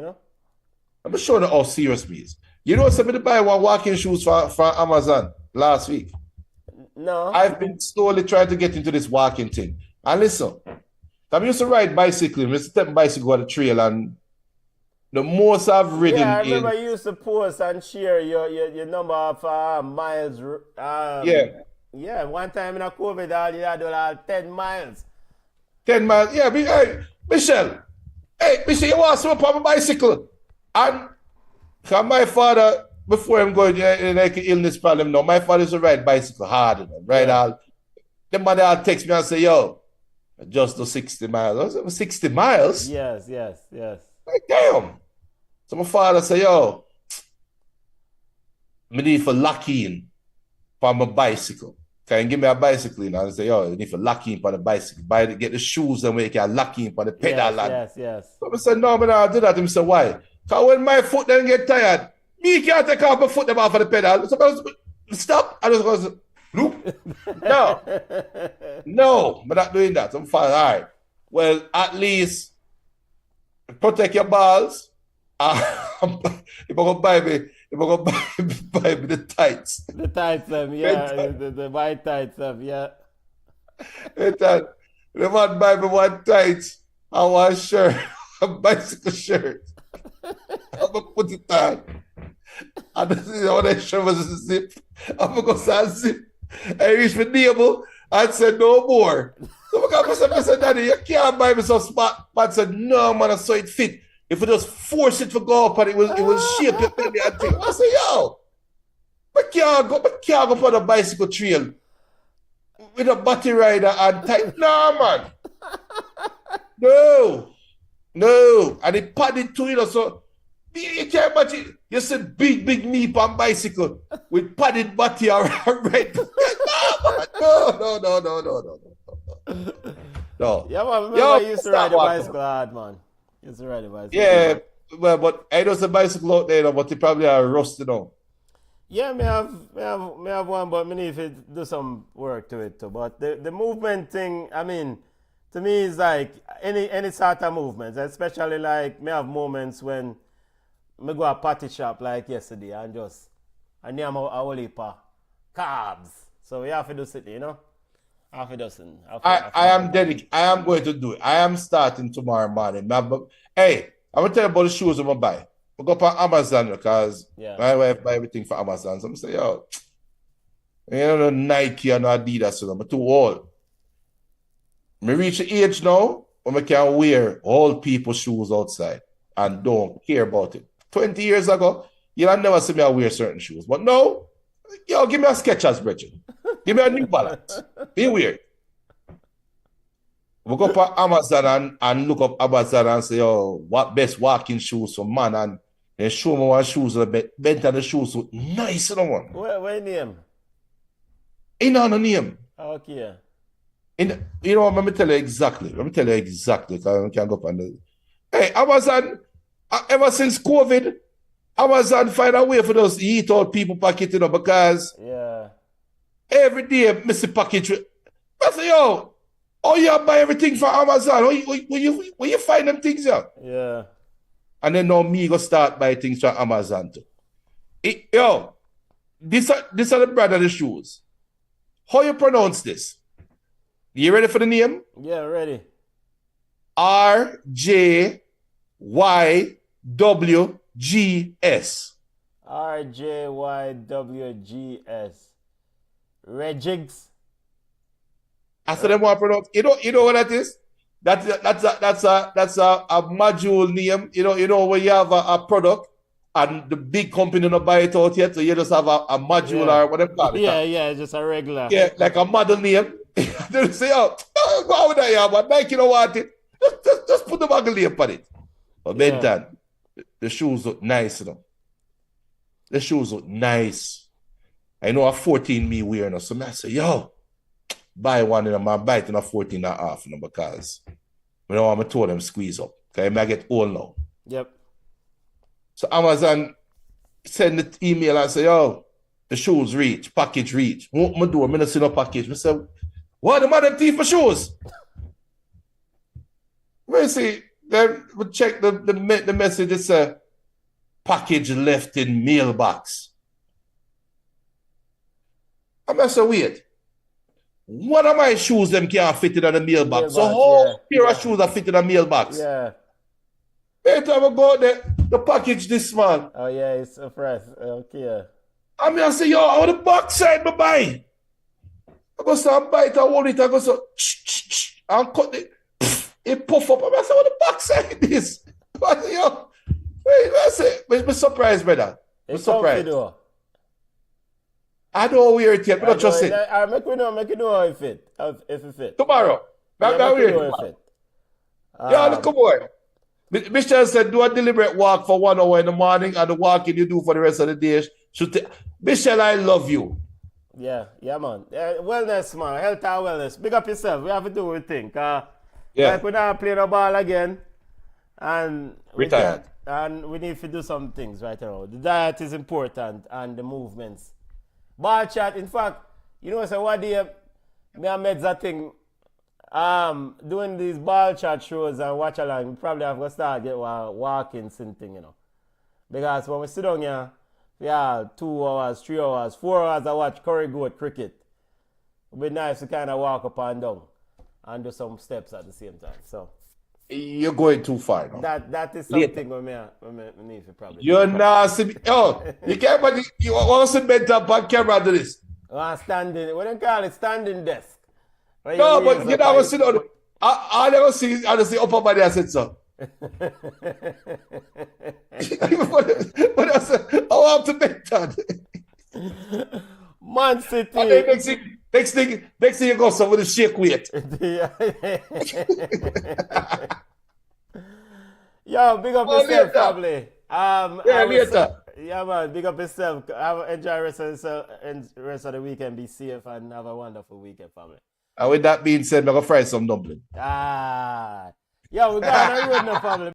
I'm just showing you how serious me is. You know, somebody buy one walking shoes from Amazon last week. No. I've been slowly trying to get into this walking thing. And listen, I used to ride bicycle. I used to step bicycle on the trail, and the most I've ridden I remember you used to post and share your number of miles. Yeah, one time in a COVID, all you had to 10 miles. 10 miles. Yeah, hey, Michelle, you want to swap on my bicycle? And my father, before him going like an illness problem, no, my father used to ride bicycle hard, right? All the mother will text me and say, yo, just do 60 miles. I was 60 miles? Yes. Like, damn. So my father say, yo, I need for lock in for my bicycle. Can you give me a bicycle? And I say, yo, you need for lock in for the bicycle. Get the shoes and we can lock in for the pedal. Yes. So I said, no, but I'll do that. And I said, why? Because when my foot then get tired, me can't take off my foot them off of the pedal. So I was, stop. I just goes, loop. No, I'm not doing that. I'm fine. All right. Well, at least protect your balls. If I'm gonna buy me the tights. The tights, the white tights, yeah. The man buy me one tights and one shirt, a bicycle shirt. I'm gonna put it on. And that shirt was a zip. I'm gonna go start zip. I reached my neighbor and said no more. So I said, Daddy, you can't buy me so smart. Man said, no, man, I saw it fit. If we just force it to go up and it will shape your belly and thing. I say, yo, I can't go on a bicycle trail with a battery rider and tight. No, man. No. And it padded too, so you can't imagine. You see big me on bicycle with padded battery or red. No. Yeah, man, remember I used to ride a bicycle hard, man. Yeah, well, but I know the bicycle out there, but they probably are rusty now. Yeah, me have one, but me need to do some work to it too. But the movement thing, I mean, to me is like any sort of movements, especially like me have moments when me go a party shop like yesterday and just I name a whole heap of carbs. So we have to do something, you know? Have to do something. I am dedicated. I am going to do it. I am starting tomorrow morning. Hey, I'm gonna tell you about the shoes I'm gonna buy. I go on Amazon because my wife buy everything for Amazon. So I'm say, yo, you know, no Nike and no Adidas, so I'm too old. I reach the age now when I can wear all people's shoes outside and don't care about it. 20 years ago, you'll never see me wear certain shoes. But no, yo, give me a Skechers, Bridget. Give me a New Balance. Be weird. We go up on Amazon and look up Amazon and say, oh, what best walking shoes for man? And they show me what shoes are bent on the shoes so nice, you know one. Where name? Ain't no name. Okay. You know what, let me tell you exactly. Because I can go up on the. Hey, Amazon, ever since COVID, Amazon find a way for us to eat out people packet, you know, because every day I miss a package. I say, yo, oh, you buy everything for Amazon. Where you find them things, yeah? Yeah. And then now me go start buy things from Amazon too. Yo, these are the brand of the shoes. How you pronounce this? You ready for the name? Yeah, ready. RJYWGS. RJYWGS. Regigs. I said them want to pronounce. You know what that is? That's a module name. You know when you have a product and the big company don't buy it out yet, so you just have a module or whatever. Yeah, just a regular. Yeah, like a model name. They say, oh, go out with that, yeah, but Nike don't want it. Just put the model name on it. But Benton, the shoes look nice, you know. The shoes look nice. I know a 14 me wearing them, so I say, yo, buy one of them, I buy it in a 14 and a half, you know, because I don't want to told them squeeze up. Okay, I get old now. Yep. So Amazon send the email and say, yo, the shoes reach, package reach. Open my door, I don't see no package. I say, what the mother thief for shoes? We see, then we check the message, it's a package left in mailbox. I'm say, wait. One of my shoes them can't fit in the mailbox. So how pair of shoes are fit in the mailbox? Yeah. Every time I go there, the package this small. Oh yeah, it's a fresh. Okay. I say, yo, I want the box side I buy. I go so buy it, I hold it, I go so and cut it. It puff up. I say, what the box side is? I say, yo, wait, I say, I'm surprised, brother. I'm surprised. I don't wear it yet, but not just it. Make you know if it fit. Tomorrow. Yeah, wear it. Yeah, look, boy. Michelle said, do a deliberate walk for 1 hour in the morning, and the walking you do for the rest of the day. Michelle, I love you. Yeah, man. Wellness, man. Health and wellness. Big up yourself. We have to do what we think. Like we're not playing a ball again. And retired. And we need to do some things right now. The diet is important and the movements. Ball chat, in fact, you know, so what day me and Meds that thing doing these ball chat shows and watch along, we probably have to start get walking thing, you know. Because when we sit down here, 2 hours, 3 hours, 4 hours I watch Curry Goat cricket. It'd be nice to kind of walk up and down and do some steps at the same time. So you're going too far now. That is something we need to probably you're nasty. Oh, you can't, but you want to bend up on camera to this. Standing, what do you call it? Standing desk. No, but you never sit down. I never see upper body. I said so. But I said, I want to bend down. Man City. And then next thing you go somewhere to shake weight. Yo, big up yourself, family. Later. Yeah, man, big up yourself. Enjoy the rest of the weekend. Be safe and have a wonderful weekend, family. And with that being said, I'm going to fry some dumpling. Yo, we got on the road now, family.